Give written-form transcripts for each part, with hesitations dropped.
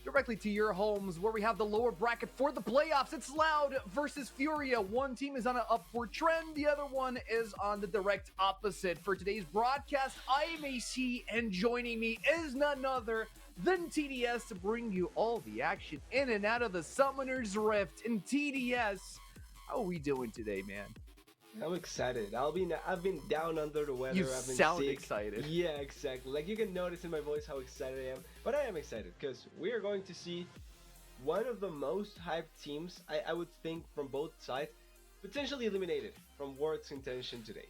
directly to your homes, where we have the lower bracket for the playoffs. It's Loud versus Furia. One team is on an upward trend, the other one is on the direct opposite. For today's broadcast, I am AC, and joining me is none other than TDS to bring you all the action in and out of the Summoner's Rift. In TDS, How are we doing today, man? I'm excited. I've been down under the weather. You I've been sound sick. excited. Yeah, exactly. Like you can notice in my voice how excited I am. But I am excited because we are going to see one of the most hyped teams I would think from both sides potentially eliminated from World's contention today.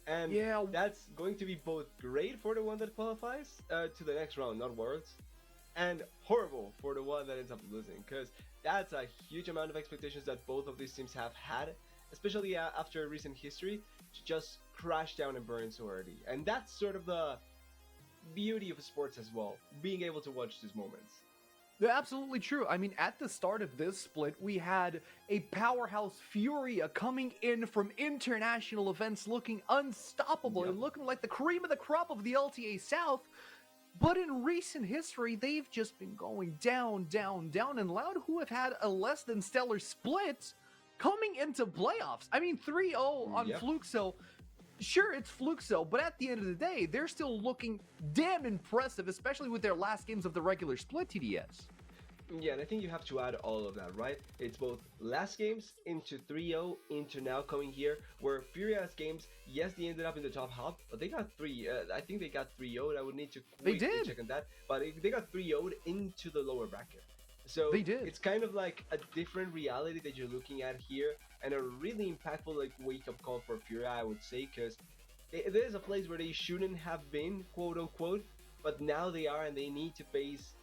And Yeah, that's going to be both great for the one that qualifies to the next round, not Worlds, and horrible for the one that ends up losing, because that's a huge amount of expectations that both of these teams have had, especially after recent history, to just crash down and burn so early. And that's sort of the beauty of sports as well, being able to watch these moments. they're absolutely true. I mean, at the start of this split, we had a powerhouse Furia coming in from international events looking unstoppable Yep. and looking like the cream of the crop of the LTA South. But in recent history, they've just been going down, down, down, and Loud, who have had a less than stellar split coming into playoffs. I mean, 3-0 on Yep. Fluxo. Sure, it's Fluxo, but at the end of the day, they're still looking damn impressive, especially with their last games of the regular split TDS. Yeah, and I think you have to add all of that, right? It's both last games into 3-0 into now coming here, where Furia's games, yes, they ended up in the top half, but they got I think they got 3-0'd. I would need to quickly did. check on that, but they got 3-0'd into the lower bracket. So They did. it's kind of like a different reality that you're looking at here, and a really impactful like wake-up call for Furia, I would say, because there's a place where they shouldn't have been, quote unquote, but now they are, and they need to face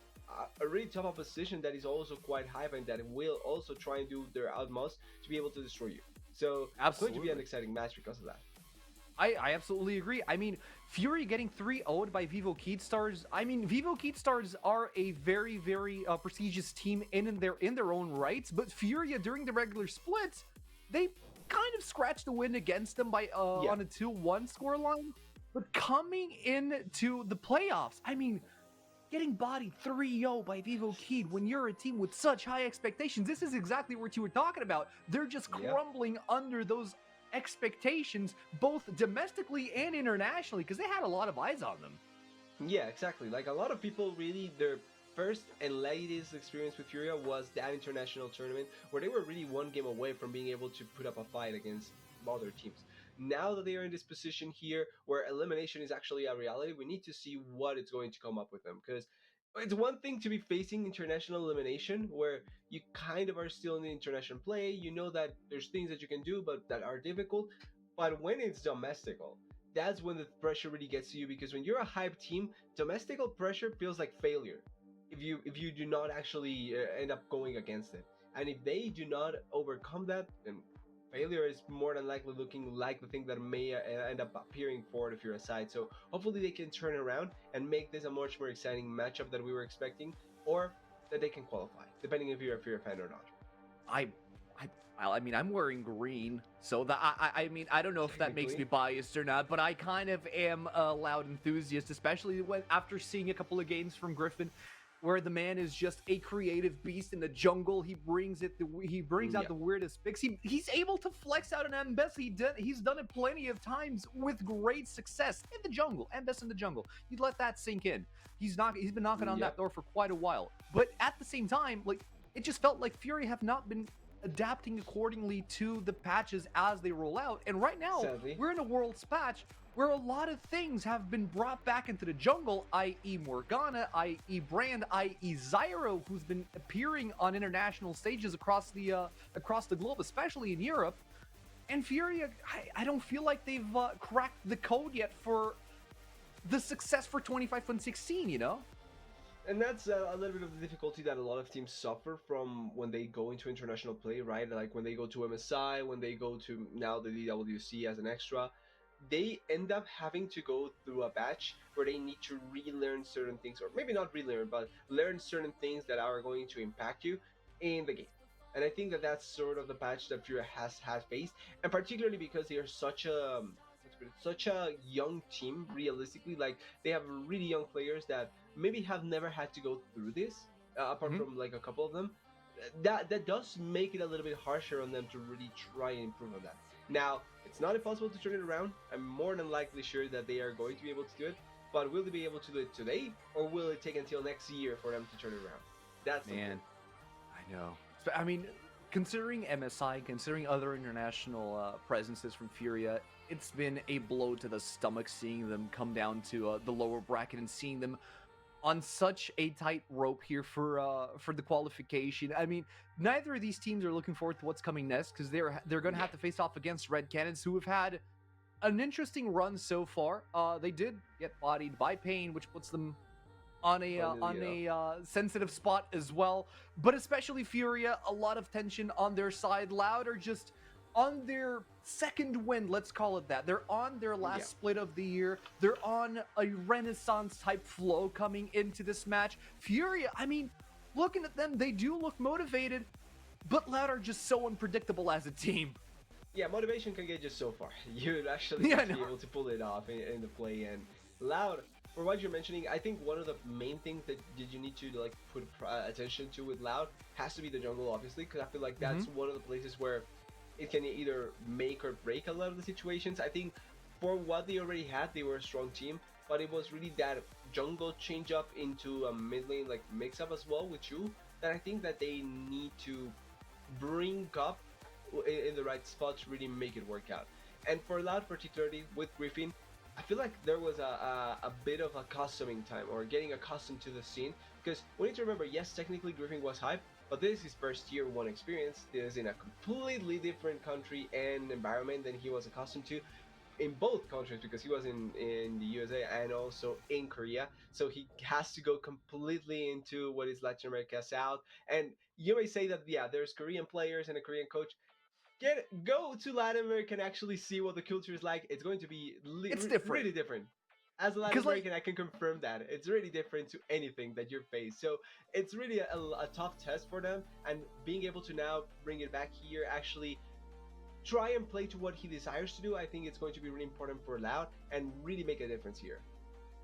a really tough opposition that is also quite hype and that will also try and do their utmost to be able to destroy you. So it's going to be an Absolutely. exciting match because of that. I absolutely agree. I mean, Fury getting 3-0'd by Vivo Keatstars. I mean, Vivo Keatstars are a very, very prestigious team in their own rights, but Furia during the regular splits, they kind of scratched the win against them by Yeah. on a 2-1 scoreline. But coming into the playoffs, I mean, getting bodied 3-0 by Vivo Keed when you're a team with such high expectations, this is exactly what you were talking about. They're just Yeah. crumbling under those expectations, both domestically and internationally, because they had a lot of eyes on them. Yeah, exactly. Like a lot of people really their first and latest experience with Furia was that international tournament where they were really one game away from being able to put up a fight against other teams. Now that they are in this position here where elimination is actually a reality, we need to see what it's going to come up with them, because it's one thing to be facing international elimination where you kind of are still in the international play, you know that there's things that you can do but that are difficult, but when it's domestical, that's when the pressure really gets to you, because when you're a hype team, domestical pressure feels like failure if you do not actually end up going against it, and if they do not overcome that, then failure is more than likely looking like the thing that may end up appearing for the Fury side. So hopefully they can turn around and make this a much more exciting matchup that we were expecting, or that they can qualify, depending if you're a Fury fan or not. I, I mean, I'm wearing green, so that I mean, I don't know if that makes me Technically. biased or not, but I kind of am a Loud enthusiast, especially when after seeing a couple of games from Griffin, where the man is just a creative beast in the jungle. He brings it. He brings out Yeah. the weirdest picks. He's able to flex out an Mbess. He's done it plenty of times with great success in the jungle. Mbess in the jungle. You let that sink in. He's been knocking on that Yep. door for quite a while. But at the same time, like, it just felt like Fury have not been adapting accordingly to the patches as they roll out. And right now, Sadly. we're in a Worlds patch where a lot of things have been brought back into the jungle, i.e. Morgana, i.e. Brand, i.e. Zyro, who's been appearing on international stages across the globe, especially in Europe. And Fury, I don't feel like they've cracked the code yet for the success for 25.16, you know? And that's a little bit of the difficulty that a lot of teams suffer from when they go into international play, right? Like when they go to MSI, when they go to now the DWC as an extra, they end up having to go through a batch where they need to relearn certain things, or maybe not relearn, but learn certain things that are going to impact you in the game. And I think that that's sort of the patch that Fury has faced, and particularly because they are such a young team. Realistically, like they have really young players that maybe have never had to go through this, apart Mhm. from like a couple of them. That does make it a little bit harsher on them to really try and improve on that. Now, it's not impossible to turn it around. I'm more than likely sure that they are going to be able to do it, but will they be able to do it today, or will it take until next year for them to turn it around? That's the Man, point. I know. I mean, considering MSI, considering other international presences from Furia, it's been a blow to the stomach seeing them come down to the lower bracket and seeing them on such a tight rope here for the qualification. I mean, neither of these teams are looking forward to what's coming next because they're going to have to face off against Red Cannons, who have had an interesting run so far. They did get bodied by Pain, which puts them on a sensitive spot as well. But especially Furia, a lot of tension on their side. Loud are just on their second win, let's call it that. They're on their last split of the year. They're on a renaissance type flow coming into this match. Furia, I mean, looking at them, they do look motivated, but Loud are just so unpredictable as a team. Yeah, motivation can get you so far. You'd actually be able to pull it off in the play. And Loud, for what you're mentioning, I think one of the main things that you need to like put attention to with Loud has to be the jungle, obviously, because I feel like that's one of the places where it can either make or break a lot of the situations. I think for what they already had, they were a strong team, but it was really that jungle change up into a mid lane like mix up as well with you that I think that they need to bring up in the right spot to really make it work out. And for Loud particularly with Griffin, I feel like there was a bit of accustoming time or getting accustomed to the scene, because we need to remember, yes, technically Griffin was hype, but this is his first tier 1 experience. This is in a completely different country and environment than he was accustomed to in both countries, because he was in the USA and also in Korea. So he has to go completely into what is Latin America South. And you may say that, yeah, there's Korean players and a Korean coach. Go to Latin America and actually see what the culture is like. It's going to be really different. As a Latin American, I can confirm that it's really different to anything that you're faced. So it's really a tough test for them, and being able to now bring it back here, actually try and play to what he desires to do, I think it's going to be really important for Loud and really make a difference here.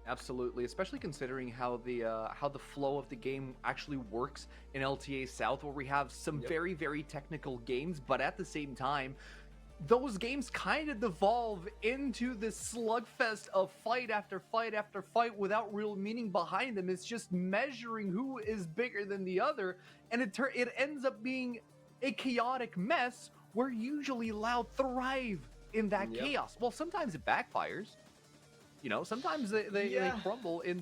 Absolutely, especially considering how the flow of the game actually works in LTA South, where we have some very, very technical games, but at the same time, those games kind of devolve into this slugfest of fight after fight after fight without real meaning behind them. It's just measuring who is bigger than the other, and it ends up being a chaotic mess where usually Loud thrive in that chaos. Well, sometimes it backfires. You know, sometimes they crumble in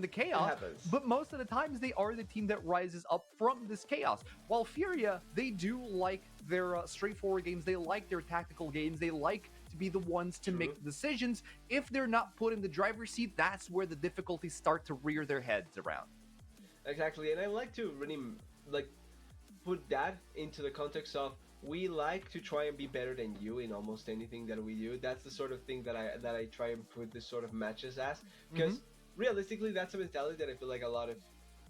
the chaos, but most of the times they are the team that rises up from this chaos. While Furia, they do like their straightforward games, they like their tactical games, they like to be the ones to make decisions. If they're not put in the driver's seat, that's where the difficulties start to rear their heads around. Exactly, and I like to really like put that into the context of, we like to try and be better than you in almost anything that we do. That's the sort of thing that I try and put this sort of matches as, because realistically, that's a mentality that I feel like a lot of,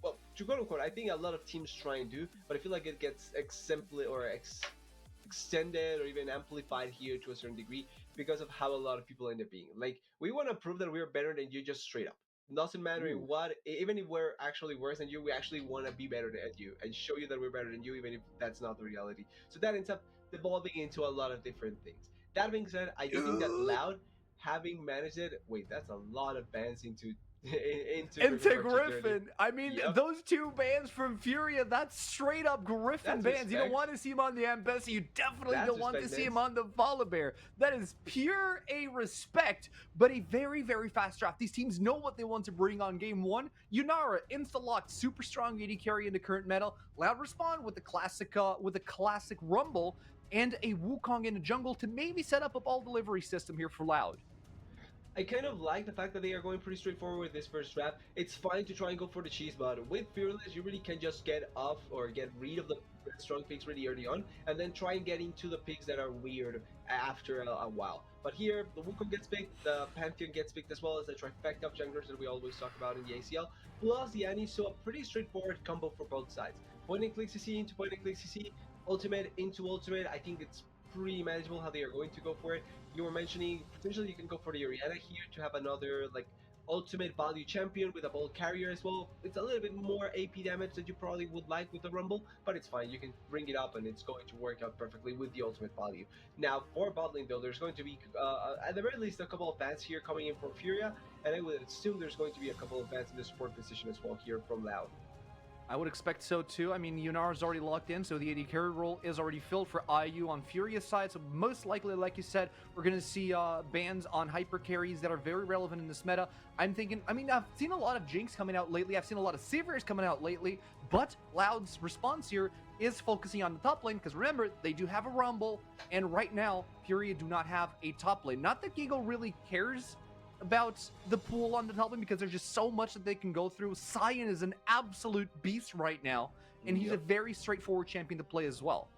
well, to quote unquote, I think a lot of teams try and do, but I feel like it gets extended or even amplified here to a certain degree because of how a lot of people end up being. Like, we want to prove that we're better than you just straight up. Doesn't matter what, even if we're actually worse than you, we actually want to be better than you and show you that we're better than you, even if that's not the reality. So that ends up evolving into a lot of different things. That being said, I do think that Loud, having managed it, wait, that's a lot of bands into Griffin. I mean, those two bans from Furia, that's straight up Griffin bans. Respect. You don't want to see him on the Embassy. You definitely don't want to see him on the Volibear. That is pure a respect, but a very, very fast draft. These teams know what they want to bring on game one. Yunara, insta-locked, super strong AD carry into current meta. Loud respond with the classic Rumble and a Wukong in the jungle to maybe set up a ball delivery system here for Loud. I kind of like the fact that they are going pretty straightforward with this first draft. It's fine to try and go for the cheese, but with Fearless, you really can just get off or get rid of the strong picks really early on, and then try and get into the picks that are weird after a while. But here, the Wukong gets picked, the Pantheon gets picked, as well as the trifecta of junglers that we always talk about in the ACL, plus the Annie, so a pretty straightforward combo for both sides. Point and click CC into point and click CC, ultimate into ultimate. I think it's pretty manageable how they are going to go for it. You were mentioning potentially you can go for the Orianna here to have another like ultimate value champion with a bolt carrier as well. It's a little bit more AP damage that you probably would like with the Rumble, but it's fine. You can bring it up and it's going to work out perfectly with the ultimate value. Now for bot lane though, there's going to be at the very least a couple of bans here coming in for Furia, and I would assume there's going to be a couple of bans in the support position as well here from Loud. I would expect so too. I mean, Yunara's already locked in, so the AD carry role is already filled for IU on Furia's side. So most likely, like you said, we're going to see bans on hyper carries that are very relevant in this meta. I'm thinking, I mean, I've seen a lot of Jinx coming out lately. I've seen a lot of Sivers coming out lately, but Loud's response here is focusing on the top lane, because remember, they do have a Rumble, and right now, Furia do not have a top lane. Not that Gigo really cares about the pool on the top lane, because there's just so much that they can go through. Cyan is an absolute beast right now, and he's a very straightforward champion to play as well.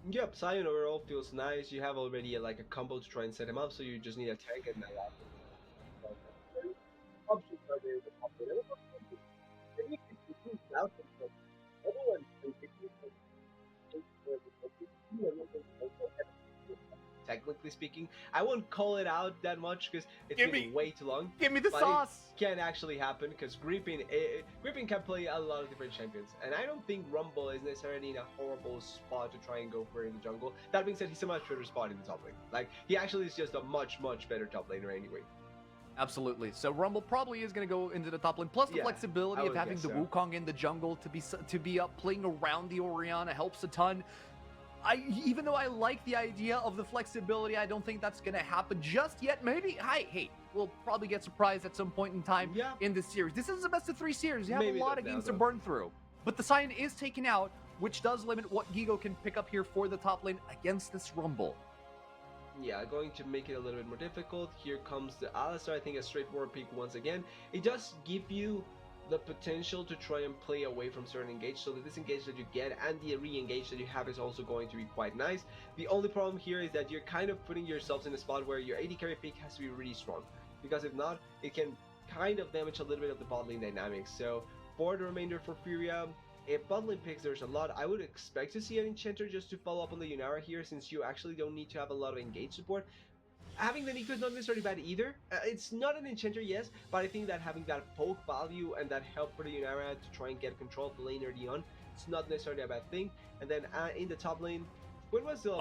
Yep, Cyan overall feels nice. You have already like a combo to try and set him up, so you just need a tank and that. Options are there in the top lane. And you can use South, but everyone can technically speaking. I won't call it out that much because it's been way too long. Give me the sauce! It can actually happen because Gripping can play a lot of different champions. And I don't think Rumble is necessarily in a horrible spot to try and go for in the jungle. That being said, he's a much better spot in the top lane. Like, he actually is just a much, much better top laner anyway. Absolutely. So Rumble probably is going to go into the top lane. Plus the flexibility of having the Wukong in the jungle to be playing around the Orianna helps a ton. Even though I like the idea of the flexibility, I don't think that's going to happen just yet. Maybe, hey, we'll probably get surprised at some point in time in this series. This is a best of 3 series. You have a lot of games to burn through. But the Cyan is taken out, which does limit what Gigo can pick up here for the top lane against this Rumble. Yeah, going to make it a little bit more difficult. Here comes the Alistar. I think a straightforward pick once again. It does give you the potential to try and play away from certain engage, so the disengage that you get and the re-engage that you have is also going to be quite nice. The only problem here is that you're kind of putting yourselves in a spot where your AD carry pick has to be really strong, because if not, it can kind of damage a little bit of the bot lane dynamics. So for the remainder for Furia, if bot lane picks there's a lot, I would expect to see an enchanter just to follow up on the Yunara here, since you actually don't need to have a lot of engage support. Having the Nico is not necessarily bad either. It's not an enchanter, yes, but I think that having that poke value and that help for the Yunara to try and get control of the lane early on, it's not necessarily a bad thing. And then in the top lane, Gwen was still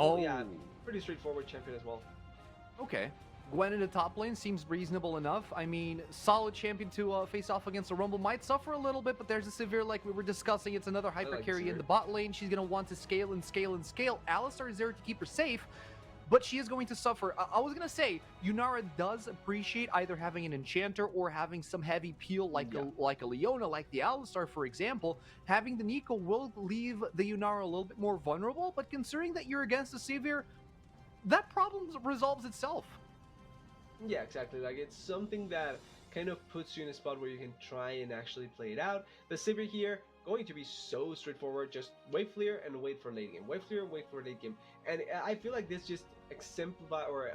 pretty straightforward champion as well. Okay. Gwen in the top lane seems reasonable enough. I mean, solid champion to face off against the Rumble. Might suffer a little bit, but there's a Severe, like we were discussing. It's another hyper carry in the bot lane. She's going to want to scale and scale and scale. Alistar is there to keep her safe, but she is going to suffer. I was going to say, Yunara does appreciate either having an enchanter or having some heavy peel like a Leona, like the Alistar, for example. Having the Nico will leave the Yunara a little bit more vulnerable, but considering that you're against the Severe, that problem resolves itself. Yeah, exactly. Like, it's something that kind of puts you in a spot where you can try and actually play it out. The Sivir here, going to be so straightforward. Just wait clear and wait for late game. Wait clear, wait for late game. And I feel like this just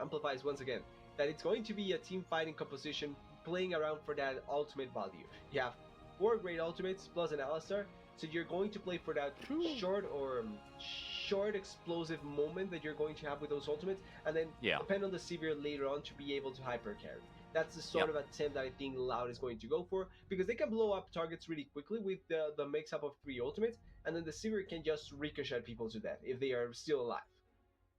amplifies once again that it's going to be a team fighting composition playing around for that ultimate value. You have 4 great ultimates plus an Alistar, so you're going to play for that short explosive moment that you're going to have with those ultimates, and then depend on the Severe later on to be able to hyper carry. That's the sort of attempt that I think Loud is going to go for, because they can blow up targets really quickly with the mix-up of 3 ultimates, and then the Severe can just ricochet people to death if they are still alive.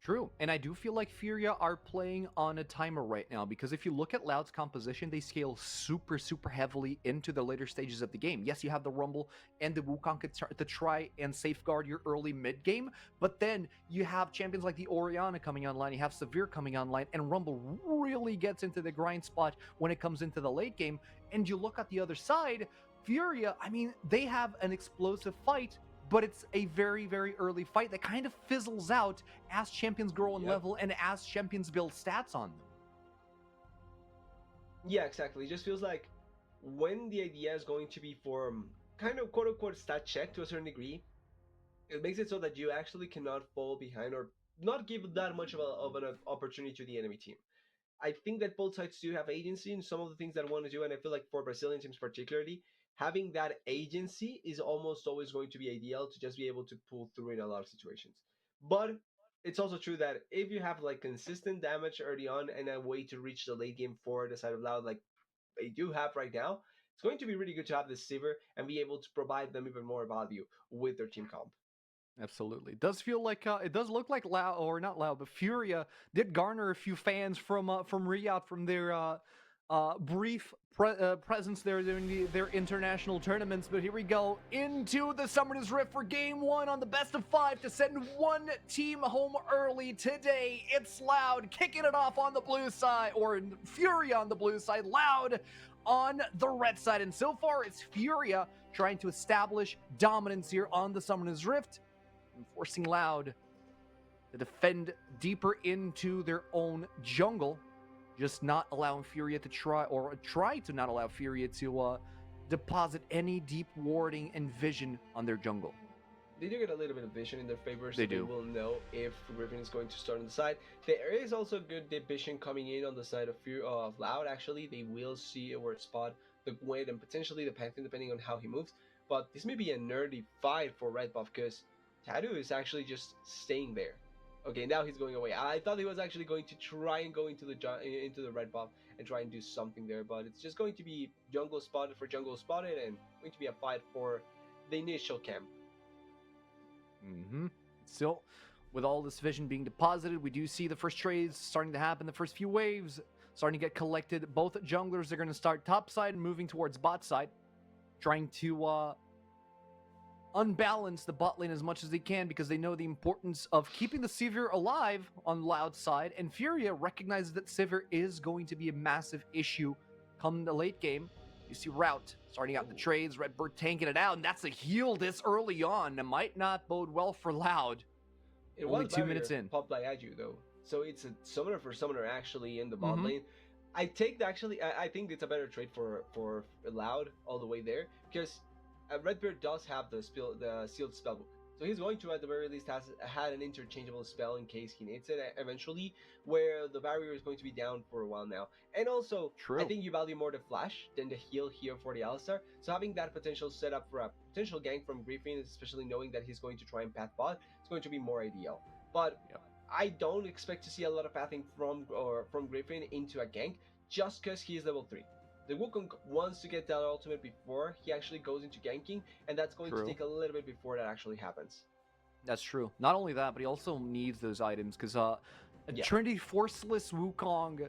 True, and I do feel like Furia are playing on a timer right now, because if you look at Loud's composition, they scale super heavily into the later stages of the game. Yes, you have the Rumble and the Wukong to try and safeguard your early mid game, but then you have champions like the Orianna coming online, you have Severe coming online, and Rumble really gets into the grind spot when it comes into the late game. And you look at the other side, Furia, I mean, they have an explosive fight, but it's a very early fight that kind of fizzles out as champions grow in level and as champions build stats on them. Yeah, exactly. It just feels like when the idea is going to be for kind of quote-unquote stat check to a certain degree, it makes it so that you actually cannot fall behind or not give that much of an opportunity to the enemy team. I think that both sides do have agency in some of the things that I want to do, and I feel like for Brazilian teams particularly, having that agency is almost always going to be ideal to just be able to pull through in a lot of situations. But it's also true that if you have like consistent damage early on and a way to reach the late game for the side of Loud like they do have right now, it's going to be really good to have this Sivir and be able to provide them even more value with their team comp. Absolutely. It does feel like it does look like Loud, or not Loud, but Furia did garner a few fans from Riyadh from their brief presence there during their international tournaments. But here we go into the Summoner's Rift for Game 1 on the best of 5 to send one team home early today. It's Loud kicking it off on the blue side, or Furia on the blue side, Loud on the red side. And so far, it's Furia trying to establish dominance here on the Summoner's Rift, and forcing Loud to defend deeper into their own jungle. Just not allowing Furia to try to not allow Furia to deposit any deep warding and vision on their jungle. They do get a little bit of vision in their favor, so they will know if Griffin is going to start on the side. There is also good vision coming in on the side of Loud, actually. They will see where to spot the Gwen and potentially the Pantheon, depending on how he moves. But this may be a nerdy fight for red buff, because Tattoo is actually just staying there. Okay, now he's going away. I thought he was actually going to try and go into the red buff and try and do something there, but it's just going to be jungle spotted for jungle spotted, and going to be a fight for the initial camp. Still, with all this vision being deposited, we do see the first trades starting to happen. The first few waves starting to get collected. Both junglers are going to start top side and moving towards bot side, trying to unbalance the bot lane as much as they can, because they know the importance of keeping the Sivir alive on Loud side, and Furia recognizes that Sivir is going to be a massive issue come the late game. You see Route starting out the trades, Redbird tanking it out, and that's a heal this early on. It might not bode well for Loud. Only 2 minutes in. Popped by Aju though, so it's a summoner for summoner actually in the bot lane. I think it's a better trade for Loud all the way there, because Redbeard does have the sealed spellbook, so he's going to at the very least had an interchangeable spell in case he needs it eventually, where the barrier is going to be down for a while now. And also, I think you value more the flash than the heal here for the Alistar, so having that potential setup for a potential gank from Griffin, especially knowing that he's going to try and path bot, is going to be more ideal. But I don't expect to see a lot of pathing from Griffin into a gank, just because he is level 3. The Wukong wants to get that ultimate before he actually goes into ganking, and that's going to take a little bit before that actually happens. That's true. Not only that, but he also needs those items, because a Trinity Forceless Wukong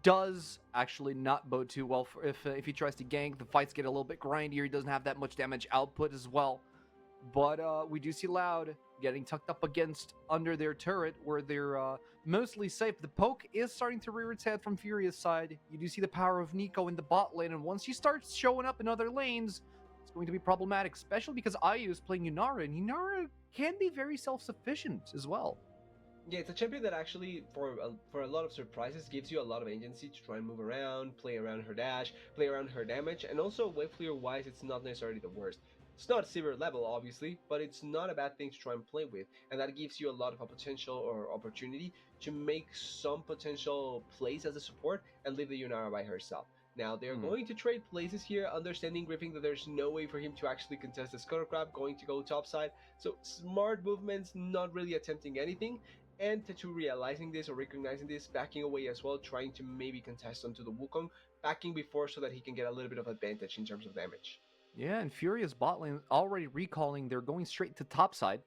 does actually not bode too well for if he tries to gank. The fights get a little bit grindier. He doesn't have that much damage output as well. But we do see Loud getting tucked up against under their turret, where they're mostly safe. The poke is starting to rear its head from Furia's side. You do see the power of Nico in the bot lane, and once he starts showing up in other lanes, it's going to be problematic, especially because Ayu is playing Yunara, and Yunara can be very self-sufficient as well. Yeah, it's a champion that actually, for a lot of surprises, gives you a lot of agency to try and move around, play around her dash, play around her damage, and also wave clear-wise, it's not necessarily the worst. It's not Sivir level, obviously, but it's not a bad thing to try and play with, and that gives you a lot of potential or opportunity to make some potential plays as a support and leave the Yunara by herself. Now, they're going to trade places here, understanding Griffin that there's no way for him to actually contest the Scuttle Crab, going to go topside, so smart movements, not really attempting anything, and Tattoo realizing this or recognizing this, backing away as well, trying to maybe contest onto the Wukong, backing before so that he can get a little bit of advantage in terms of damage. Yeah, and Furia's bot lane already recalling. They're going straight to topside,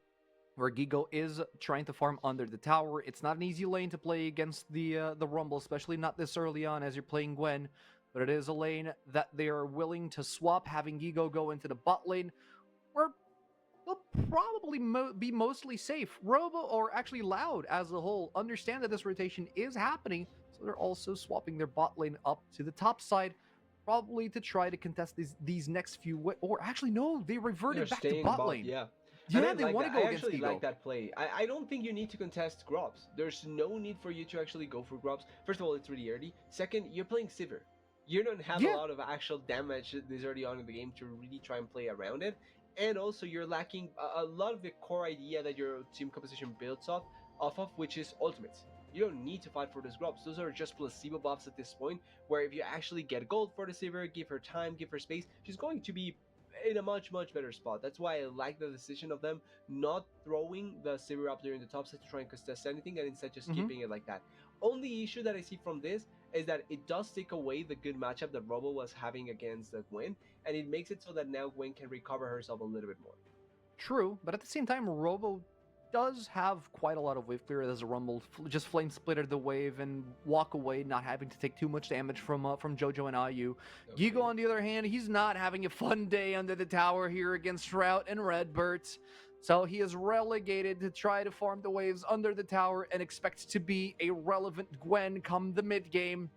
where Gigo is trying to farm under the tower. It's not an easy lane to play against the Rumble, especially not this early on as you're playing Gwen. But it is a lane that they are willing to swap, having Gigo go into the bot lane, where they'll probably be mostly safe. Robo, or actually Loud as a whole, understand that this rotation is happening, so they're also swapping their bot lane up to the top side, probably to try to contest these next few or actually no, they reverted back to bot lane. Yeah, they want to go against Gigo. I actually like that play. I don't think you need to contest Grobs. There's no need for you to actually go for Grobs. First of all, it's really early. Second, you're playing Sivir. You don't have a lot of actual damage this early on in the game to really try and play around it. And also, you're lacking a lot of the core idea that your team composition builds off of, which is ultimates. You don't need to fight for those grubs. Those are just placebo buffs at this point, where if you actually get gold for the Sivir, give her time, give her space, she's going to be in a much better spot. That's why I like the decision of them not throwing the Sivir up there in the top side to try and contest anything, and instead just keeping it like that. Only issue that I see from this is that it does take away the good matchup that Robo was having against Gwen, and it makes it so that now Gwen can recover herself a little bit more. True, but at the same time, Robo does have quite a lot of wave clear as a Rumble. Just flame splitter the wave and walk away, not having to take too much damage from Jojo and Ayu. Okay. Gigo, on the other hand, he's not having a fun day under the tower here against Route and Redbert. So he is relegated to try to farm the waves under the tower and expects to be a relevant Gwen come the mid game.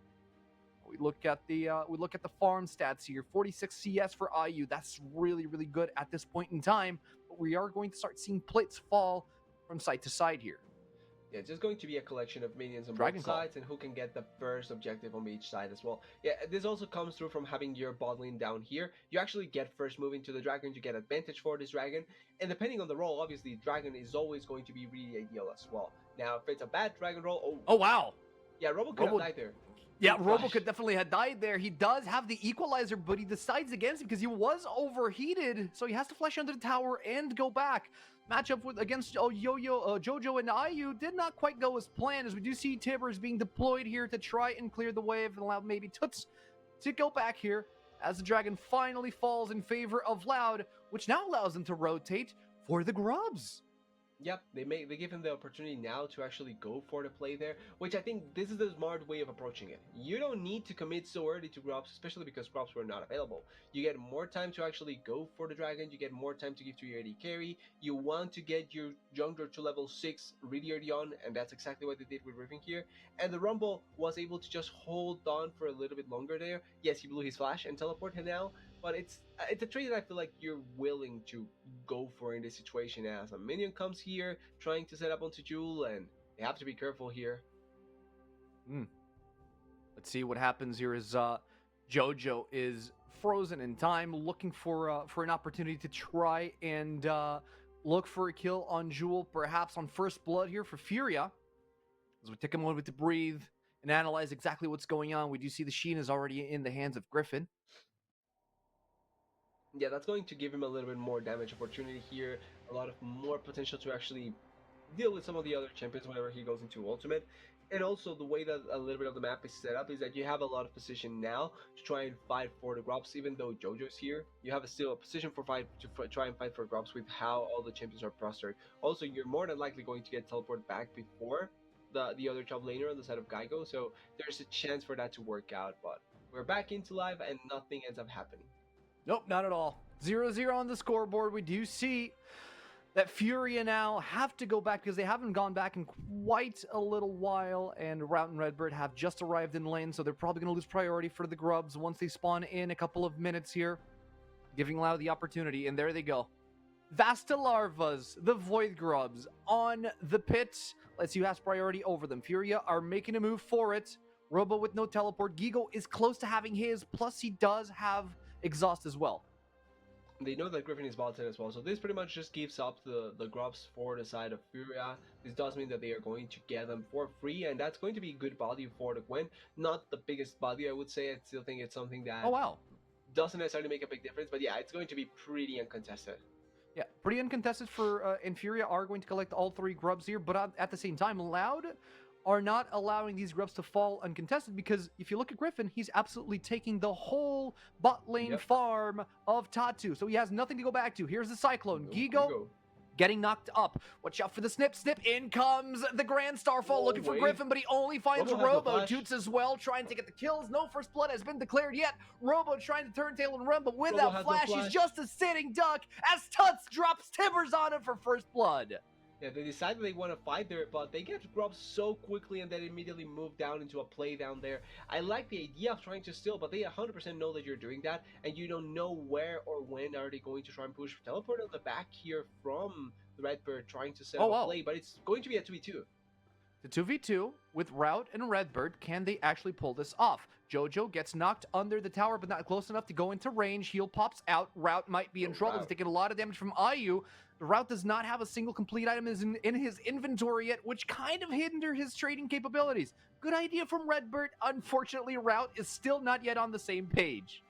We look at the farm stats here. 46 CS for IU. That's really, really good at this point in time. But we are going to start seeing plates fall from side to side here. Yeah, it's just going to be a collection of minions on Dragon both Call. sides and who can get the first objective on each side as well. Yeah, this also comes through from having your bot lane down here. You actually get first move into the dragon, you get advantage for this dragon, and depending on the role, obviously, dragon is always going to be really ideal as well. Now, if it's a bad dragon role, oh wow! Yeah, Robo could have died there. Yeah, Robo could definitely have died there. He does have the equalizer, but he decides against it because he was overheated, so he has to flash under the tower and go back. Matchup against Jojo and IU did not quite go as planned, as we do see Tibbers being deployed here to try and clear the wave and allow maybe Toots to go back here as the dragon finally falls in favor of Loud, which now allows them to rotate for the grubs. Yep, they give him the opportunity now to actually go for the play there, which I think this is the smart way of approaching it. You don't need to commit so early to grubs, especially because grubs were not available. You get more time to actually go for the dragon, you get more time to give to your AD carry, you want to get your jungler to level 6 really early on, and that's exactly what they did with Riven here. And the Rumble was able to just hold on for a little bit longer there. Yes, he blew his flash and teleported now, but it's a trade that I feel like you're willing to go for in this situation, as a minion comes here trying to set up onto Jewel, and they have to be careful here. Let's see what happens here. Is Jojo is frozen in time, looking for an opportunity to try and look for a kill on Jewel, perhaps on first blood here for Furia. As we take a moment to breathe and analyze exactly what's going on, we do see the Sheen is already in the hands of Griffin. Yeah, that's going to give him a little bit more damage opportunity here, a lot of more potential to actually deal with some of the other champions whenever he goes into ultimate. And also the way that a little bit of the map is set up is that you have a lot of position now to try and fight for the grubs. Even though Jojo's here, you have still a position for fight to try and fight for grubs with how all the champions are prostrate. Also, you're more than likely going to get teleported back before the other top laner on the side of Geigo, so there's a chance for that to work out. But we're back into live and nothing ends up happening. Nope, not at all. 0-0 on the scoreboard. We do see that Furia now have to go back because they haven't gone back in quite a little while, and Route and Redbird have just arrived in lane, so they're probably going to lose priority for the grubs once they spawn in a couple of minutes here, giving Loud the opportunity, and there they go. Vasta Larvas, the Void Grubs, on the pit. Let's see who has priority over them. Furia are making a move for it. Robo with no teleport. Gigo is close to having his, plus he does have exhaust as well. They know that Griffin is botted as well, so this pretty much just gives up the grubs for the side of Furia. This does mean that they are going to get them for free, and that's going to be good value for the Gwen. Not the biggest value, I would say. I still think it's something that doesn't necessarily make a big difference, but yeah, it's going to be pretty uncontested. Yeah, pretty uncontested for and Furia are going to collect all 3 grubs here, but at the same time, Loud are not allowing these grubs to fall uncontested, because if you look at Griffin, he's absolutely taking the whole bot lane farm of Tatu, so he has nothing to go back to. Here's the Cyclone. Gigo getting knocked up. Watch out for the snip. In comes the Grand Starfall, looking for Griffin, but he only finds Robo. Toots as well, trying to get the kills. No first blood has been declared yet. Robo trying to turn tail and run, but with that flash, he's just a sitting duck as Tuts drops Tibbers on him for first blood. Yeah, they decide that they want to fight there, but they get grubbed so quickly and then immediately move down into a play down there. I like the idea of trying to steal, but they 100% know that you're doing that, and you don't know where or when are they going to try and push. Teleport on the back here from the Redbird trying to set up a play, but it's going to be a 2v2. The 2v2 with Route and Redbird. Can they actually pull this off? Jojo gets knocked under the tower, but not close enough to go into range. Heal pops out. Route might be in trouble. He's taking a lot of damage from IU. The Route does not have a single complete item in his inventory yet, which kind of hinder his trading capabilities. Good idea from Redbird. Unfortunately, Route is still not yet on the same page.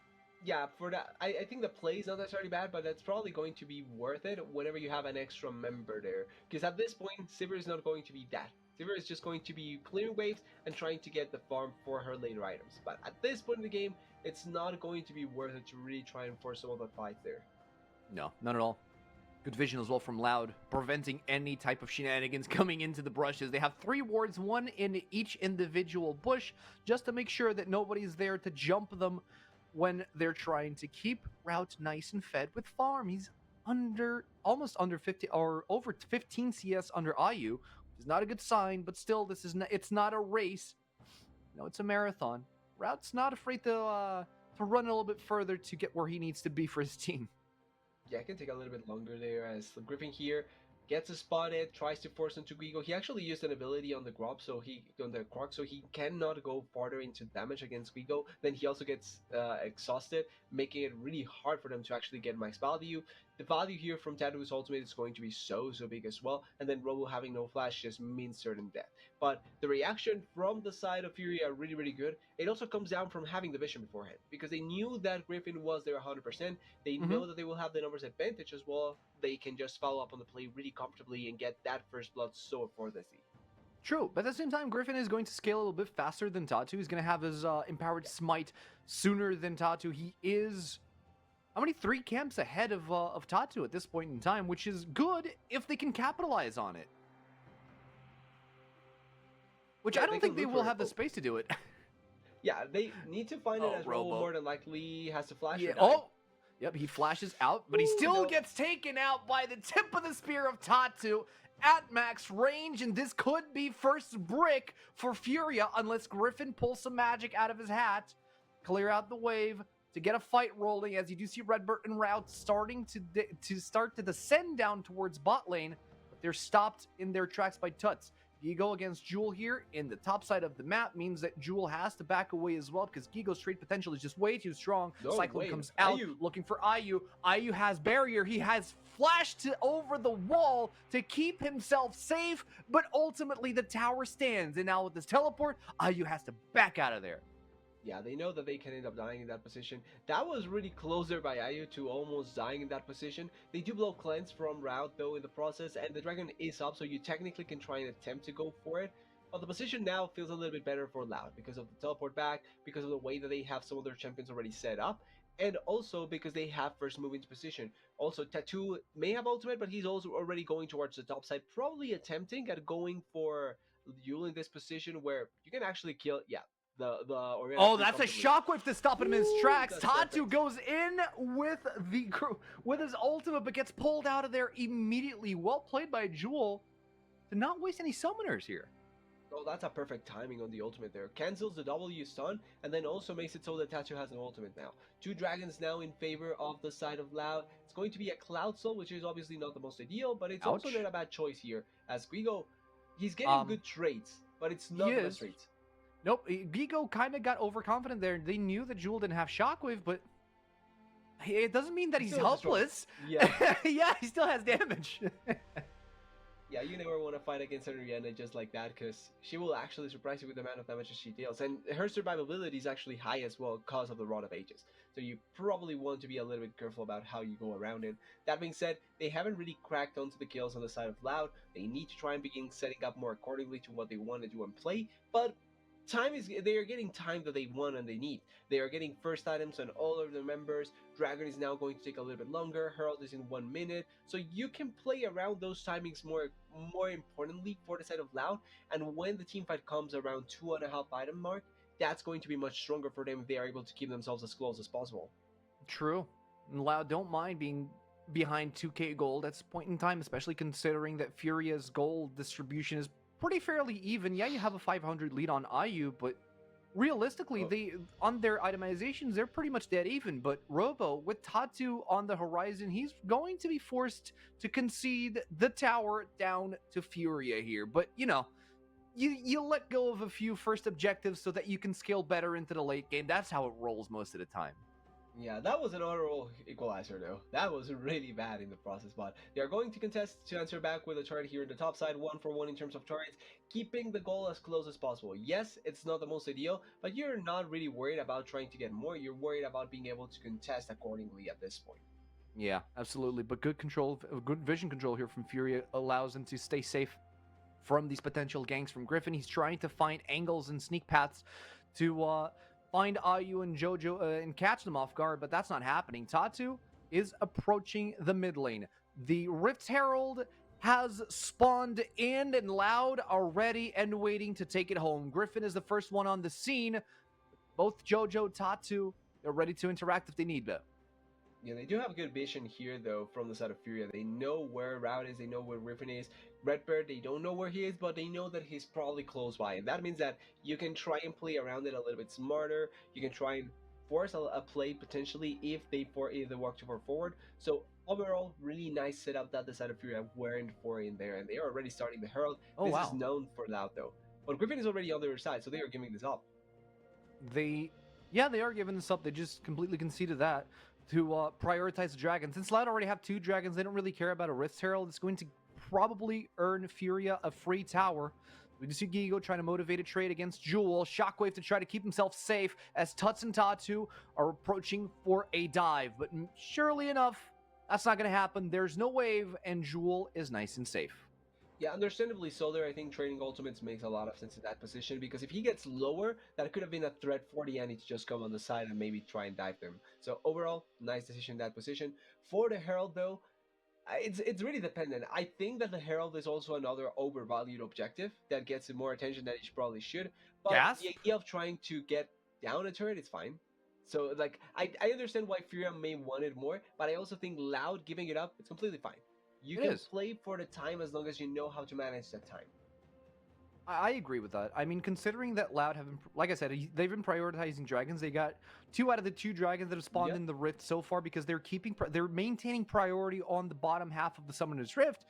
Yeah, for that, I think the play is not necessarily bad, but that's probably going to be worth it whenever you have an extra member there. Because at this point, Sivir is not going to be that. Sivir is just going to be clearing waves and trying to get the farm for her later items. But at this point in the game, it's not going to be worth it to really try and force some of the fights there. No, not at all. Good vision as well from Loud, preventing any type of shenanigans coming into the brushes. They have 3 wards, 1 in each individual bush, just to make sure that nobody's there to jump them when they're trying to keep Route nice and fed with farm. He's almost under 50 or over 15 CS under IU, which is not a good sign, but still, it's not a race. No, it's a marathon. Route's not afraid to run a little bit further to get where he needs to be for his team. Yeah, it can take a little bit longer there as Griffin here gets spotted, tries to force into Guigo. He actually used an ability on the Croc, so he cannot go farther into damage against Guigo. Then he also gets exhausted, making it really hard for them to actually get max value. The value here from Tattoo's ultimate is going to be so big as well, and then Robo having no flash just means certain death. But the reaction from the side of Fury are really good. It also comes down from having the vision beforehand, because they knew that Griffin was there 100%. They know that they will have the numbers advantage as well. They can just follow up on the play really comfortably and get that first blood so effortlessly. True, but at the same time, Griffin is going to scale a little bit faster than Tatu. He's going to have his empowered smite sooner than Tatu. He is... how many 3 camps ahead of Tatu at this point in time, which is good if they can capitalize on it. Which I don't think they will have the space to do it. Yeah, they need to find it as Robo more than likely has to flash. Yeah. Yep, he flashes out, but he still gets taken out by the tip of the spear of Tatu at max range, and this could be first brick for Furia unless Griffin pulls some magic out of his hat, clear out the wave to get a fight rolling, as you do see Redbird and Route starting to descend down towards bot lane, but they're stopped in their tracks by Tuts. Gigo against Jewel here in the top side of the map means that Jewel has to back away as well, because Gigo's trade potential is just way too strong. Cyclone comes out looking for IU. IU has barrier. He has flashed over the wall to keep himself safe, but ultimately the tower stands. And now with this teleport, IU has to back out of there. Yeah, they know that they can end up dying in that position. That was really close there by IU to almost dying in that position. They do blow cleanse from Route though in the process, and the dragon is up, so you technically can try and attempt to go for it. But the position now feels a little bit better for Loud because of the teleport back, because of the way that they have some of their champions already set up, and also because they have first move into position. Also, Tattoo may have ultimate, but he's also already going towards the top side, probably attempting at going for Yule in this position where you can actually kill, that's a shockwave to stop him in his tracks. Tatu goes in with his ultimate, but gets pulled out of there immediately. Well played by Jewel to not waste any summoners here. Oh, that's a perfect timing on the ultimate there. Cancels the W stun, and then also makes it so that Tatu has an ultimate now. 2 dragons now in favor of the side of Loud. It's going to be a Cloud Soul, which is obviously not the most ideal, but it's also not a bad choice here. As Guigo, he's getting good traits, but it's not the best traits. Nope, Gigo kind of got overconfident there. They knew that Jewel didn't have Shockwave, but it doesn't mean that he's helpless. Yeah. Yeah, he still has damage. Yeah, you never want to fight against Rihanna just like that, because she will actually surprise you with the amount of damage that she deals. And her survivability is actually high as well because of the Rod of Ages. So you probably want to be a little bit careful about how you go around it. That being said, they haven't really cracked onto the kills on the side of Loud. They need to try and begin setting up more accordingly to what they want to do and play, but they are getting time that they want and they need. They are getting first items on all of the members. Dragon is now going to take a little bit longer. Herald is in 1 minute. So you can play around those timings more importantly for the side of Loud. And when the team fight comes around 2.5 item mark, that's going to be much stronger for them if they are able to keep themselves as close as possible. True. And Loud don't mind being behind 2k gold at this point in time, especially considering that Furia's gold distribution is pretty fairly even. Yeah, you have a 500 lead on IU, but realistically, they on their itemizations, they're pretty much dead even. But Robo, with Tatu on the horizon, he's going to be forced to concede the tower down to Furia here. But, you know, you let go of a few first objectives so that you can scale better into the late game. That's how it rolls most of the time. Yeah, that was an honorable equalizer though. That was really bad in the process, but they are going to contest to answer back with a turret here in the top side, 1-for-1 in terms of turrets, keeping the goal as close as possible. Yes, it's not the most ideal, but you're not really worried about trying to get more. You're worried about being able to contest accordingly at this point. Yeah, absolutely. But good control, good vision control here from Furia allows him to stay safe from these potential ganks from Griffin. He's trying to find angles and sneak paths to find IU and Jojo and catch them off guard, but that's not happening. Tatu is approaching the mid lane. The Rift Herald has spawned in, and Loud are ready and waiting to take it home. Griffin is the first one on the scene. Both Jojo, Tatu, they're ready to interact if they need to. Yeah, they do have good vision here, though, from the side of Furia. They know where Route is, they know where Griffin is. Redbird, they don't know where he is, but they know that he's probably close by. And that means that you can try and play around it a little bit smarter. You can try and force a play, potentially, if they walk too far forward. So, overall, really nice setup that the side of Furia weren't for in there. And they are already starting the Herald. Oh, this wow. is known for Loud, though. But Griffin is already on the other side, so they are giving this up. They are giving this up. They just completely conceded that to prioritize the dragons. Since Loud already have 2 dragons, they don't really care about a Rift Herald. It's going to probably earn Furia a free tower. We can see Gigo trying to motivate a trade against Jewel. Shockwave to try to keep himself safe as Tuts and Tatu are approaching for a dive. But surely enough, that's not going to happen. There's no wave, and Jewel is nice and safe. Yeah, understandably so there. I think trading ultimates makes a lot of sense in that position, because if he gets lower, that could have been a threat for the Annie to just come on the side and maybe try and dive them. So overall, nice decision in that position. For the Herald, though, it's really dependent. I think that the Herald is also another overvalued objective that gets more attention than it probably should. But the idea of trying to get down a turret is fine. So, like, I understand why Furia may want it more, but I also think Loud giving it up, it's completely fine. You can play for the time as long as you know how to manage that time. I agree with that. I mean, considering that Loud have, like I said, they've been prioritizing dragons. They got 2 out of the 2 dragons that have spawned in the Rift so far, because they're maintaining priority on the bottom half of the Summoner's Rift.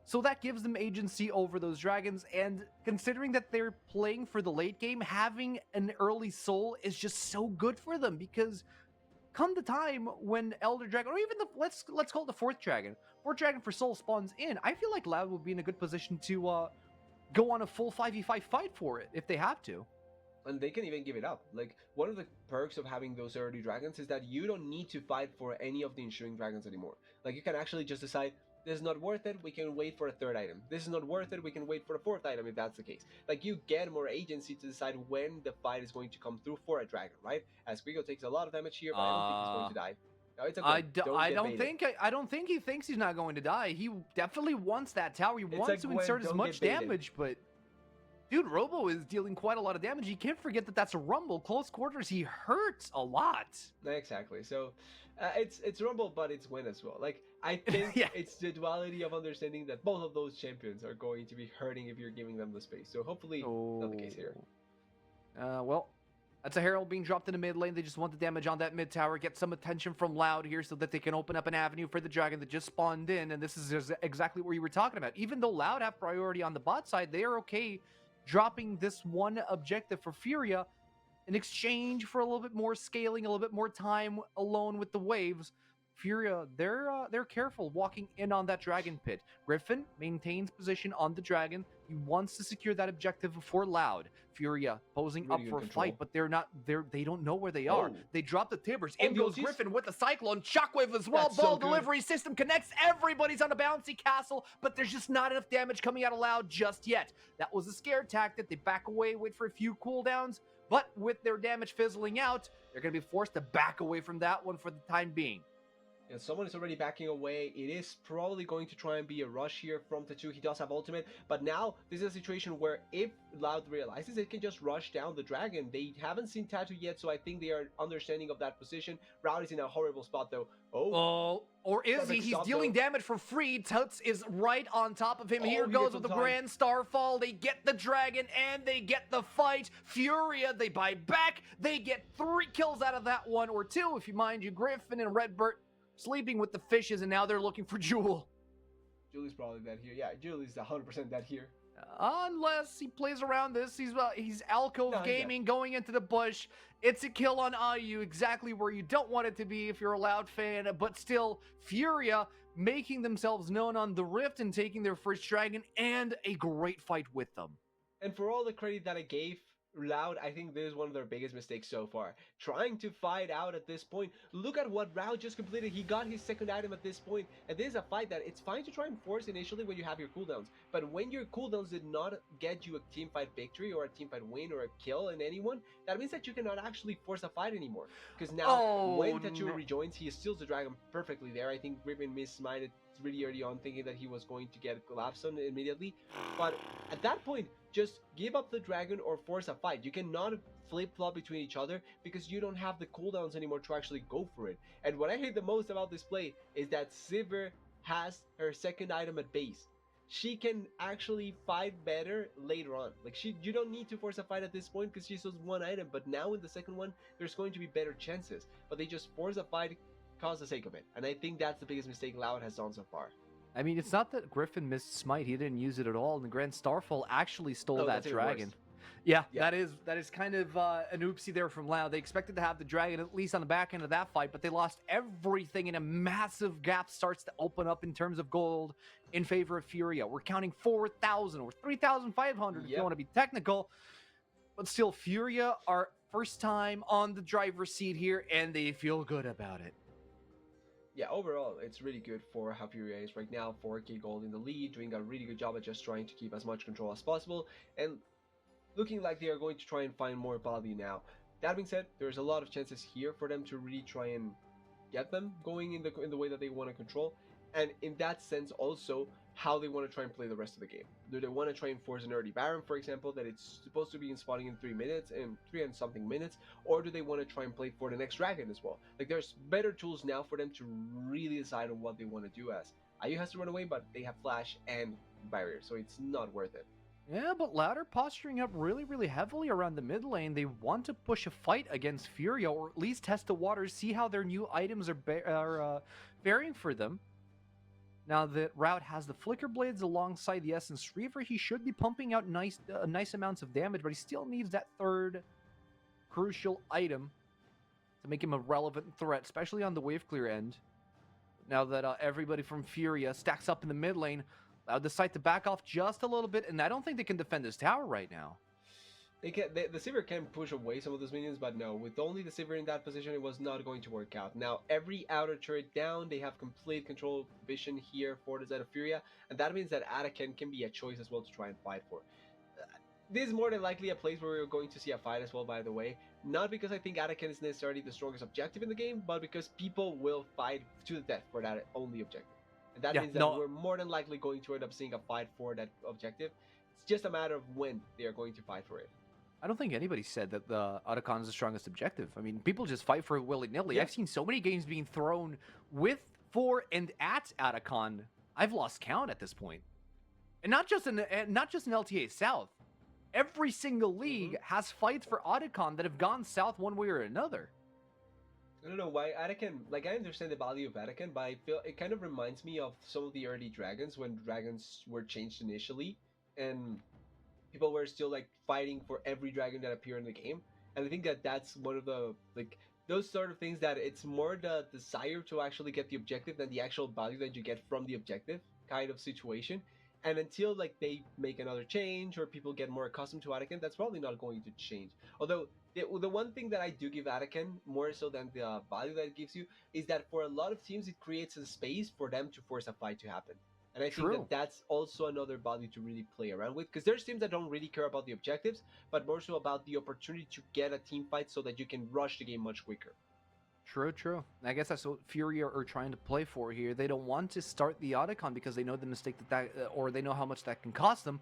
So that gives them agency over those dragons. And considering that they're playing for the late game, having an early soul is just so good for them, because come the time when Elder Dragon, or even let's call it the 4th dragon for soul spawns in, I feel like Loud will be in a good position to go on a full 5v5 fight for it if they have to. And they can even give it up. Like, one of the perks of having those early dragons is that you don't need to fight for any of the ensuing dragons anymore. Like, you can actually just decide, this is not worth it, we can wait for a 3rd item. This is not worth it, we can wait for a 4th item if that's the case. Like, you get more agency to decide when the fight is going to come through for a dragon, right? As Grigo takes a lot of damage here, but I don't think he's going to die. No, it's okay. I don't think he thinks he's not going to die. He definitely wants that tower. He wants to insert as much damage, but dude, Robo is dealing quite a lot of damage. You can't forget that that's a Rumble. Close quarters, he hurts a lot. Exactly. So it's Rumble, but it's Gwen as well. Like, I think it's the duality of understanding that both of those champions are going to be hurting if you're giving them the space. So hopefully not the case here. Well, that's a Herald being dropped in the mid lane. They just want the damage on that mid tower, get some attention from Loud here so that they can open up an avenue for the dragon that just spawned in. And this is exactly what you were talking about. Even though Loud have priority on the bot side, they are okay dropping this one objective for Furia in exchange for a little bit more scaling, a little bit more time alone with the waves. Furia, they're careful walking in on that dragon pit. Griffin maintains position on the dragon. He wants to secure that objective for Loud. Furia posing up for a fight, but they don't know where they are. They drop the timbers. In goes Griffin with the cyclone. Shockwave as well. Ball delivery system connects. Everybody's on a bouncy castle, but there's just not enough damage coming out of Loud just yet. That was a scare tactic. They back away, wait for a few cooldowns, but with their damage fizzling out, they're going to be forced to back away from that one for the time being. Yeah, someone is already backing away. It is probably going to try and be a rush here from Tatu. He does have ultimate, but now this is a situation where if Loud realizes it can just rush down the dragon. They haven't seen Tatu yet, so I think they are understanding of that position. Route is in a horrible spot though. Or is he? He's dealing damage for free. Tuts is right on top of him. Here goes with the Grand Starfall. They get the dragon and they get the fight. Furia, they buy back. They get 3 kills out of that one, or 2 if you mind you. Griffin and Redbird sleeping with the fishes, and now they're looking for Jewel. Julie's probably dead here. Yeah, Julie's 100% dead here. Unless he plays around this. He's Alcove Gaming going into the bush. It's a kill on IU, exactly where you don't want it to be if you're a Loud fan, but still, Furia making themselves known on the Rift and taking their first dragon, and a great fight with them. And for all the credit that I gave Loud, I think this is one of their biggest mistakes so far. Trying to fight out at this point. Look at what Route just completed. He got his 2nd item at this point. And this is a fight that it's fine to try and force initially when you have your cooldowns. But when your cooldowns did not get you a teamfight victory or a teamfight win or a kill in anyone, that means that you cannot actually force a fight anymore. Because now when Tatu rejoins, he steals the dragon perfectly there. I think Griffin misminded really early on, thinking that he was going to get collapsed on immediately. But at that point, just give up the dragon or force a fight. You cannot flip-flop between each other because you don't have the cooldowns anymore to actually go for it. And what I hate the most about this play is that Sivir has her second item at base. She can actually fight better later on. Like, you don't need to force a fight at this point because she has one item, but now in the second one, there's going to be better chances. But they just force a fight cause the sake of it. And I think that's the biggest mistake Loud has done so far. I mean, it's not that Griffin missed Smite. He didn't use it at all. And the Grand Starfall actually stole that dragon. Yeah, that is kind of an oopsie there from Loud. They expected to have the dragon at least on the back end of that fight, but they lost everything, and a massive gap starts to open up in terms of gold in favor of Furia. We're counting 4,000 or 3,500 if you want to be technical. But still, Furia are first time on the driver's seat here, and they feel good about it. Yeah, overall, it's really good for how Furia is right now. 4k gold in the lead, doing a really good job at just trying to keep as much control as possible, and looking like they are going to try and find more value now. That being said, there's a lot of chances here for them to really try and get them going in the way that they want to control, and in that sense also how they want to try and play the rest of the game. Do they want to try and force an early Baron, for example, that it's supposed to be in spawning in 3 minutes and 3 and something minutes, or do they want to try and play for the next dragon as well? Like, there's better tools now for them to really decide on what they want to do, as IU has to run away, but they have flash and barrier, so it's not worth it. Yeah, but Loud are posturing up really, really heavily around the mid lane. They want to push a fight against Furia, or at least test the waters, see how their new items are varying for them. Now that Route has the Flicker Blades alongside the Essence Reaver, he should be pumping out nice amounts of damage, but he still needs that third crucial item to make him a relevant threat, especially on the wave clear end. Now that everybody from Furia stacks up in the mid lane, Loud decide to back off just a little bit, and I don't think they can defend this tower right now. The Sivir can push away some of those minions, but no, with only the Sivir in that position, it was not going to work out. Now, every outer turret down, they have complete control vision here for the side of Furia, and that means that Ataken can be a choice as well to try and fight for. This is more than likely a place where we're going to see a fight as well, by the way. Not because I think Ataken is necessarily the strongest objective in the game, but because people will fight to the death for that only objective. And that means that we're more than likely going to end up seeing a fight for that objective. It's just a matter of when they are going to fight for it. I don't think anybody said that the Otacon is the strongest objective. I mean, people just fight for it willy-nilly. Yeah. I've seen so many games being thrown with, for, and at Otacon. I've lost count at this point. And not just in LTA South. Every single league has fights for Otacon that have gone south one way or another. I don't know why Ataken, like, I understand the value of Ataken, but I feel it kind of reminds me of some of the early dragons when dragons were changed initially, and people were still like fighting for every dragon that appeared in the game. And I think that that's one of the, like, those sort of things that it's more the desire to actually get the objective than the actual value that you get from the objective kind of situation. And until like they make another change or people get more accustomed to Ataken, that's probably not going to change. Although the one thing that I do give Ataken, more so than the value that it gives you, is that for a lot of teams it creates a space for them to force a fight to happen. And I think that that's also another value to really play around with, because there's teams that don't really care about the objectives, but more so about the opportunity to get a team fight so that you can rush the game much quicker. True. I guess that's what Furia are trying to play for here. They don't want to start the Otacon because they know the mistake or they know how much that can cost them,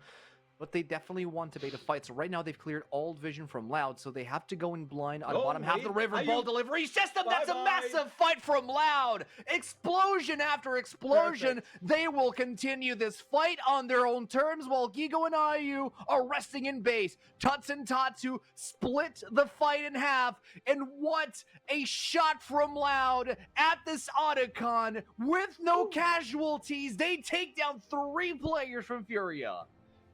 but they definitely want to bait a fight. So right now they've cleared all vision from Loud, so they have to go in blind on bottom half of the river. Ball delivery system. That's a massive fight from Loud. Explosion after explosion. Perfect. They will continue this fight on their own terms while Gigo and IU are resting in base. Tuts and Tatsu split the fight in half, and what a shot from Loud at this Otacon with no casualties. They take down 3 players from Furia.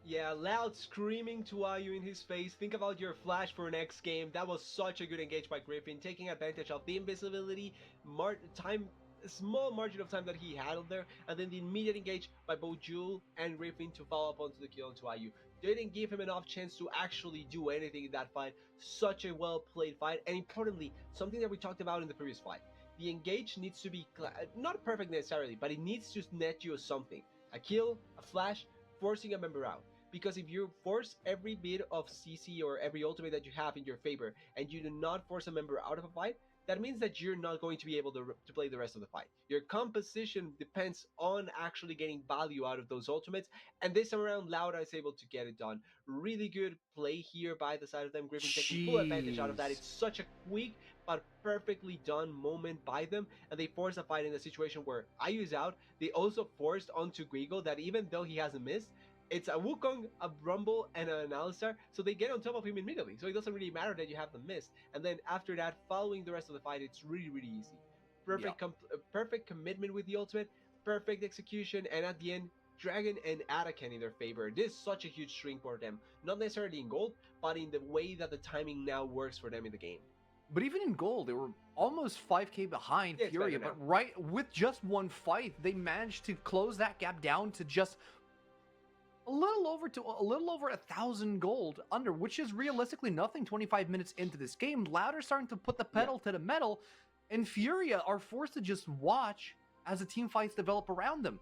Yeah, Loud screaming to IU in his face. Think about your flash for next game. That was such a good engage by Griffin, taking advantage of the invisibility, small margin of time that he had there, and then the immediate engage by both Jewel and Griffin to follow up onto the kill onto IU. Didn't give him enough chance to actually do anything in that fight. Such a well-played fight, and importantly, something that we talked about in the previous fight. The engage needs to be, not perfect necessarily, but it needs to net you something. A kill, a flash, forcing a member out. because if you force every bit of CC or every ultimate that you have in your favor, and you do not force a member out of a fight, that means that you're not going to be able to play the rest of the fight. Your composition depends on actually getting value out of those ultimates, and this time around, Laura is able to get it done. Really good play here by the side of them. Griffin taking full advantage out of that. Jeez. It's such a quick but perfectly done moment by them, and they force a fight in a situation where Ayu is out. They also forced onto Guigo that even though he hasn't missed, it's a Wukong, a Rumble, and an Alistar, so they get on top of him immediately. So it doesn't really matter that you have them missed. And then after that, following the rest of the fight, it's really, really easy. Perfect commitment with the ultimate, perfect execution, and at the end, Dragon and Atakan in their favor. This is such a huge string for them. Not necessarily in gold, but in the way that the timing now works for them in the game. But even in gold, they were almost 5k behind Furia. But right with just one fight, they managed to close that gap down to just a little over 1,000 gold under, which is realistically nothing 25 minutes into this game. Louder starting to put the pedal to the metal, and Furia are forced to just watch as the team fights develop around them.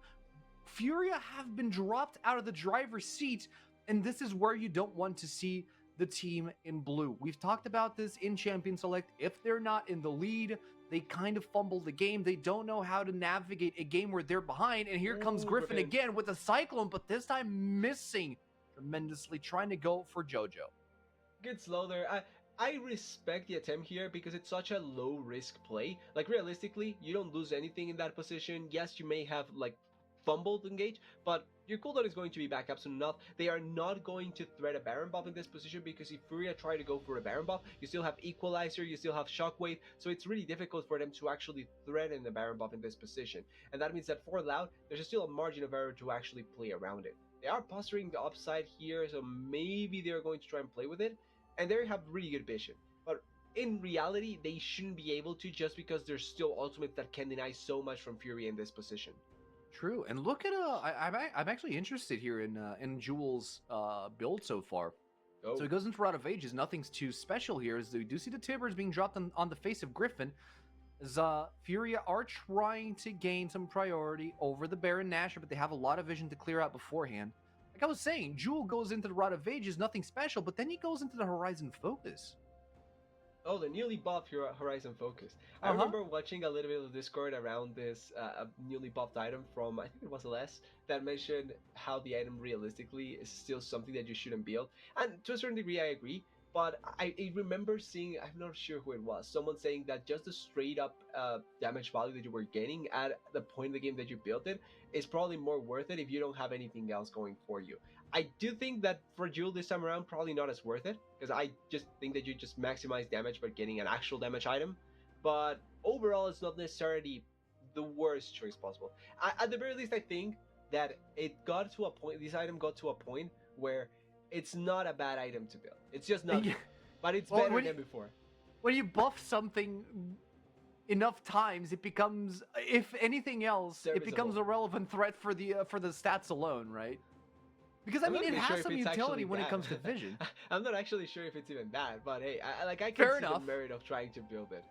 Furia have been dropped out of the driver's seat, and this is where you don't want to see the team in blue. We've talked about this in Champion Select. If they're not in the lead, they kind of fumble the game. They don't know how to navigate a game where they're behind. And here comes Griffin again with a Cyclone, but this time missing tremendously, trying to go for Jojo. Good slow there. I respect the attempt here because it's such a low risk play. Like realistically, you don't lose anything in that position. Yes, you may have like fumbled engage, but your cooldown is going to be back up soon enough. They are not going to threat a Baron buff in this position because if Furia try to go for a Baron buff, you still have Equalizer, you still have Shockwave, so it's really difficult for them to actually threaten the Baron buff in this position. And that means that for Loud, there's still a margin of error to actually play around it. They are posturing the upside here, so maybe they're going to try and play with it, and they have really good vision. But in reality, they shouldn't be able to just because there's still ultimates that can deny so much from Furia in this position. True, and look at I'm actually interested here in Jules' build so far. So he goes into Rod of Ages. Nothing's too special here, as we do see the Tibbers being dropped on the face of Griffin. As Furia are trying to gain some priority over the Baron Nashor, but they have a lot of vision to clear out beforehand. Like I was saying, Jewel goes into the Rod of Ages, nothing special, but then he goes into the Horizon Focus. Oh, the newly buffed Horizon Focus. I remember watching a little bit of Discord around this newly buffed item from, I think it was Les, that mentioned how the item realistically is still something that you shouldn't build. And to a certain degree, I agree. But I remember seeing, I'm not sure who it was, someone saying that just the straight up damage value that you were getting at the point in the game that you built it is probably more worth it if you don't have anything else going for you. I do think that for Jewel this time around, probably not as worth it, because I just think that you just maximize damage by getting an actual damage item. But overall, it's not necessarily the worst choice possible. At the very least, I think that it got to a point, this item got to a point where it's not a bad item to build. It's just not, but it's better than before. When you buff something enough times, it becomes, if anything else, it becomes a relevant threat for the stats alone, right? Because I mean, it has some utility when it comes to vision. I'm not actually sure if it's even bad, but hey, I can see the merit of trying to build it.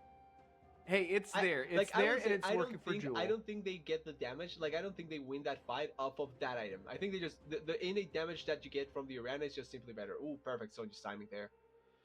Hey, it's there. It's there, and it's working for Jewel. I don't think they get the damage. Like, I don't think they win that fight off of that item. I think they just the innate damage that you get from the arena is just simply better. Ooh, perfect. So just timing there.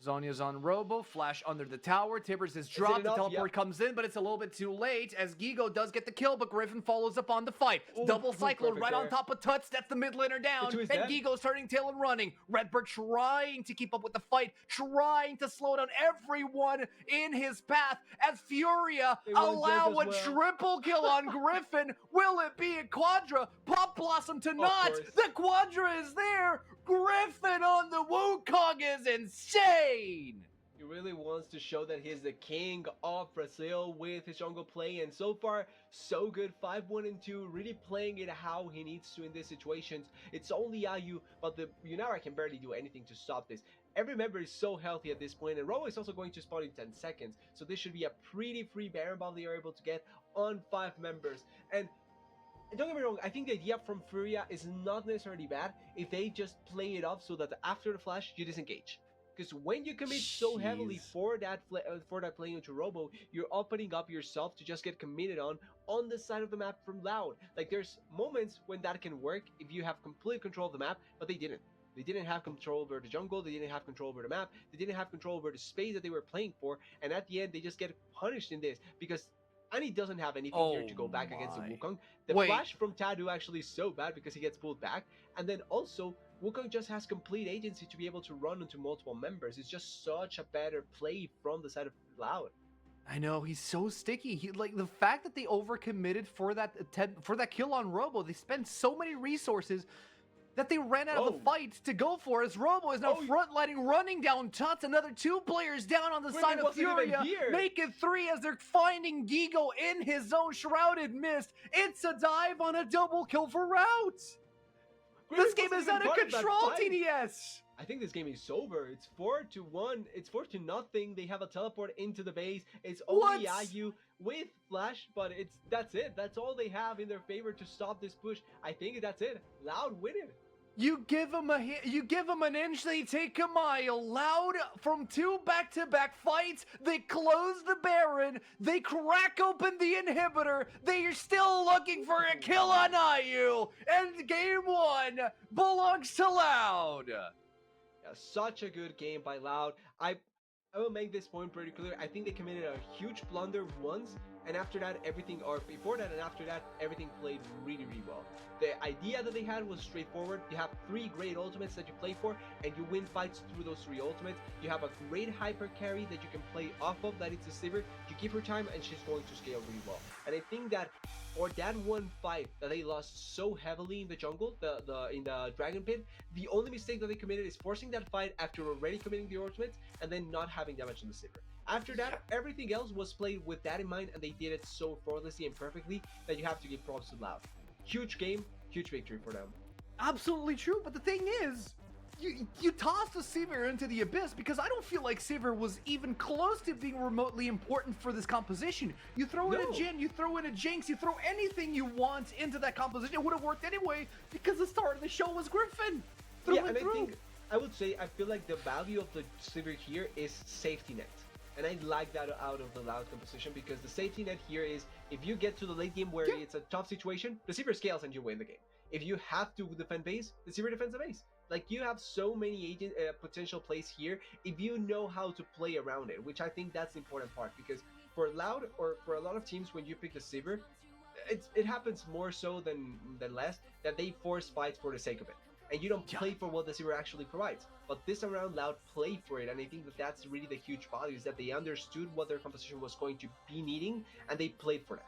Zonya's on Robo, Flash under the tower, Tibbers is dropped, the teleport comes in, but it's a little bit too late, as Gigo does get the kill, but Griffin follows up on the fight. Double Cyclone right on top of Tuts, that's the mid laner down, and Gigo's turning tail and running. Redbird trying to keep up with the fight, trying to slow down everyone in his path, as Furia allow a triple kill on Griffin. Will it be a Quadra? Pop Blossom to not, the Quadra is there! Griffin on the Wukong is insane! He really wants to show that he's the king of Brazil with his jungle play, and so far, so good. 5-1-2, really playing it how he needs to in these situations. It's only Ayu, but the Yunara can barely do anything to stop this. Every member is so healthy at this point, and Robo is also going to spawn in 10 seconds, so this should be a pretty free Baron buff they are able to get on 5 members. And don't get me wrong, I think the idea from Furia is not necessarily bad if they just play it off so that after the flash, you disengage. Because when you commit so heavily for that play into Robo, you're opening up yourself to just get committed on the side of the map from Loud. Like, there's moments when that can work if you have complete control of the map, but they didn't. They didn't have control over the jungle. They didn't have control over the map. They didn't have control over the space that they were playing for. And at the end, they just get punished in this because Annie doesn't have anything here to go back against the Wukong. The flash from Tadu actually is so bad because he gets pulled back. And then also, Wukong just has complete agency to be able to run into multiple members. It's just such a better play from the side of Loud. I know, he's so sticky. Like the fact that they overcommitted for that kill on Robo, they spent so many resources that they ran out of the fight to go for, as Robo is now frontlining, running down Tuts. Another 2 players down on the side of Furia. Make it 3 as they're finding Gigo in his own Shrouded Mist. It's a dive on a double kill for Route. This game is out of control, TDS. I think this game is over. It's 4-1. It's 4-0. They have a teleport into the base. It's only Ayu with Flash, but that's it. That's all they have in their favor to stop this push. I think that's it. Loud winning. You give them a hit, you give them an inch, they take a mile. Loud from 2 back-to-back fights. They close the Baron. They crack open the inhibitor. They are still looking for a kill on Ayu. And game 1 belongs to Loud. Yeah, such a good game by Loud. I will make this point pretty clear. I think they committed a huge blunder once, and after that, before that and after that, everything played really, really well. The idea that they had was straightforward. You have 3 great ultimates that you play for, and you win fights through those 3 ultimates. You have a great hyper carry that you can play off of, that it's a Sivir. You give her time, and she's going to scale really well. And I think that for that one fight that they lost so heavily in the jungle, in the Dragon Pit, the only mistake that they committed is forcing that fight after already committing the ultimates, and then not having damage on the Sivir. After that, everything else was played with that in mind, and they did it so flawlessly and perfectly that you have to give props to Loud. Huge game, huge victory for them. Absolutely true, but the thing is, you tossed the Sivir into the abyss because I don't feel like Sivir was even close to being remotely important for this composition. You throw in a Jhin, you throw in a Jinx, you throw anything you want into that composition. It would have worked anyway because the start of the show was Griffin. I would say I feel like the value of the Sivir here is safety net. And I like that out of the Loud composition because the safety net here is if you get to the late game where it's a tough situation, the Sivir scales and you win the game. If you have to defend base, the Sivir defends the base. Like, you have so many potential plays here if you know how to play around it, which I think that's the important part because for Loud or for a lot of teams when you pick the Sivir, it happens more so than less that they force fights for the sake of it. And you don't play for what the Sivir actually provides. But this around, Loud played for it, and I think that that's really the huge value, is that they understood what their composition was going to be needing, and they played for that.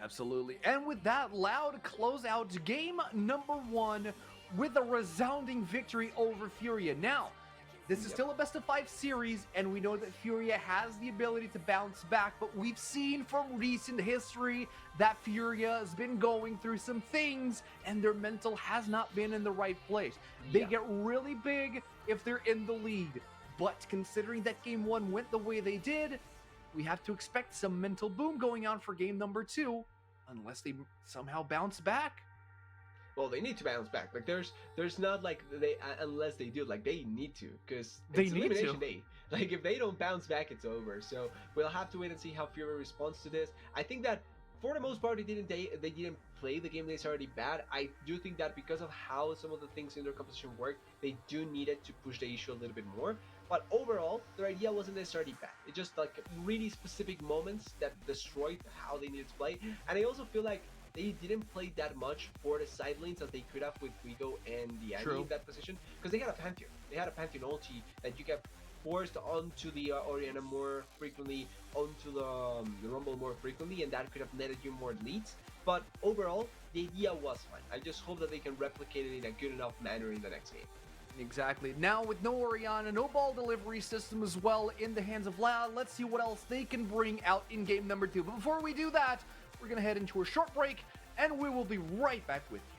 Absolutely. And with that, Loud close out game number 1 with a resounding victory over Furia. Now, this is still a best-of-5 series, and we know that Furia has the ability to bounce back, but we've seen from recent history that Furia has been going through some things, and their mental has not been in the right place. They get really big if they're in the lead, but considering that game 1 went the way they did, we have to expect some mental boom going on for game number 2, unless they somehow bounce back. Well, they need to bounce back. Like, there's not like unless they do, like, they need to, because it's Elimination Day. Like, if they don't bounce back, it's over. So we'll have to wait and see how Fury responds to this. I think that for the most part, they didn't play the game necessarily bad. I do think that because of how some of the things in their composition work, they do need it to push the issue a little bit more. But overall, their idea wasn't necessarily bad. It's just like really specific moments that destroyed how they needed to play. And I also feel like they didn't play that much for the side lanes as they could have with Guigo and the Annie in that position, because they had a Pantheon. They had a Pantheon ulti that you get forced onto the Orianna more frequently, onto the Rumble more frequently, and that could have netted you more leads. But overall, the idea was fine. I just hope that they can replicate it in a good enough manner in the next game. Exactly. Now with no Orianna, no ball delivery system as well in the hands of Loud, let's see what else they can bring out in game number 2. But before we do that, we're going to head into a short break, and we will be right back with you.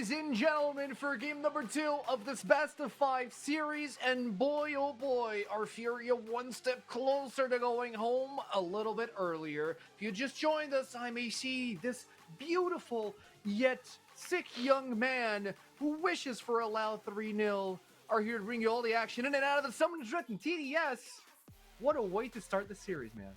ladies and gentlemen, for game number 2 of this best of 5 series, and boy oh boy, are Furia one step closer to going home a little bit earlier. If you just joined us, I'm AC, this beautiful yet sick young man who wishes for a loud 3-0, are here to bring you all the action in and out of the Summoners Rift and TDS. What a way to start the series, man.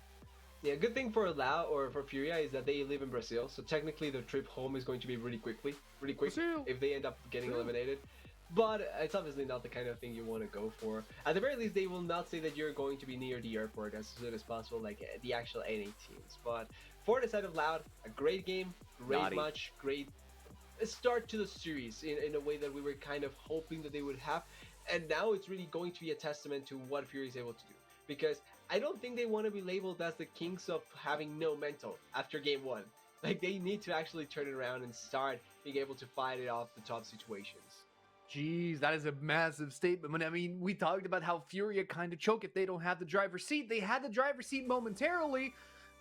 Yeah, good thing for Lau or for Furia is that they live in Brazil, so technically their trip home is going to be really quick Brazil. if they end up getting eliminated. But it's obviously not the kind of thing you want to go for. At the very least, they will not say that you're going to be near the airport as soon as possible, like the actual NA teams. But for the side of Loud, a great game, great match, great start to the series in a way that we were kind of hoping that they would have. And now it's really going to be a testament to what Fury is able to do. Because I don't think they want to be labeled as the kings of having no mental after game 1. Like, they need to actually turn it around and start being able to fight it off the top situations. Jeez, that is a massive statement. I mean, we talked about how Furia kind of choke if they don't have the driver's seat. They had the driver's seat momentarily,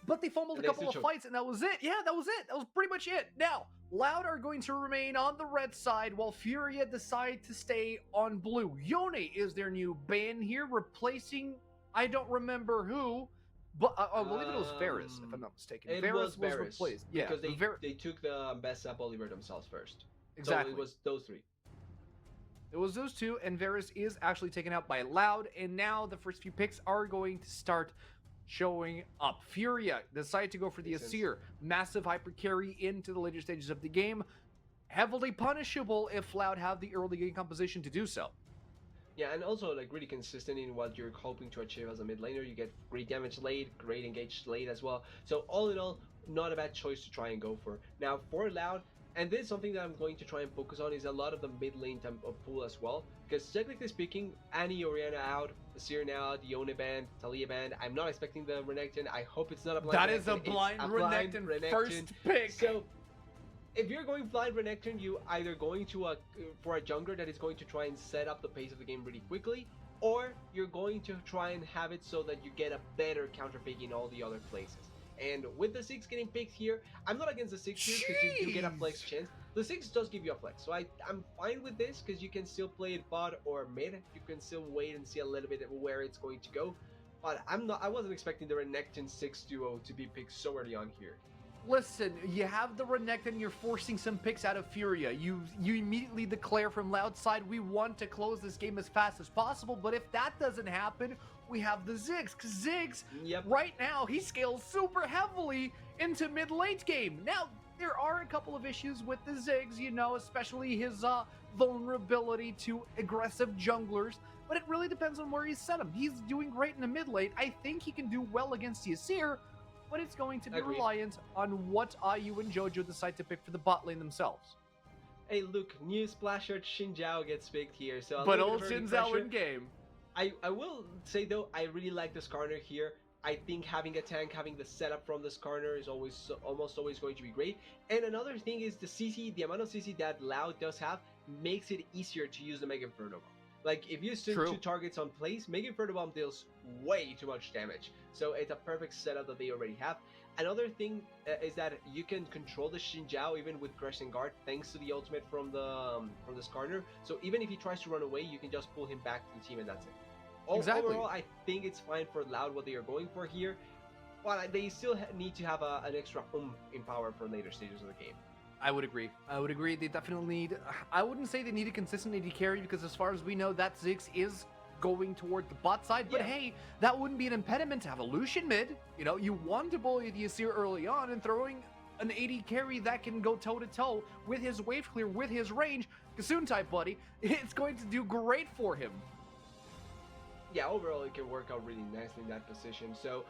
but they fumbled a couple of fights, and that was it. Yeah, that was it. That was pretty much it. Now, Loud are going to remain on the red side while Furia decide to stay on blue. Yone is their new ban here, replacing... I don't remember who, but I believe it was Varus, if I'm not mistaken. Varus was replaced. Yeah, because they took the best up Oliver themselves first. Exactly. So it was those 3. It was those 2, and Varus is actually taken out by Loud, and now the first few picks are going to start showing up. Furia decide to go for the Asir. Massive hyper carry into the later stages of the game. Heavily punishable if Loud have the early game composition to do so. Yeah, and also like really consistent in what you're hoping to achieve as a mid laner. You get great damage late, great engage late as well. So all in all, not a bad choice to try and go for. Now for Loud, and this is something that I'm going to try and focus on, is a lot of the mid lane pool as well. Because technically speaking, Annie, Orianna out, Asir now, the Yone band, Talia band. I'm not expecting the Renekton. I hope it's not a blind That Renekton. Is a blind Renekton first pick. So if you're going blind Renekton, you either going to for a jungler that is going to try and set up the pace of the game really quickly, or you're going to try and have it so that you get a better counter pick in all the other places. And with the 6 getting picked here, I'm not against the 6 here because you do get a flex chance. The 6 does give you a flex, so I'm fine with this because you can still play it bot or mid. You can still wait and see a little bit of where it's going to go. But I wasn't expecting the Renekton 6 duo to be picked so early on here. Listen, you have the Renekton, you're forcing some picks out of Furia. You immediately declare from Loud side, we want to close this game as fast as possible, but if that doesn't happen, we have the Ziggs, because Ziggs, right now, he scales super heavily into mid-late game. Now, there are a couple of issues with the Ziggs, you know, especially his vulnerability to aggressive junglers, but it really depends on where you set him. He's doing great in the mid-late. I think he can do well against the Asir, but it's going to be reliant on what IU and Jojo decide to pick for the bot lane themselves. Hey, look, new splasher Xin Zhao gets picked here. So but old Xin Zhao in game. I will say, though, I really like the Skarner here. I think having a tank, having the setup from the Skarner is almost always going to be great. And another thing is the CC, the amount of CC that Loud does have makes it easier to use the Mega Inferno Bomb. Like, if you send 2 targets on place, Mega Inferno Bomb deals way too much damage. So it's a perfect setup that they already have. Another thing is that you can control the Xin Zhao even with Crescent Guard thanks to the ultimate from the Skarner. So even if he tries to run away, you can just pull him back to the team and that's it. Overall, I think it's fine for Loud what they are going for here. But they still need to have an extra in power for later stages of the game. I would agree. They definitely need... I wouldn't say they need a consistent AD carry because as far as we know, that Ziggs is going toward the bot side. But hey, that wouldn't be an impediment to have a Lucian mid. You know, you want to bully the Asir early on and throwing an AD carry that can go toe-to-toe with his wave clear, with his range. Kassoon type, buddy. It's going to do great for him. Yeah, overall it can work out really nicely in that position. So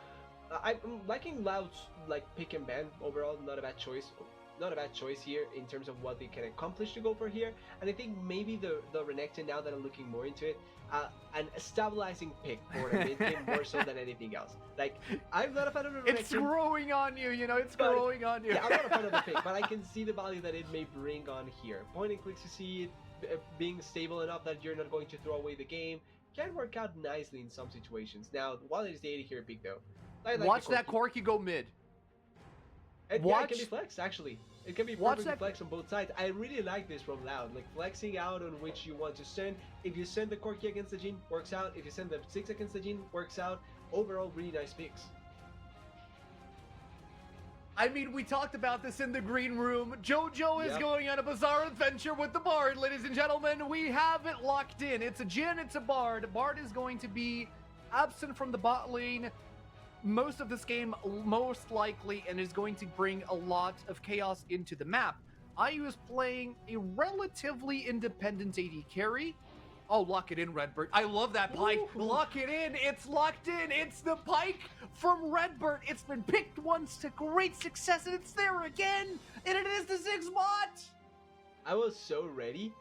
I'm liking Loud's pick and ban overall. Not a bad choice. Not a bad choice here in terms of what they can accomplish to go for here. And I think maybe the Renekton, now that I'm looking more into it, an stabilizing pick for the mid game more so than anything else. Like, I'm not a fan of the Renekton. It's growing on you, you know, it's growing on you. Yeah, I'm not a fan of the pick, but I can see the value that it may bring on here. Point and clicks, you see it being stable enough that you're not going to throw away the game. Can work out nicely in some situations. Now, while it is the 80 here big though. Watch that Corki go mid. And yeah, it can be flexed, actually. It can be Watch perfectly that. flex on both sides. I really like this from Loud, like flexing out on which you want to send. If you send the Corki against the Jhin, works out. If you send the 6 against the Jhin, works out. Overall, really nice picks. I mean, we talked about this in the green room. JoJo is going on a bizarre adventure with the Bard, ladies and gentlemen. We have it locked in. It's a Jhin, it's a Bard. Bard is going to be absent from the bot lane most of this game, most likely, and is going to bring a lot of chaos into the map. IU is playing a relatively independent AD carry. Oh, lock it in, Redbird. I love that Pike. Ooh. Lock it in. It's locked in. It's the Pike from Redbird. It's been picked once to great success, and it's there again. And it is the 6 bot. I was so ready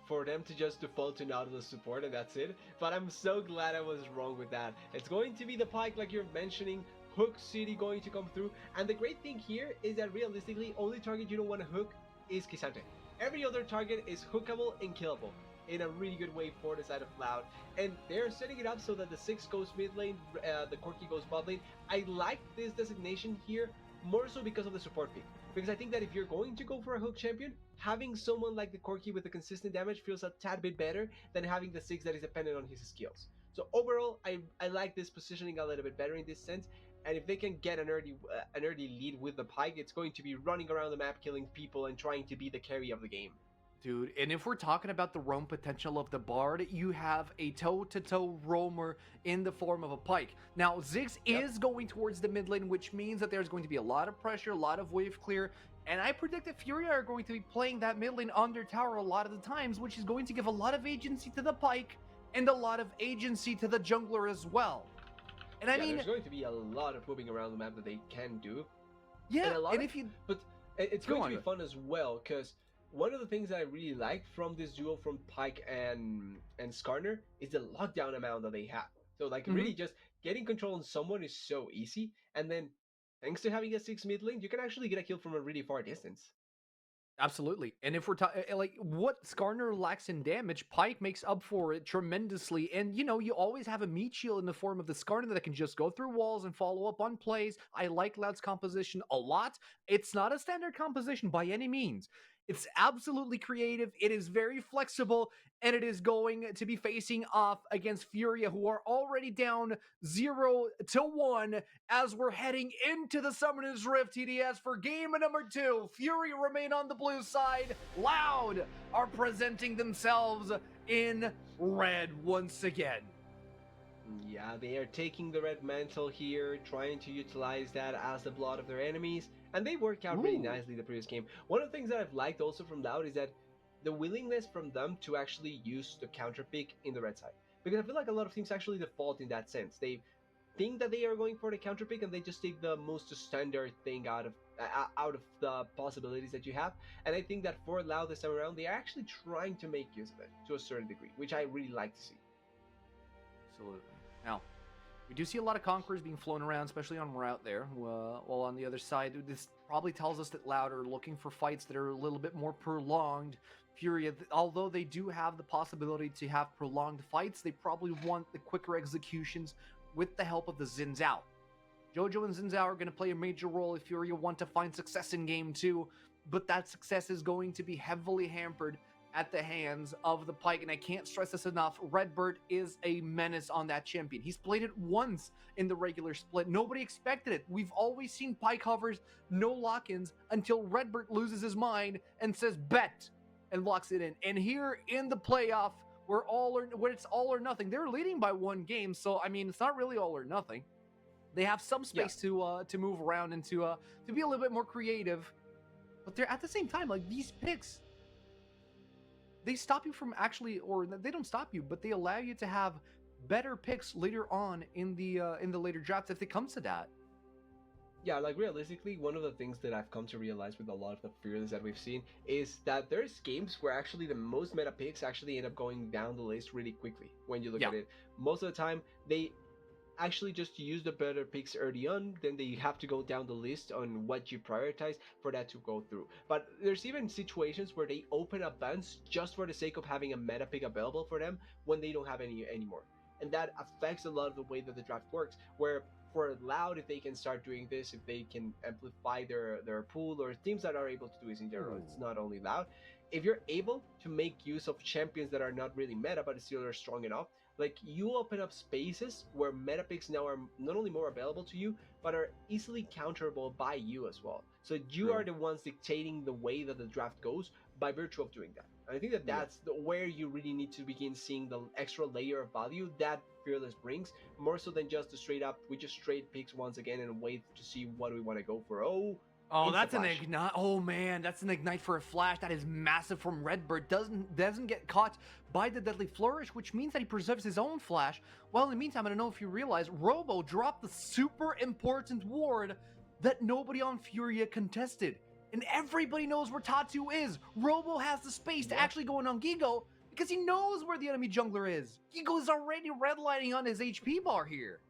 for them to just default to Nautilus support, and that's it. But I'm so glad I was wrong with that. It's going to be the Pike, like you're mentioning. Hook City going to come through. And the great thing here is that realistically, only target you don't want to hook is K'Sante. Every other target is hookable and killable in a really good way for the side of Loud. And they're setting it up so that the 6 goes mid lane, the Corki goes bot lane. I like this designation here more so because of the support pick. Because I think that if you're going to go for a hook champion, having someone like the Corki with the consistent damage feels a tad bit better than having the 6 that is dependent on his skills. So overall, I like this positioning a little bit better in this sense. And if they can get an early lead with the Pike, it's going to be running around the map, killing people, and trying to be the carry of the game. Dude, and if we're talking about the roam potential of the Bard, you have a toe-to-toe roamer in the form of a Pike. Now, Ziggs is going towards the mid lane, which means that there's going to be a lot of pressure, a lot of wave clear, and I predict that Furia are going to be playing that mid lane under tower a lot of the times, which is going to give a lot of agency to the Pike and a lot of agency to the jungler as well. And I mean, there's going to be a lot of moving around the map that they can do. Yeah, but it's going to be fun as well, because one of the things that I really like from this duo from Pike and Skarner is the lockdown amount that they have. So like really just getting control on someone is so easy, and then thanks to having a 6 mid lane, you can actually get a kill from a really far distance. Absolutely. And if we're talking like what Skarner lacks in damage, Pike makes up for it tremendously. And you know, you always have a meat shield in the form of the Skarner that can just go through walls and follow up on plays. I like Loud's composition a lot. It's not a standard composition by any means. It's absolutely creative. It is very flexible, and it is going to be facing off against Furia, who are already down 0-1 as we're heading into the Summoner's Rift TDS for game number 2. Furia remain on the blue side. Loud are presenting themselves in red once again. Yeah, they are taking the red mantle here, trying to utilize that as the blood of their enemies, and they worked out really nicely the previous game. One of the things that I've liked also from Loud is that the willingness from them to actually use the counter pick in the red side. Because I feel like a lot of teams actually default in that sense. They think that they are going for the counter pick and they just take the most standard thing out of the possibilities that you have. And I think that for Loud this time around, they are actually trying to make use of it to a certain degree, which I really like to see. Absolutely. Now, we do see a lot of Conquerors being flown around, especially on route there. While on the other side, this probably tells us that Loud are looking for fights that are a little bit more prolonged. Furia, although they do have the possibility to have prolonged fights, they probably want the quicker executions with the help of the Xin Zhao. JoJo and Xin Zhao are going to play a major role if Furia want to find success in game 2, but that success is going to be heavily hampered at the hands of the Pike, and I can't stress this enough. Redbird is a menace on that champion. He's played it once in the regular split. Nobody expected it. We've always seen Pike hovers, no lock-ins, until Redbird loses his mind and says bet and locks it in. And here in the playoff, where it's all or nothing, they're leading by 1 game, so I mean, it's not really all or nothing. They have some space to move around and to be a little bit more creative, but they're at the same time, like, these picks, they stop you from actually, or they don't stop you, but they allow you to have better picks later on in the later drafts if it comes to that. Yeah, like realistically, one of the things that I've come to realize with a lot of the Furias that we've seen is that there's games where actually the most meta picks actually end up going down the list really quickly when you look at it. Most of the time, they actually just use the better picks early on, then they have to go down the list on what you prioritize for that to go through. But there's even situations where they open up bans just for the sake of having a meta pick available for them when they don't have any anymore. And that affects a lot of the way that the draft works, where for Loud, if they can start doing this, if they can amplify their pool, or teams that are able to do this in general, it's not only Loud. If you're able to make use of champions that are not really meta but still are strong enough, like you open up spaces where meta picks now are not only more available to you but are easily counterable by you as well. So you True. are the ones dictating the way that the draft goes by virtue of doing that. And I think that that's where you really need to begin seeing the extra layer of value that Fearless brings, more so than just the straight up, we just straight picks once again and wait to see what we want to go for. Oh, Insta that's an flash. ignite. Oh man, that's an ignite for a flash. That is massive from Redbird. Doesn't get caught by the deadly flourish, which means that he preserves his own flash. Well, in the meantime, I don't know if you realize, Robo dropped the super important ward that nobody on Furia contested. And everybody knows where Tatu is. Robo has the space to actually go in on Gigo because he knows where the enemy jungler is. Gigo is already redlining on his HP bar here.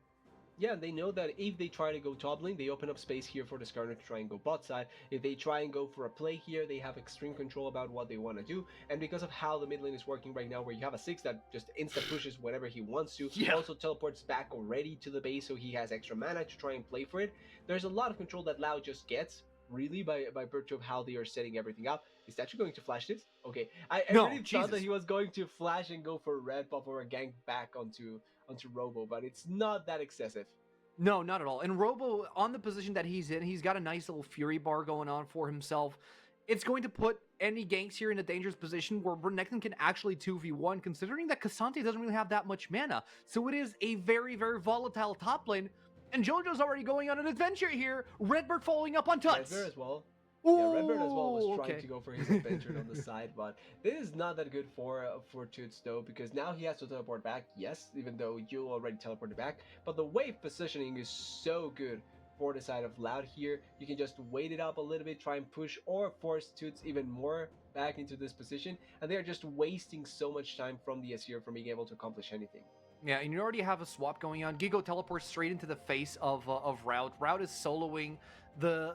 Yeah, they know that if they try to go top lane, they open up space here for the Skarner to try and go bot side. If they try and go for a play here, they have extreme control about what they want to do. And because of how the mid lane is working right now, where you have a 6 that just insta pushes whenever he wants to, also teleports back already to the base so he has extra mana to try and play for it, there's a lot of control that Loud just gets, really, by virtue of how they are setting everything up. Is actually going to flash this? Okay, I really thought that he was going to flash and go for a red buff or a gank back onto Robo, but it's not that excessive. No, not at all. And Robo, on the position that he's in, he's got a nice little Fury bar going on for himself. It's going to put any ganks here in a dangerous position where Renekton can actually 2v1, considering that Cassante doesn't really have that much mana. So it is a very, very volatile top lane. And JoJo's already going on an adventure here. Redbird following up on Tuts. Redbird as well. Ooh, yeah, Redbird as well was trying to go for his adventure on the side, but this is not that good for Toots though, because now he has to teleport back. Yes, even though you already teleported back, but the wave positioning is so good for the side of Loud here. You can just wait it up a little bit, try and push or force Toots even more back into this position, and they are just wasting so much time from the Asir from being able to accomplish anything. Yeah, and you already have a swap going on. Gigo teleports straight into the face of Route. Route is soloing the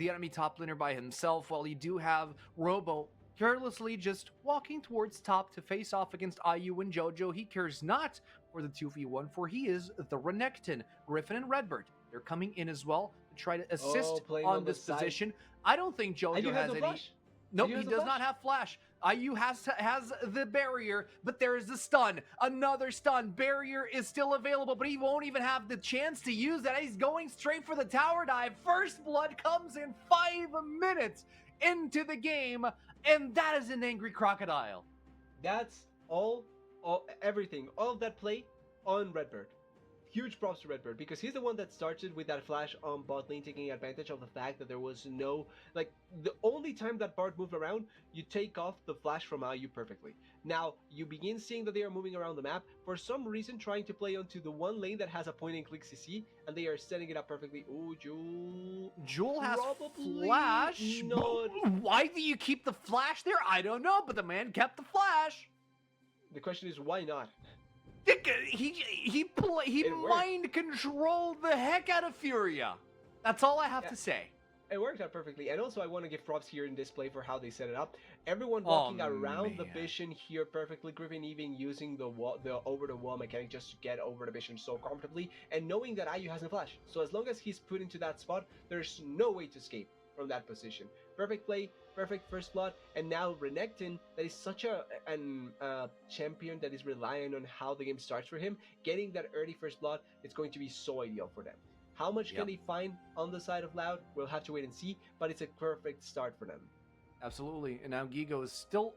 enemy top laner by himself, while you do have Robo carelessly just walking towards top to face off against IU and JoJo. He cares not for the 2v1, for he is the Renekton. Griffin and Redbird, they're coming in as well to try to assist on this position. I don't think JoJo has any... Flash? Nope, he does not have flash. IU has the barrier, but there is the stun. Another stun. Barrier is still available, but he won't even have the chance to use that. He's going straight for the tower dive. First blood comes in 5 minutes into the game, and that is an angry crocodile. That's everything. All of that play on Redbird. Huge props to Redbird, because he's the one that started with that flash on bot lane, taking advantage of the fact that there was no, like, the only time that Bart moved around, you take off the flash from IU perfectly. Now, you begin seeing that they are moving around the map, for some reason trying to play onto the one lane that has a point and click CC, and they are setting it up perfectly. Ooh, Jewel has flash. Why do you keep the flash there? I don't know, but the man kept the flash. The question is, why not? He mind controlled the heck out of Furia. That's all I have to say. It worked out perfectly, and also I want to give props here in this play for how they set it up. Everyone walking around the Vision here perfectly. Griffin even using the over the wall mechanic just to get over the Vision so comfortably, and knowing that IU has no flash. So as long as he's put into that spot, there's no way to escape from that position. Perfect play, perfect first blood, and now Renekton, that is such a champion that is relying on how the game starts for him, getting that early first blood, it's going to be so ideal for them. How much can they find on the side of Loud? We'll have to wait and see, but it's a perfect start for them. Absolutely, and now Gigo is still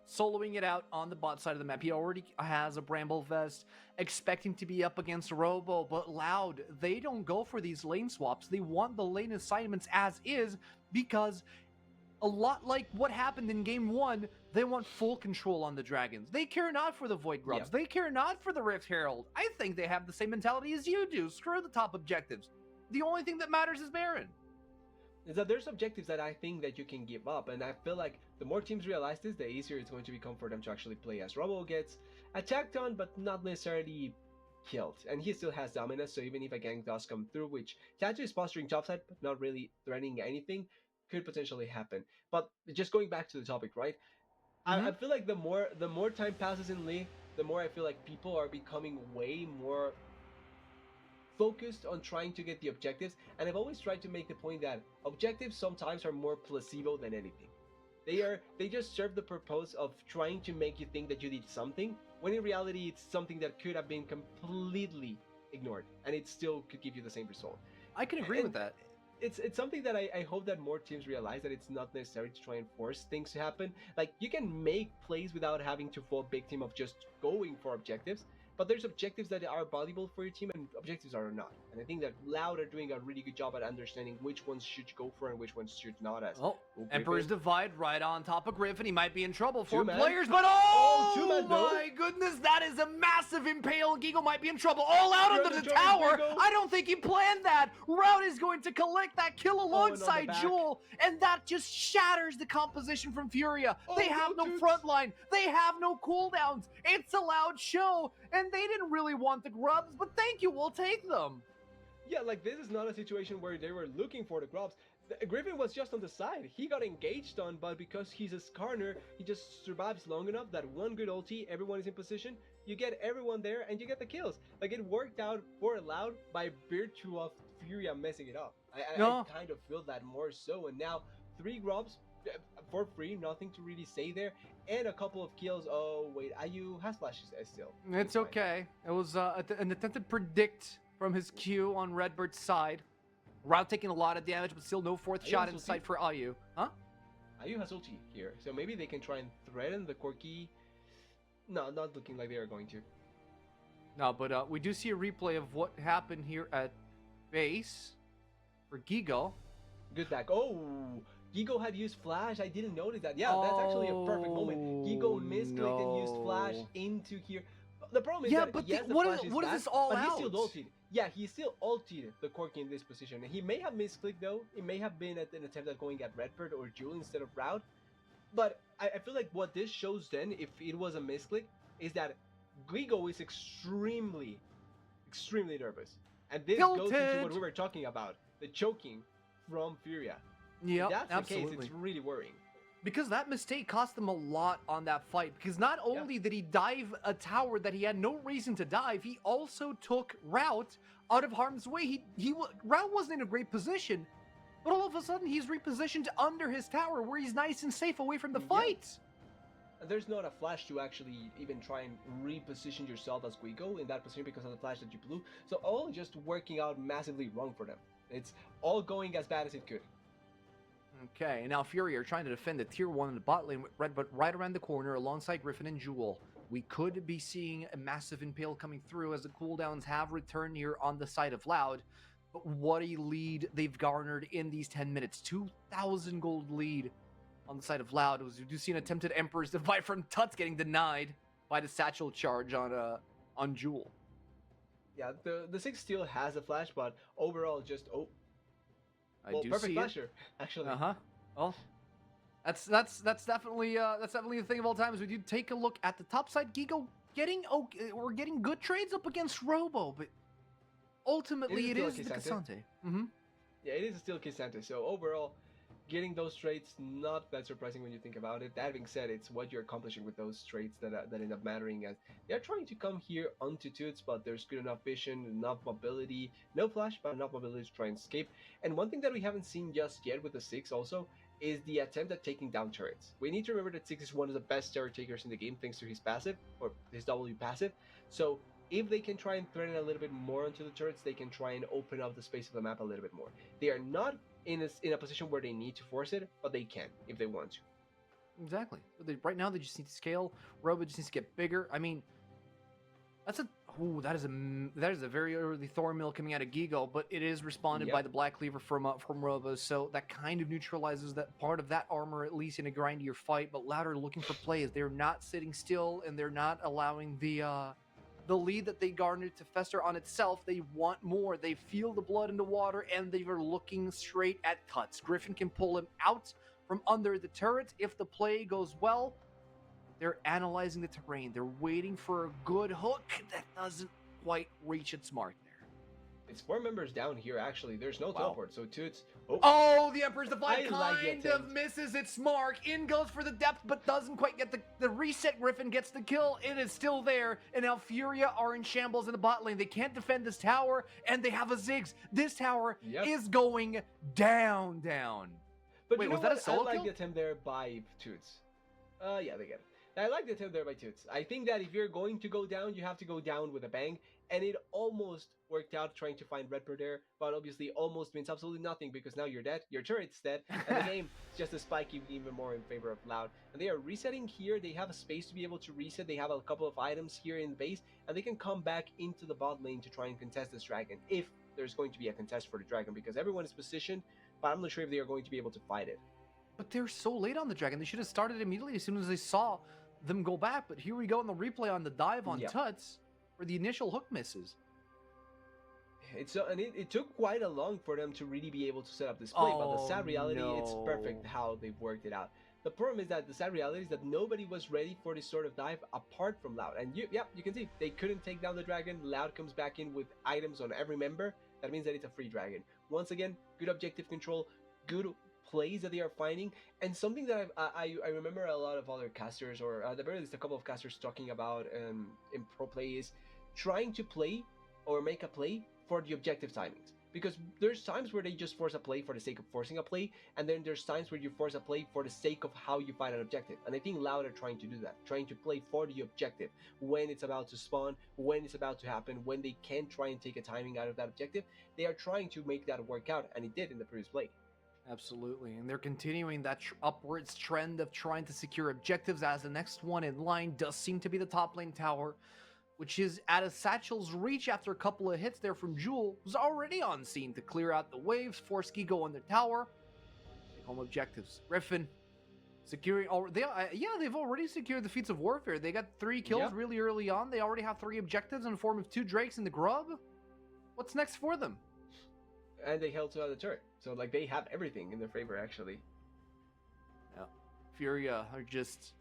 soloing it out on the bot side of the map. He already has a Bramble Vest, expecting to be up against Robo, but Loud, they don't go for these lane swaps. They want the lane assignments as is, because a lot like what happened in game 1, they want full control on the dragons. They care not for the Void Grubs. They care not for the Rift Herald. I think they have the same mentality as you do. Screw the top objectives. The only thing that matters is Baron. Is that there's objectives that I think that you can give up, and I feel like the more teams realize this, the easier it's going to become for them to actually play, as Robo gets attacked on, but not necessarily killed, and he still has dominance, so even if a gank does come through, which Tatu is posturing topside, but not really threatening anything, could potentially happen. But just going back to the topic, right? I feel like the more time passes in League, the more I feel like people are becoming way more focused on trying to get the objectives, and I've always tried to make the point that objectives sometimes are more placebo than anything. They just serve the purpose of trying to make you think that you did something, when in reality it's something that could have been completely ignored, and it still could give you the same result. I can agree with that. It's something that I hope that more teams realize, that it's not necessary to try and force things to happen. Like, you can make plays without having to fall victim of just going for objectives, but there's objectives that are valuable for your team and objectives are not. And I think that Loud are doing a really good job at understanding which ones should you go for and which ones should not. As Emperor's Divide right on top of Griffin. He might be in trouble for Two-man. players, but two-man, my goodness, that is a massive impale. Gigo might be in trouble. All out under the tower. Gigo. I don't think he planned that. Route is going to collect that kill alongside Jewel, and that just shatters the composition from Furia. They have no front line. They have no cooldowns. It's a Loud show, and they didn't really want the grubs, but thank you, we'll take them. Yeah, like, this is not a situation where they were looking for the grubs. Griffin was just on the side. He got engaged on, but because he's a Skarner, he just survives long enough that one good ulti, everyone is in position, you get everyone there, and you get the kills. Like, it worked out for Loud by virtue of Furia messing it up. I kind of feel that more so, and now 3 grubs for free, nothing to really say there, and a couple of kills. Oh wait, IU has flashes still. It's okay. It was an attempted predict from his Q on Redbird's side. Route taking a lot of damage, but still no fourth shot in sight for IU. Huh? IU has ulti here, so maybe they can try and threaten the Corki. No, not looking like they are going to. No, but we do see a replay of what happened here at base for Gigo. Good back. Oh, Gigo had used flash. I didn't notice that. Yeah, that's actually a perfect moment. Gigo misclicked and used flash into here. The problem is that yes, what is this all but out? He still ulted. Yeah, he still ulted the Corki in this position. He may have misclicked though. It may have been an attempt at going at Redbird or Jewel instead of Route. But I feel like what this shows then, if it was a misclick, is that Gigo is extremely nervous. And this goes into what we were talking about, the choking from Furia. Yeah, if that's absolutely. the case, it's really worrying. Because that mistake cost them a lot on that fight. Because not only did he dive a tower that he had no reason to dive, he also took Route out of harm's way. Route wasn't in a great position, but all of a sudden he's repositioned under his tower where he's nice and safe away from the fight. And there's not a flash to actually even try and reposition yourself as Guigo in that position because of the flash that you blew. So all just working out massively wrong for them. It's all going as bad as it could. Okay, and now Fury are trying to defend the tier 1 in the bot lane with Redbird right around the corner alongside Griffin and Jewel. We could be seeing a massive impale coming through as the cooldowns have returned here on the side of Loud. But what a lead they've garnered in these 10 minutes. 2,000 gold lead on the side of Loud. We do see an attempted Emperor's Divide from Tuts getting denied by the satchel charge on Jewel. Yeah, the 6 still has a flash, but overall just I do perfect see flasher, actually. Well, that's definitely the thing of all times. We do take a look at the top side. Gigo we're getting good trades up against Robo, but ultimately it is the Cassante. Yeah, it is still Cassante. So overall, getting those traits, not that surprising when you think about it. That being said, it's what you're accomplishing with those traits that end up mattering. As they're trying to come here onto Toots, but there's good enough vision, enough mobility, no flash, but enough mobility to try and escape. And one thing that we haven't seen just yet with the 6 also is the attempt at taking down turrets. We need to remember that 6 is one of the best turret takers in the game thanks to his passive, or his W passive. So if they can try and threaten a little bit more onto the turrets, they can try and open up the space of the map a little bit more. They are not in a position where they need to force it, but they can if they want to. Exactly. Right now they just need to scale. Robo just needs to get bigger. I mean, that is a very early Thornmill coming out of Gigo, but it is responded by the Black Cleaver from Robo, so that kind of neutralizes that part of that armor, at least in a grindier fight. But Louder looking for plays. They're not sitting still, and they're not allowing the lead that they garnered to fester on itself. They want more. They feel the blood in the water, and they are looking straight at Tuts. Griffin can pull him out from under the turret if the play goes well. They're analyzing the terrain. They're waiting for a good hook that doesn't quite reach its mark there. It's 4 members down here, actually. There's no teleport, so Toots... Oh, the Emperor's Divide like kind of misses its mark. In goes for the depth, but doesn't quite get the reset. Griffin gets the kill. It is still there, and now Furia are in shambles in the bot lane. They can't defend this tower, and they have a Ziggs. This tower is going down. But wait, was that a solo kill? I like kill? the attempt there by Toots. Yeah, they get it. I like the attempt there by Toots. I think that if you're going to go down, you have to go down with a bang. And it almost worked out trying to find Redbird there. But obviously, almost means absolutely nothing because now you're dead. Your turret's dead. And the game is just a spike even more in favor of Loud. And they are resetting here. They have a space to be able to reset. They have a couple of items here in the base. And they can come back into the bot lane to try and contest this dragon. If there's going to be a contest for the dragon. Because everyone is positioned. But I'm not sure if they are going to be able to fight it. But they're so late on the dragon. They should have started immediately as soon as they saw them go back. But here we go in the replay on the dive on Tuts, where the initial hook misses. It took quite a long for them to really be able to set up this play, but the sad reality, it's perfect how they've worked it out. The problem is that the sad reality is that nobody was ready for this sort of dive apart from Loud. And you can see they couldn't take down the dragon. Loud comes back in with items on every member. That means that it's a free dragon. Once again, good objective control, good plays that they are finding, and something that I remember a lot of other casters, or at the very least a couple of casters talking about in pro play, is trying to play or make a play for the objective timings. Because there's times where they just force a play for the sake of forcing a play, and then there's times where you force a play for the sake of how you find an objective. And I think Loud are trying to do that, trying to play for the objective, when it's about to spawn, when it's about to happen, when they can try and take a timing out of that objective. They are trying to make that work out, and it did in the previous play. Absolutely, and they're continuing that upwards trend of trying to secure objectives, as the next one in line does seem to be the top lane tower, which is at a Satchel's reach after a couple of hits there from Jewel, who's already on scene to clear out the waves, force Gigo on the tower. Take home objectives. Griffin securing they've already secured the feats of warfare. They got 3 kills really early on. They already have 3 objectives in the form of 2 Drakes in the grub. What's next for them? And they held to the turret. So like they have everything in their favor actually. Yeah. Furia are just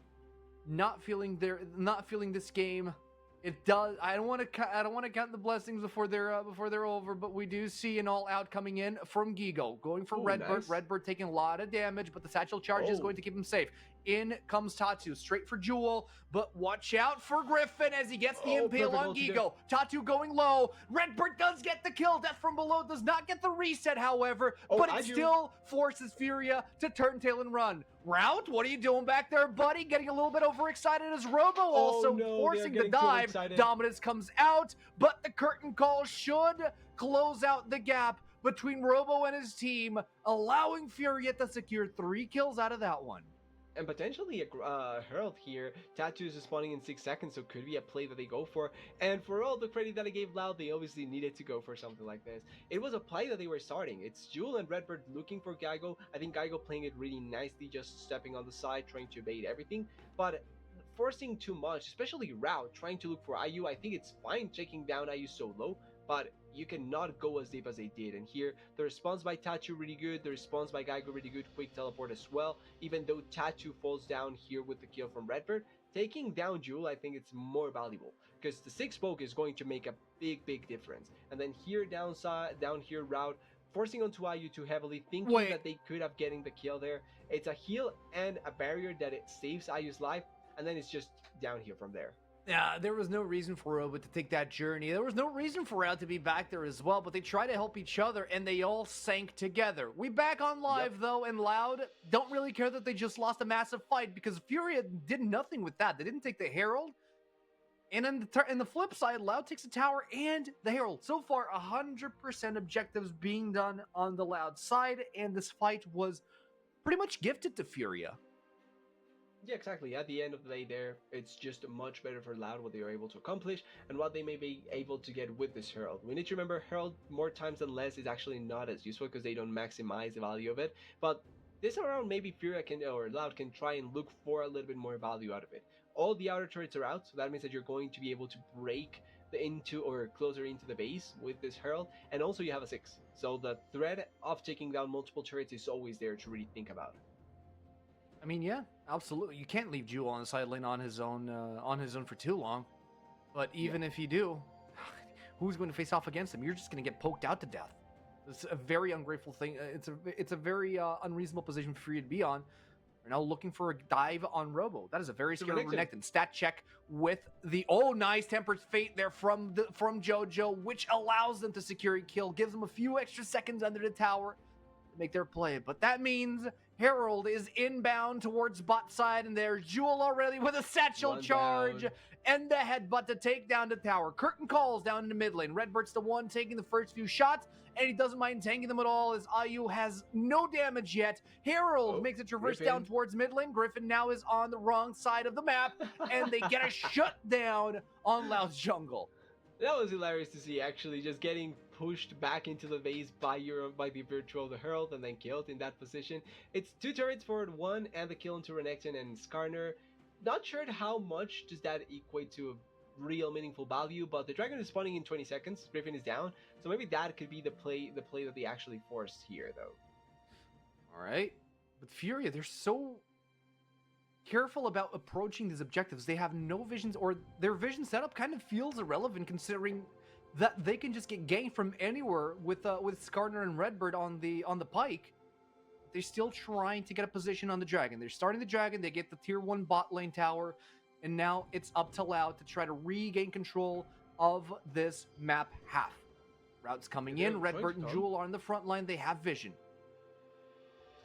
not feeling this game. It does. I don't want to count the blessings before they're over, but we do see an all-out coming in from Gigo, going for Redbird. Nice. Redbird taking a lot of damage, but the satchel charge is going to keep him safe. In comes Tatu, straight for Jewel, but watch out for Griffin as he gets the impale on Gigo. Tatu going low. Redbird does get the kill. Death from below does not get the reset, however, but it still forces Furia to turn tail and run. Route, what are you doing back there, buddy? Getting a little bit overexcited as Robo also forcing the dive. Dominance comes out, but the curtain call should close out the gap between Robo and his team, allowing Furia to secure 3 kills out of that one. And potentially a Herald here. Tattoos is spawning in 6 seconds, so could be a play that they go for. And for all the credit that I gave Loud, they obviously needed to go for something like this. It was a play that they were starting. It's Jewel and Redbird looking for Geigo. I think Geigo playing it really nicely, just stepping on the side, trying to evade everything. But forcing too much, especially Route, trying to look for IU, I think it's fine taking down IU so low, but you cannot go as deep as they did. And here, the response by Tattoo really good, the response by Geigo really good, quick teleport as well, even though Tattoo falls down here with the kill from Redbird. Taking down Jewel, I think it's more valuable, because the 6 poke is going to make a big difference. And then here, down here, Route, forcing onto IU too heavily, thinking that they could have getting the kill there. It's a heal and a barrier that it saves IU's life, and then it's just down here from there. Yeah, there was no reason for Robo to take that journey. There was no reason for Route to be back there as well, but they try to help each other, and they all sank together. We back on live, though, and Loud don't really care that they just lost a massive fight, because Furia did nothing with that. They didn't take the Herald, and in the flip side, Loud takes the tower and the Herald. So far, 100% objectives being done on the Loud side, and this fight was pretty much gifted to Furia. Yeah, exactly. At the end of the day there, it's just much better for Loud what they are able to accomplish and what they may be able to get with this Herald. We need to remember Herald more times than less is actually not as useful because they don't maximize the value of it. But this around, maybe Furia or Loud can try and look for a little bit more value out of it. All the outer turrets are out, so that means that you're going to be able to break closer into the base with this Herald, and also you have a 6. So the threat of taking down multiple turrets is always there to really think about. I mean, yeah, absolutely. You can't leave Jewel on the side lane on his own for too long. But even if you do, who's going to face off against him. You're just going to get poked out to death. It's a very ungrateful thing. It's a very unreasonable position for you to be on. We're now looking for a dive on Robo. That is a very scary Renekton. Stat check with the nice Tempered Fate there from JoJo, which allows them to secure a kill, gives them a few extra seconds under the tower to make their play. But that means Herald is inbound towards bot side, and there's Jewel already with a satchel charge and the headbutt to take down the tower. Curtain calls down in the mid lane. Redbird's the one taking the first few shots, and he doesn't mind tanking them at all as IU has no damage yet. Herald makes a traverse down towards mid lane. Griffin now is on the wrong side of the map, and they get a shutdown on Loud's jungle. That was hilarious to see, actually, just getting pushed back into the base by the virtual the Herald and then killed in that position. It's 2 turrets forward 1 and the kill into Renekton and Skarner. Not sure how much does that equate to a real meaningful value, but the dragon is spawning in 20 seconds. Griffin is down, so maybe that could be the play that they actually forced here, though. All right, but Furia, they're so careful about approaching these objectives. They have no visions, or their vision setup kind of feels irrelevant considering that they can just get ganked from anywhere with Skarner and Redbird on the pike. They're still trying to get a position on the dragon. They're starting the dragon. They get the tier 1 bot lane tower, and now it's up to Loud to try to regain control of this map half. Routes coming in. Redbird and Jewel are on the front line. They have vision.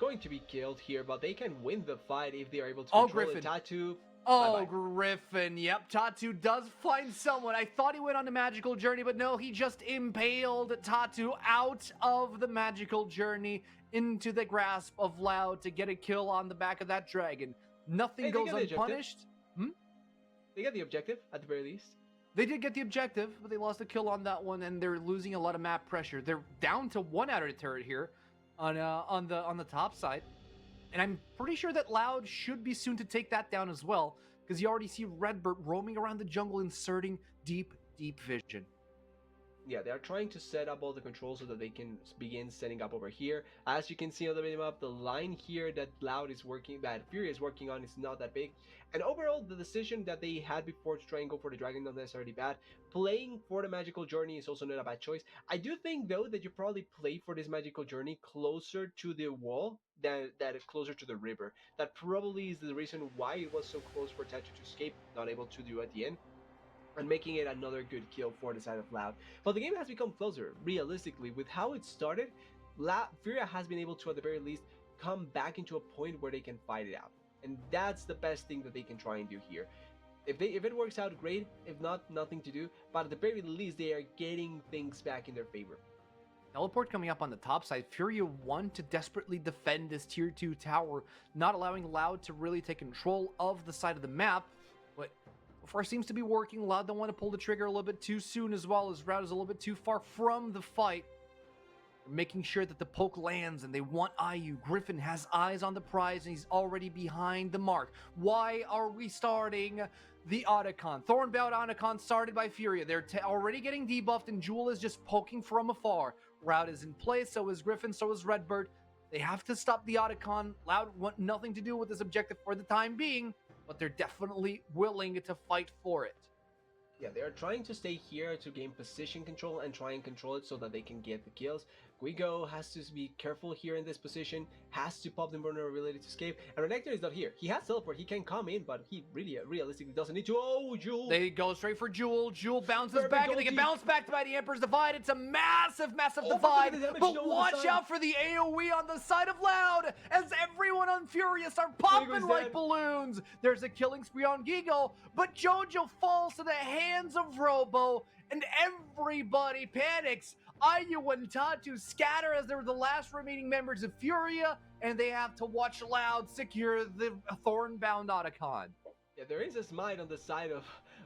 Going to be killed here, but they can win the fight if they are able to control it. Tatu. Oh, Griffin. Yep, Tatu does find someone. I thought he went on a magical journey, but no, he just impaled Tatu out of the magical journey into the grasp of Loud to get a kill on the back of that dragon. Nothing goes unpunished. They got the objective, at the very least. They did get the objective, but they lost a kill on that one, and they're losing a lot of map pressure. They're down to 1 outer turret here on the top side. And I'm pretty sure that Loud should be soon to take that down as well, because you already see Redbird roaming around the jungle, inserting deep vision. Yeah, they are trying to set up all the controls so that they can begin setting up over here. As you can see on the minimap, the line here that Fury is working on is not that big. And overall, the decision that they had before to try and go for the dragon not necessarily bad. Playing for the magical journey is also not a bad choice. I do think, though, that you probably play for this magical journey closer to the wall than closer to the river. That probably is the reason why it was so close for Tatu to escape, not able to do at the end, and making it another good kill for the side of Loud. But the game has become closer, realistically. With how it started, Furia has been able to, at the very least, come back into a point where they can fight it out. And that's the best thing that they can try and do here. If it works out, great. If not, nothing to do. But at the very least, they are getting things back in their favor. Teleport coming up on the top side. Furia want to desperately defend this tier 2 tower, not allowing Loud to really take control of the side of the map. But far seems to be working. Loud don't want to pull the trigger a little bit too soon, as well as Route is a little bit too far from the fight. They're making sure that the poke lands, and they want IU. Griffin has eyes on the prize, and he's already behind the mark. Why are we starting the Otacon? Thornbound Otacon started by Furia. They're already getting debuffed, and Jewel is just poking from afar. Route is in place, so is Griffin, so is Redbird. They have to stop the Otacon. Loud want nothing to do with this objective for the time being, but they're definitely willing to fight for it. Yeah, they are trying to stay here to gain position control and try and control it so that they can get the kills. Guigo has to be careful here in this position, has to pop the vulnerability to escape, and Renekton is not here. He has teleport, he can come in, but he really realistically doesn't need to. Oh, Jewel! They go straight for Jewel. Jewel bounces back, and they get bounced back by the Emperor's Divide. It's a massive divide, but watch out for the AoE on the side of Loud, as everyone on Furia start popping like balloons. There's a killing spree on Gigo, but JoJo falls to the hands of Robo, and everybody panics. IU and Tatu scatter as they're the last remaining members of Furia, and they have to watch Loud secure the Thornbound Otacon. Yeah, there is a smite on the side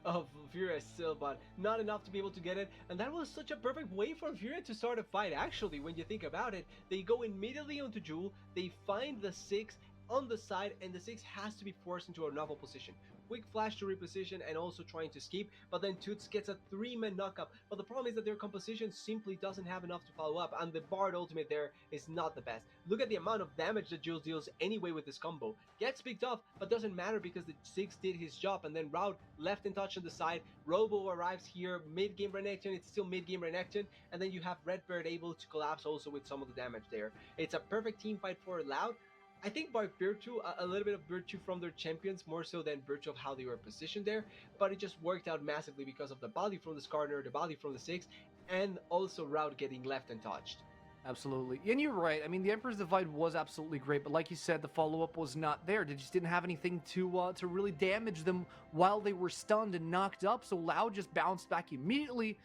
of Furia still, but not enough to be able to get it. And that was such a perfect way for Furia to start a fight, actually, when you think about it. They go immediately onto Jewel, they find the 6 on the side, and the 6 has to be forced into a novel position, quick flash to reposition and also trying to escape, but then Toots gets a 3-man knockup. But the problem is that their composition simply doesn't have enough to follow up, and the Bard ultimate there is not the best. Look at the amount of damage that Jules deals anyway with this combo. Gets picked off, but doesn't matter because the Ziggs did his job, and then Raud left in touch on the side. Robo arrives here, mid-game Renekton, it's still mid-game Renekton, and then you have Redbird able to collapse also with some of the damage there. It's a perfect team fight for Loud. I think by virtue, a little bit of virtue from their champions, more so than virtue of how they were positioned there, but it just worked out massively because of the value from the Skarner, the value from the Ziggs, and also Raud getting left untouched. Absolutely. And you're right. I mean, the Emperor's Divide was absolutely great, but like you said, the follow-up was not there. They just didn't have anything to really damage them while they were stunned and knocked up, so Loud just bounced back immediately,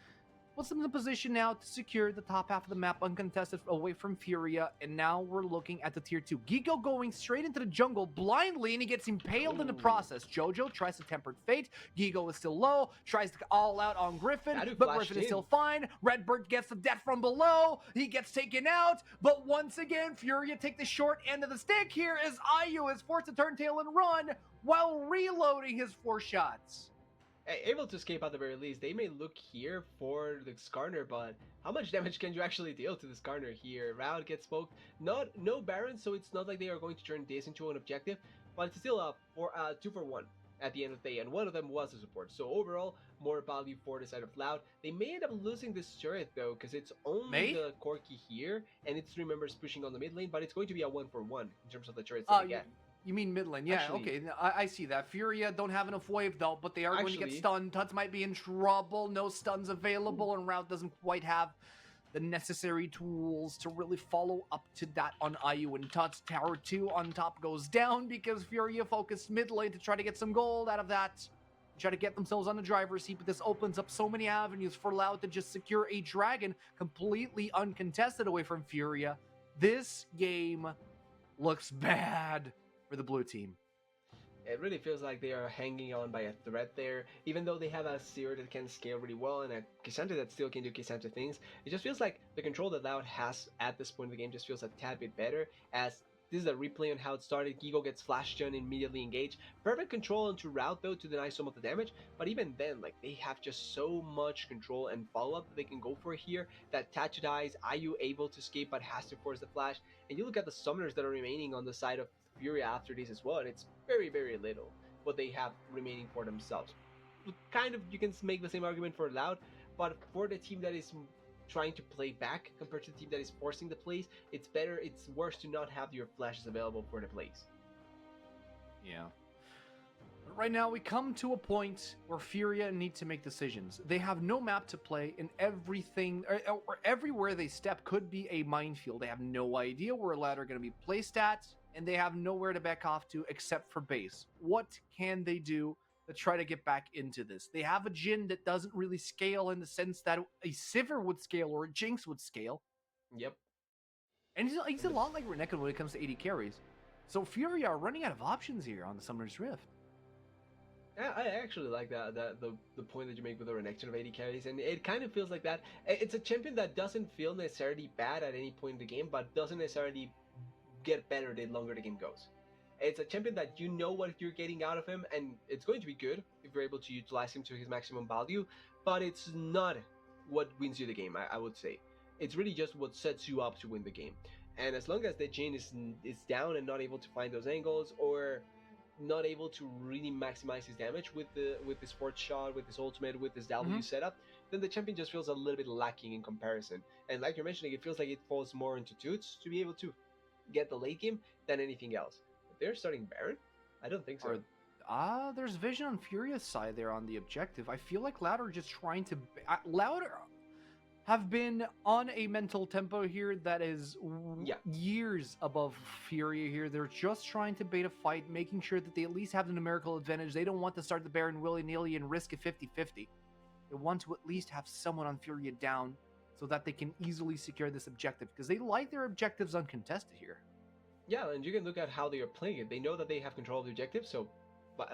puts them in the position now to secure the top half of the map uncontested away from Furia, and now we're looking at the tier 2. Gigo going straight into the jungle blindly, and he gets impaled in the process. Jojo tries to Tempered Fate. Gigo is still low, tries to all out on Griffin, but Griffin is still fine. Redbird gets the death from below. He gets taken out, but once again, Furia take the short end of the stick here as IU is forced to turn tail and run while reloading his 4 shots. Able to escape at the very least. They may look here for the Skarner, but how much damage can you actually deal to the Skarner here? Raud gets smoked. No Baron, so it's not like they are going to turn this into an objective, but it's still a 2 for 1 at the end of the day, and one of them was a support. So overall, more value for the side of Loud. They may end up losing this turret though, because it's only the Corki here, and it's Remembers pushing on the mid lane, but it's going to be a 1 for 1 in terms of the turrets that they get. You mean mid lane? Yeah, actually, okay. I see that. Furia don't have enough wave, though, but they are going to get stunned. Tuts might be in trouble. No stuns available, and Raud doesn't quite have the necessary tools to really follow up to that on IU and Tuts. Tower 2 on top goes down because Furia focused mid lane to try to get some gold out of that. Try to get themselves on the driver's seat, but this opens up so many avenues for Loud to just secure a dragon completely uncontested away from Furia. This game looks bad for the blue team. It really feels like they are hanging on by a thread there, even though they have a Seer that can scale really well and a K'Sante that still can do K'Sante things. It just feels like the control that Loud has at this point in the game just feels a tad bit better, as this is a replay on how it started. Gigo gets flash stun, immediately engaged. Perfect control onto Raud though to deny some of the damage, but even then, like, they have just so much control and follow-up that they can go for here. That Tachi dies, IU able to escape but has to force the flash, and you look at the summoners that are remaining on the side of Furia after this as well, and it's very, very little what they have remaining for themselves. Kind of, you can make the same argument for Loud, but for the team that is trying to play back compared to the team that is forcing the plays, it's worse to not have your flashes available for the plays. Yeah. But right now, we come to a point where Furia need to make decisions. They have no map to play, and everything, or everywhere they step could be a minefield. They have no idea where Loud are going to be placed at, and they have nowhere to back off to except for base. What can they do to try to get back into this? They have a Jhin that doesn't really scale in the sense that a Sivir would scale or a Jinx would scale. Yep. And he's a lot like Renekton when it comes to AD carries. So Furia are running out of options here on the Summoner's Rift. I actually like the point that you make with the Renekton of AD carries, and it kind of feels like that. It's a champion that doesn't feel necessarily bad at any point in the game, but doesn't necessarily get better the longer the game goes. It's a champion that you know what you're getting out of him, and it's going to be good if you're able to utilize him to his maximum value, but it's not what wins you the game, I would say. It's really just what sets you up to win the game. And as long as the Jhin is down and not able to find those angles, or not able to really maximize his damage with his fourth shot, with his ultimate, with his W setup, then the champion just feels a little bit lacking in comparison. And like you're mentioning, it feels like it falls more into Toots to be able to get the late game than anything else. If they're starting Baron? I don't think so. There's vision on Furia's side there on the objective. I feel like Loud are just trying to... Loud have been on a mental tempo here that is years above Furia here. They're just trying to bait a fight, making sure that they at least have the numerical advantage. They don't want to start the Baron willy-nilly and risk a 50-50. They want to at least have someone on Furia down so that they can easily secure this objective, because they like their objectives uncontested here. Yeah, and you can look at how they are playing it. They know that they have control of the objective, so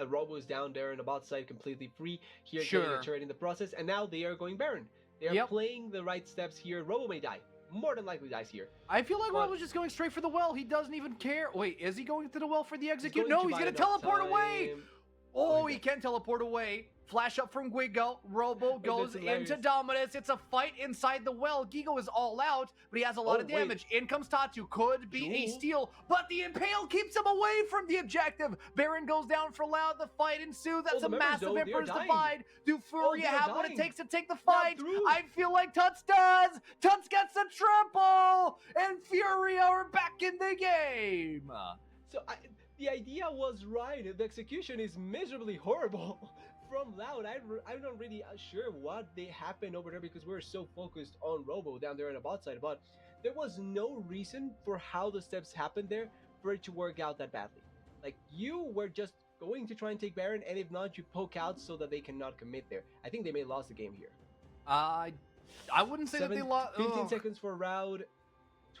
Robo is down there on the bot side completely free, here getting a turret in the process, and now they are going Baron. They are playing the right steps here. Robo may die. More than likely dies here. I feel like Robo's just going straight for the well. He doesn't even care. Wait, is he going to the well for the execute? No, he's going to teleport away! Oh, he can teleport away. Flash up from Guigo. Robo goes into Dominus. It's a fight inside the well. Gigo is all out, but he has a lot of damage. In comes Tatu. Could be a steal, but the Impale keeps him away from the objective. Baron goes down for Loud. The fight ensues. That's a massive Emperor's Divide. Do Furia have what it takes to take the fight? I feel like Tuts does. Tuts gets a triple, and Furia are back in the game. So the idea was right. The execution is miserably horrible. From Loud, I'm not really sure what they happened over there because we were so focused on Robo down there on the bot side, but there was no reason for how the steps happened there for it to work out that badly. Like, you were just going to try and take Baron, and if not, you poke out so that they cannot commit there. I think they may have lost the game here. I wouldn't say that they lost. 15 seconds for Round.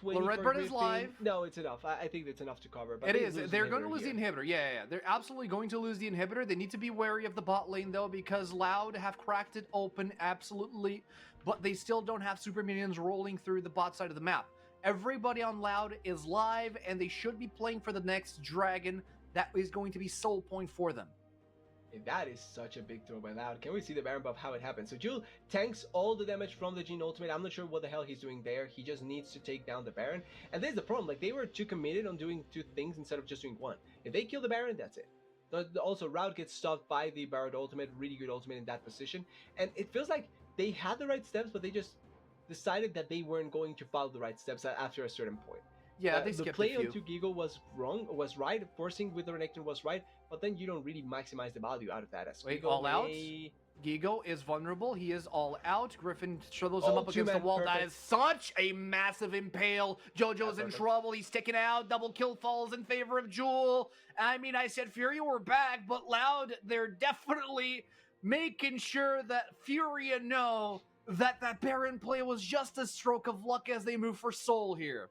Well, Redbird is live. No, it's enough. I think it's enough to cover. But it is. They're going to lose the inhibitor. Yeah. They're absolutely going to lose the inhibitor. They need to be wary of the bot lane, though, because Loud have cracked it open, absolutely. But they still don't have super minions rolling through the bot side of the map. Everybody on Loud is live, and they should be playing for the next dragon. That is going to be soul point for them. That is such a big throw by Loud. Can we see the Baron buff, how it happens? So Jul tanks all the damage from the Jhin ultimate. I'm not sure what the hell he's doing there. He just needs to take down the Baron. And this is the problem. Like, they were too committed on doing two things instead of just doing one. If they kill the Baron, that's it. Also, Route gets stopped by the Baron ultimate. Really good ultimate in that position. And it feels like they had the right steps, but they just decided that they weren't going to follow the right steps after a certain point. Yeah, they skipped the play onto Gigo was right. Forcing with the Renekton was right, but then you don't really maximize the value out of that. As Wait, all out? Gigo is vulnerable. He is all out. Griffin shovels him up against the wall. Perfect. That is such a massive impale. Jojo's in trouble. He's sticking out. Double kill falls in favor of Jewel. I mean, I said Furia were back, but Loud, they're definitely making sure that Furia know that that Baron play was just a stroke of luck as they move for Soul here.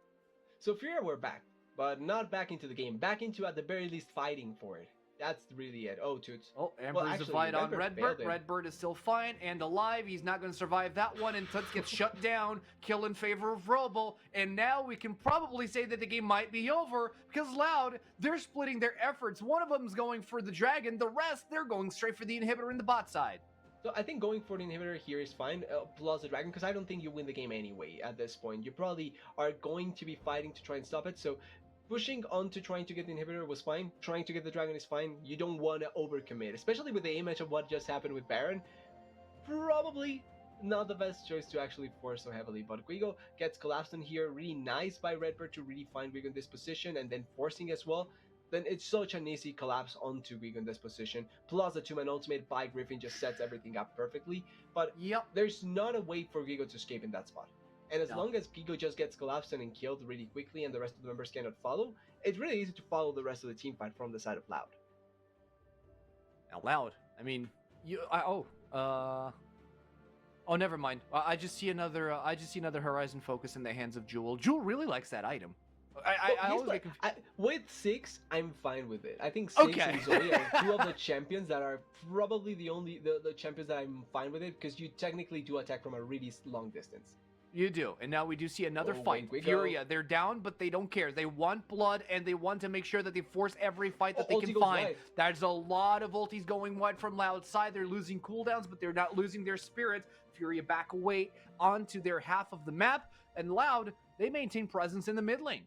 So Furia were back, but not back into the game. Back into, at the very least, fighting for it. That's really it. Oh, Toots. Oh, Amber's divide on Redbird. Redbird is still fine and alive. He's not going to survive that one, and Toots gets shut down. Kill in favor of Robo. And now we can probably say that the game might be over because Loud, they're splitting their efforts. One of them's going for the dragon. The rest, they're going straight for the inhibitor in the bot side. So I think going for the inhibitor here is fine, plus the dragon, because I don't think you win the game anyway at this point. You probably are going to be fighting to try and stop it, so pushing on to trying to get the inhibitor was fine. Trying to get the dragon is fine. You don't want to overcommit, especially with the image of what just happened with Baron. Probably not the best choice to actually force so heavily, but Guigo gets collapsed in here. Really nice by Redbird to really find Guigo in this position, and then forcing as well. Then it's such an easy collapse onto Gigo in this position. Plus the 2-man ultimate by Griffin just sets everything up perfectly. But there's not a way for Gigo to escape in that spot. And as long as Gigo just gets collapsed and killed really quickly and the rest of the members cannot follow, it's really easy to follow the rest of the team fight from the side of Loud. Now Loud, I mean, oh, never mind. I just see another Horizon Focus in the hands of Jewel. Jewel really likes that item. I always get confused. With 6, I'm fine with it. I think 6 and Zoe are two of the champions that are probably the champions that I'm fine with it, because you technically do attack from a really long distance. You do, and now we do see another fight. Furia, they're down, but they don't care. They want blood, and they want to make sure that they force every fight that they can find. Wide. There's a lot of ultis going wide from Loud side. They're losing cooldowns, but they're not losing their spirit. Furia back away onto their half of the map, and Loud, they maintain presence in the mid lane.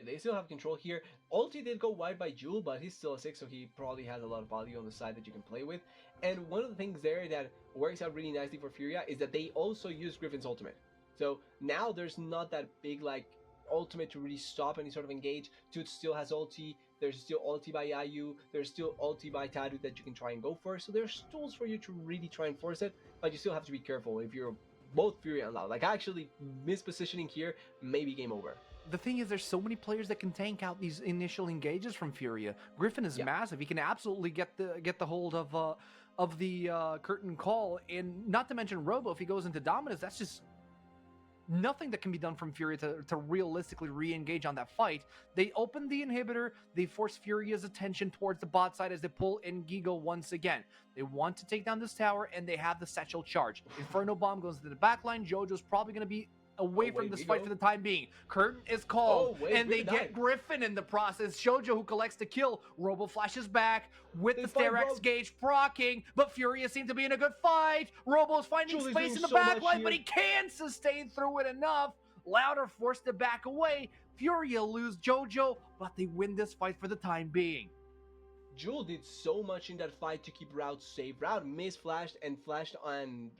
They still have control here. Ulti did go wide by Jewel, but he's still a 6, so he probably has a lot of value on the side that you can play with. And one of the things there that works out really nicely for Furia is that they also use Griffin's ultimate. So now there's not that big like ultimate to really stop any sort of engage. Toots still has ulti. There's still ulti by Yayu. There's still ulti by Tadu that you can try and go for. So there's tools for you to really try and force it, but you still have to be careful if you're both Furia and Loud. Like actually mispositioning here, maybe game over. The thing is, there's so many players that can tank out these initial engages from Furia. Griffin is massive. He can absolutely get the hold of the curtain call, and not to mention Robo. If he goes into Dominus, that's just nothing that can be done from Furia to realistically re-engage on that fight. They open the inhibitor. They force Furia's attention towards the bot side as they pull in Gigo once again. They want to take down this tower, and they have the satchel charge. Inferno Bomb goes into the backline. Jojo's probably going to be away Oh, from wait, this we fight go. for the time being. Curtain is called, Oh, wait, and they Griffin get died. Griffin in the process. Shoujo, who collects the kill. Robo flashes back with They the fight Starex Rob. gauge procking, but Furia seems to be in a good fight. Robo's finding Julie's space doing in the so much backline, here. but he can't sustain through it enough. Loud are forced to back away. Furia lose Jojo, but they win this fight for the time being. Jewel did so much in that fight to keep Route safe. Route misflashed and flashed on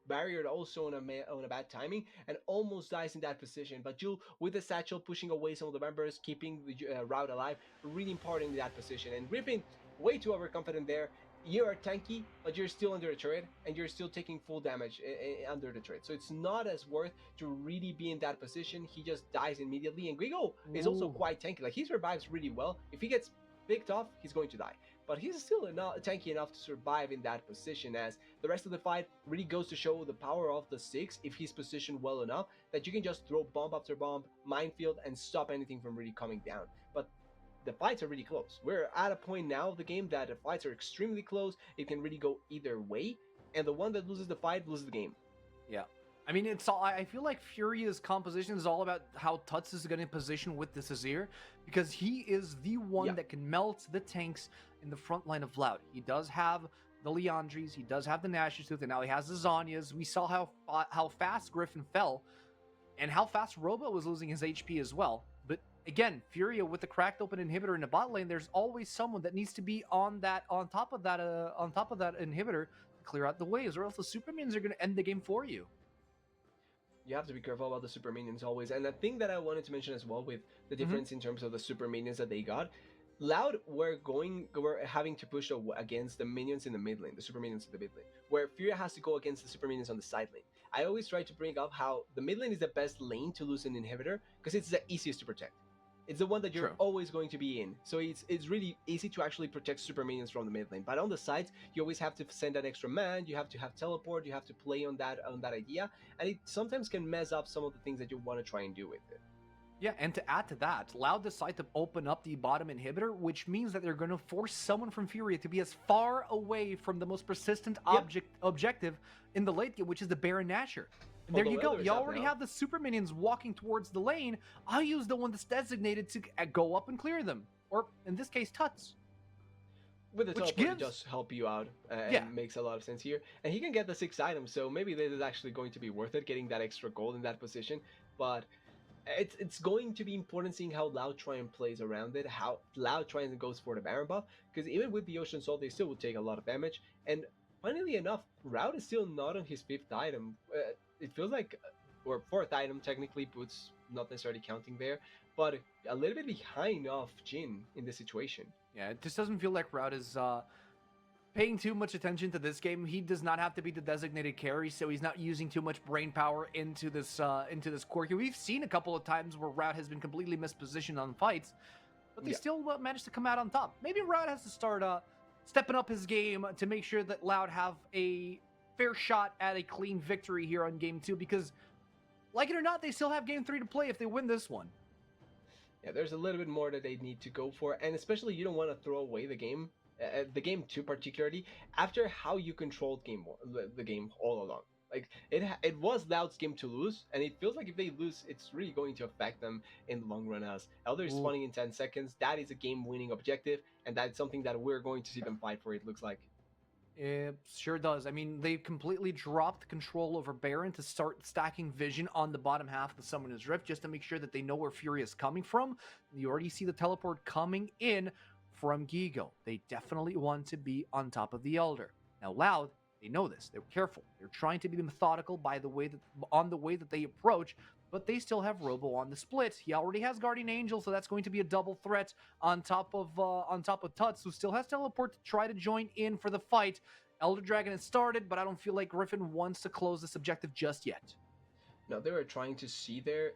barrier also on a bad timing and almost dies in that position. But Jewel with the satchel pushing away some of the members, keeping the Route alive, really important in that position. And Griffin way too overconfident there. You are tanky, but you're still under the turret, and you're still taking full damage under the turret. So it's not as worth to really be in that position. He just dies immediately. And Grigo is also quite tanky. Like, he survives really well. If he gets picked off, he's going to die. But he's still tanky enough to survive in that position, as the rest of the fight really goes to show the power of the 6 if he's positioned well enough that you can just throw bomb after bomb, minefield, and stop anything from really coming down. But the fights are really close. We're at a point now of the game that the fights are extremely close. It can really go either way, and the one that loses the fight loses the game. Yeah. I mean, it's all. I feel like Furia's composition is all about how Tuts is going to position with this Azir, because he is the one that can melt the tanks in the front line of Loud. He does have the Leandries, he does have the Nash's Tooth, and now he has the Zanyas. We saw how fast Griffin fell, and how fast Robo was losing his HP as well. But again, Furia with the cracked open inhibitor in the bot lane, there's always someone that needs to be on top of that inhibitor to clear out the waves, or else the super minions are going to end the game for you. You have to be careful about the super minions always. And the thing that I wanted to mention as well with the difference in terms of the super minions that they got, Loud were having to push against the minions in the mid lane, the super minions in the mid lane, where Furia has to go against the super minions on the side lane. I always try to bring up how the mid lane is the best lane to lose an inhibitor because it's the easiest to protect. It's the one that you're always going to be in. So it's really easy to actually protect super minions from the mid lane. But on the sides, you always have to send that extra man, you have to have teleport, you have to play on that idea, and it sometimes can mess up some of the things that you want to try and do with it. Yeah, and to add to that, Loud decide to open up the bottom inhibitor, which means that they're going to force someone from Furia to be as far away from the most persistent objective in the late game, which is the Baron Nashor. And there you go. You already have the super minions walking towards the lane. I'll use the one that's designated to go up and clear them. Or, in this case, Tuts. With the teleport, it does help you out, and makes a lot of sense here. And he can get the 6 items, so maybe this is actually going to be worth it, getting that extra gold in that position. But it's going to be important seeing how Loud try and plays around it, how Loud tries and goes for the Baron buff, because even with the Ocean Salt, they still will take a lot of damage. And funnily enough, Route is still not on his 5th item. It feels like, or 4th item technically, Boots not necessarily counting there, but a little bit behind off Jin in this situation. Yeah, it just doesn't feel like Route is paying too much attention to this game. He does not have to be the designated carry, so he's not using too much brain power into this quirky. We've seen a couple of times where Route has been completely mispositioned on fights, but they still managed to come out on top. Maybe Route has to start stepping up his game to make sure that Loud have a fair shot at a clean victory here on game 2, because, like it or not, they still have game 3 to play if they win this one. Yeah, there's a little bit more that they need to go for, and especially you don't want to throw away the game game 2 particularly, after how you controlled the game all along. Like, it was Loud's game to lose, and it feels like if they lose, it's really going to affect them in the long run, as Elder is spawning in 10 seconds. That is a game-winning objective, and that's something that we're going to see them fight for, it looks like. It sure does. I mean, they completely dropped control over Baron to start stacking vision on the bottom half of the Summoner's Rift, just to make sure that they know where Fury is coming from. You already see the teleport coming in from Gigo. They definitely want to be on top of the Elder. Now, Loud, they know this. They're careful. They're trying to be methodical on the way that they approach, but they still have Robo on the split. He already has Guardian Angel, so that's going to be a double threat on top of Tuts, who still has teleport to try to join in for the fight. Elder Dragon has started, but I don't feel like Griffin wants to close this objective just yet. No, they were trying to see there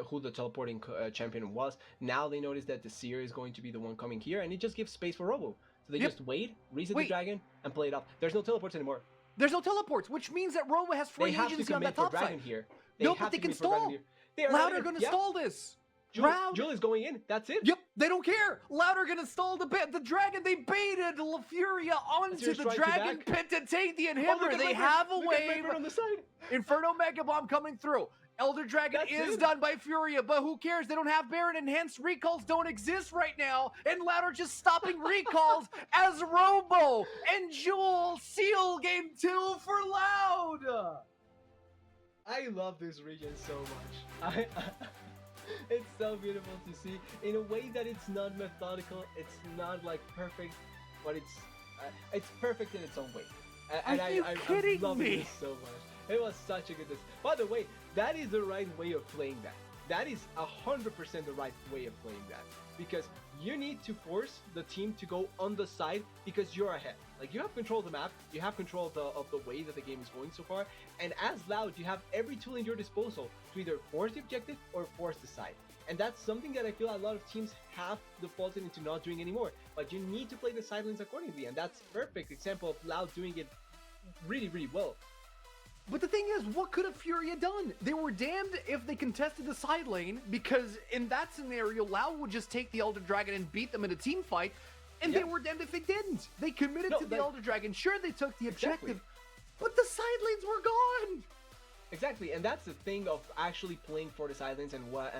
who the teleporting champion was. Now they notice that the Seer is going to be the one coming here, and it just gives space for Robo. So they just wait, reset the dragon, and play it up. There's no teleports anymore. There's no teleports, which means that Robo has free agency on that top side. Here. No, but they can stall. Loud are going to stall this. Jewel is going in. That's it. Yep, they don't care. Loud are gonna stall the dragon. They baited La Furia onto the dragon pit to take the inhibitor. They have a wave on the side. Inferno Mega Bomb coming through. Elder Dragon is done by Furia, but who cares? They don't have Baron. Enhanced recalls don't exist right now, and Loud are just stopping recalls as Robo and Jewel seal game 2 for Loud. I love this region so much. It's so beautiful to see in a way that it's not methodical. It's not like perfect, but it's perfect in its own way. And Are you kidding me? This so much. It was such a good. By the way, that is the right way of playing that. That is 100% the right way of playing that, because you need to force the team to go on the side because you're ahead. Like, you have control of the map, you have control of the way that the game is going so far, and as Loud, you have every tool in your disposal to either force the objective or force the side. And that's something that I feel a lot of teams have defaulted into not doing anymore. But you need to play the side lanes accordingly, and that's a perfect example of Loud doing it really, really well. But the thing is, what could have Furia done? They were damned if they contested the side lane, because in that scenario, Loud would just take the Elder Dragon and beat them in a team fight, and they were damned if they didn't. They committed to the Elder Dragon. Sure, they took the objective, but the side lanes were gone. Exactly, and that's the thing of actually playing for the side lanes, and what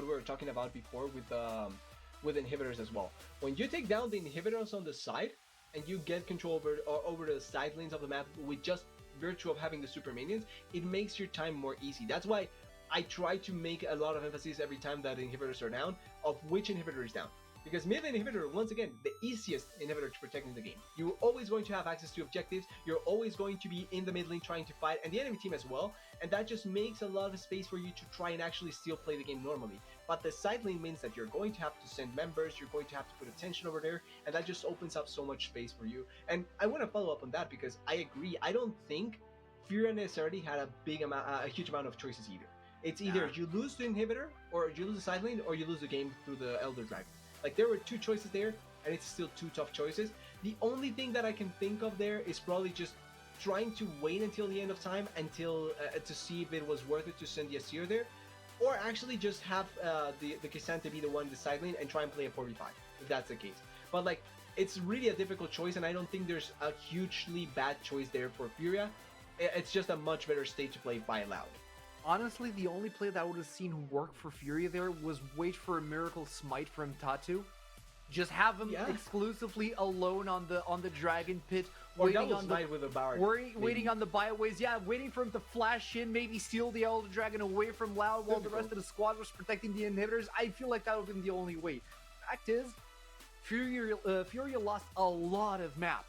we were talking about before with inhibitors as well. When you take down the inhibitors on the side, and you get control over the side lanes of the map with just virtue of having the super minions, it makes your time more easy. That's why I try to make a lot of emphasis every time that inhibitors are down of which inhibitor is down. Because mid inhibitor, once again, the easiest inhibitor to protect in the game. You're always going to have access to objectives, you're always going to be in the mid lane trying to fight, and the enemy team as well, and that just makes a lot of space for you to try and actually still play the game normally. But the side lane means that you're going to have to send members, you're going to have to put attention over there, and that just opens up so much space for you. And I want to follow up on that, because I agree, I don't think Furia necessarily had a huge amount of choices either. It's either you lose the inhibitor, or you lose the side lane, or you lose the game through the Elder Dragon. Like, there were two choices there, and it's still two tough choices. The only thing that I can think of there is probably just trying to wait until the end of time until to see if it was worth it to send the Asir there, or actually just have the K'Sante be the one in the side lane and try and play a 4v5, if that's the case. But like, it's really a difficult choice, and I don't think there's a hugely bad choice there for Furia. It's just a much better state to play by Loud. Honestly, the only play that I would have seen work for Furia there was wait for a miracle smite from Tatu. Just have him exclusively alone on the dragon pit, waiting on the bioways. Yeah, waiting for him to flash in, maybe steal the Elder Dragon away from Loud while the rest of the squad was protecting the inhibitors. I feel like that would have been the only way. Fact is, Furia lost a lot of map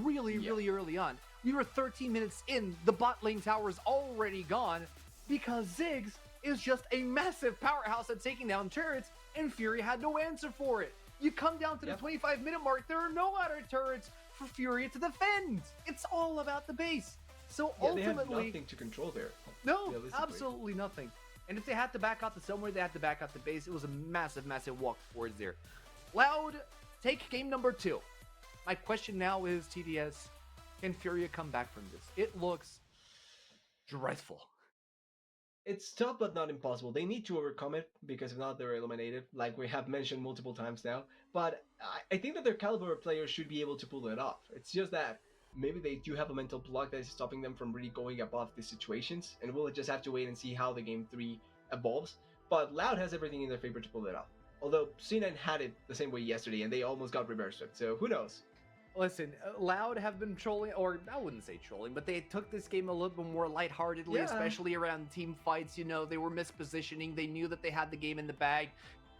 really early on. We were 13 minutes in, the bot lane tower is already gone, because Ziggs is just a massive powerhouse at taking down turrets, and Furia had no answer for it. You come down to the 25-minute mark, there are no other turrets for Furia to defend. It's all about the base. So ultimately, they have nothing to control there. No, absolutely nothing. And if they had to back out to somewhere, they had to back out the base. It was a massive walk forwards there. Loud, take game number 2. My question now is, TDS, can Furia come back from this? It looks dreadful. It's tough, but not impossible. They need to overcome it, because if not, they're eliminated, like we have mentioned multiple times now. But I think that their caliber players should be able to pull it off. It's just that maybe they do have a mental block that is stopping them from really going above these situations, and we'll just have to wait and see how the game 3 evolves. But Loud has everything in their favor to pull it off. Although C9 had it the same way yesterday, and they almost got reverse swept, so who knows? Listen, Loud have been trolling, or I wouldn't say trolling, but they took this game a little bit more lightheartedly, especially around team fights. You know, they were mispositioning. They knew that they had the game in the bag.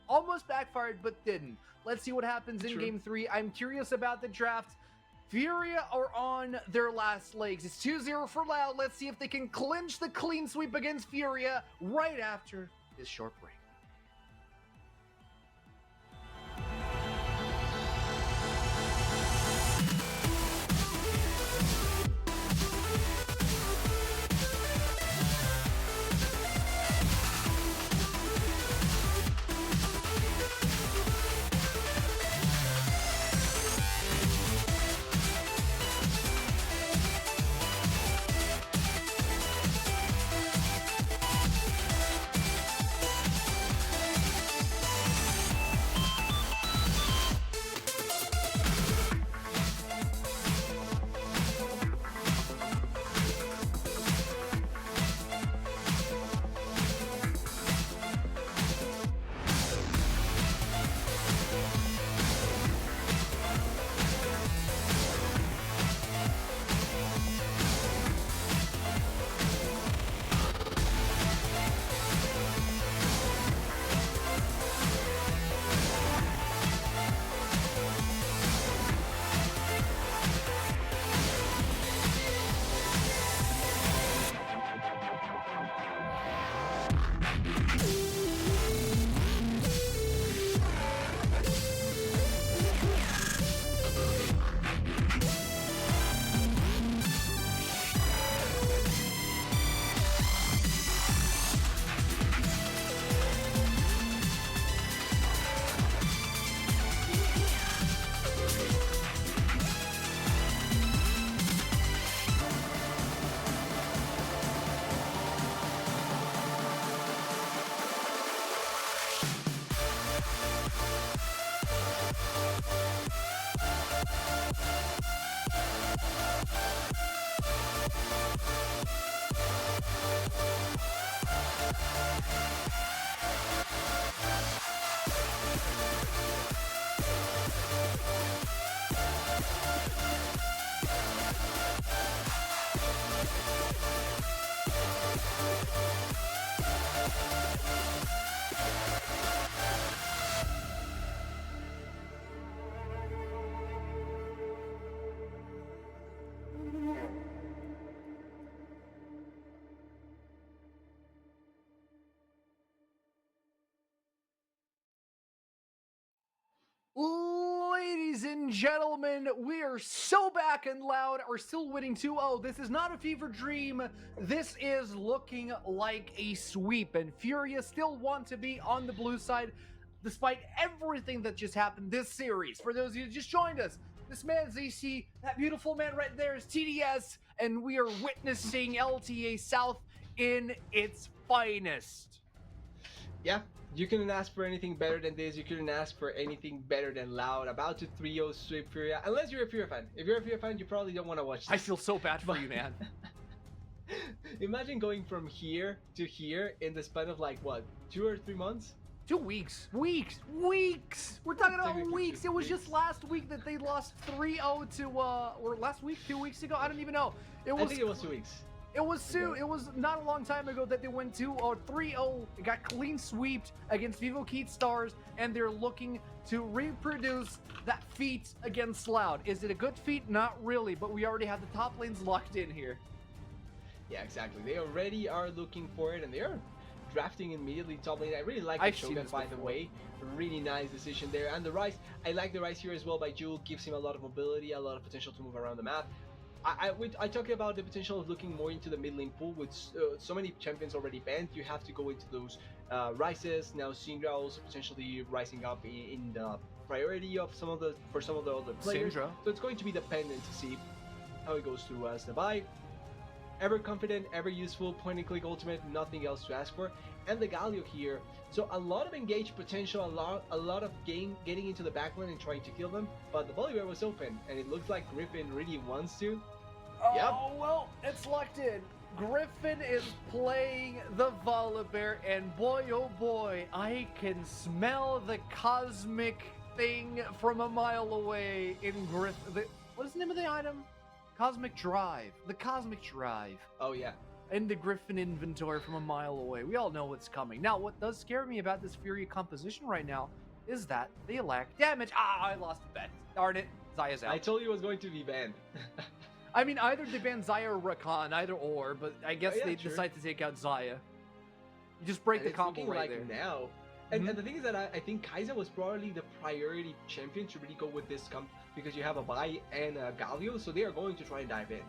Almost backfired, but didn't. Let's see what happens in game 3. I'm curious about the draft. Furia are on their last legs. It's 2-0 for Loud. Let's see if they can clinch the clean sweep against Furia right after this short break. Ladies and gentlemen, we are so back and loud. Are still winning 2-0. This is not a fever dream. This is looking like a sweep, and Furia still want to be on the blue side despite everything that just happened this series. For those of you who just joined us, this man ZC, that beautiful man right there is TDS, and we are witnessing LTA South in its finest. Yeah, you couldn't ask for anything better than this. You couldn't ask for anything better than Loud. About to 3-0 sweep Furia. Unless you're a Furia fan. If you're a Furia fan, you probably don't want to watch this. I feel so bad for you, man. Imagine going from here to here in the span of like, what, 2 or 3 months? 2 weeks. Weeks. We're talking about weeks. It was just last week that they lost 3-0 to, or last week, 2 weeks ago? I don't even know. I think it was 2 weeks. It was not a long time ago that they went 3-0, got clean sweeped against Vivo Keat Stars, and they're looking to reproduce that feat against Loud. Is it a good feat? Not really, but we already have the top lanes locked in here. Yeah, exactly. They already are looking for it, and they are drafting immediately top lane. I really like the Shogun, by the way. Really nice decision there. And the Rise, I like the Rise here as well by Jewel. Gives him a lot of mobility, a lot of potential to move around the map. I talked about the potential of looking more into the mid lane pool with so many champions already banned. You have to go into those Rises. Now Syndra also potentially rising up in the priority of some of the other players. Syndra. So it's going to be dependent to see how it goes through as the buy. Ever confident, ever useful, point and click ultimate, nothing else to ask for. And the Galio here, so a lot of engaged potential, a lot of getting into the backline and trying to kill them, but the Volibear was open, and it looks like Griffin really wants to. Oh, yep. Well, it's locked in. Griffin is playing the Volibear, and boy, oh boy, I can smell the cosmic thing from a mile away in Griffin. What is the name of the item? Cosmic Drive. The Cosmic Drive. Oh, yeah. In the Griffin inventory from a mile away. We all know what's coming. Now, what does scare me about this Fury composition right now is that they lack damage. I lost a bet. Darn it. Zaya's out. I told you it was going to be banned. I mean, either they ban Zaya or Rakan, either or, but I guess they true. decide to take out Zaya. You just break and the combo right like there. Now. And the thing is that I think Kai'Sa was probably the priority champion to really go with this comp because you have a Vi and a Galio, so they are going to try and dive in.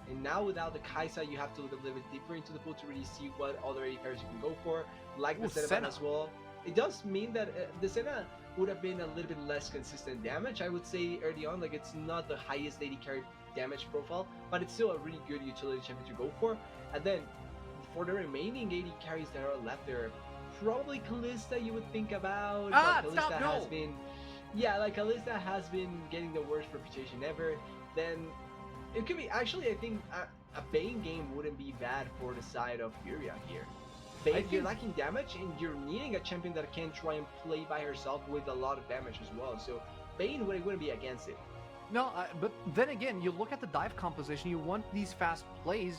And now without the Kai'Sa, you have to look a little bit deeper into the pool to really see what other AD carries you can go for, like the Senna as well. It does mean that the Senna would have been a little bit less consistent damage, I would say early on. Like, it's not the highest AD carry damage profile, but it's still a really good utility champion to go for. And then for the remaining AD carries that are left there, probably Kalista you would think about. Kalista has been, like Kalista has been getting the worst reputation ever. Then it could be, actually, I think a Bane game wouldn't be bad for the side of Furia here. Bane, you're lacking damage, and you're needing a champion that can try and play by herself with a lot of damage as well. So Bane wouldn't be against it. No, but then again, you look at the dive composition, you want these fast plays.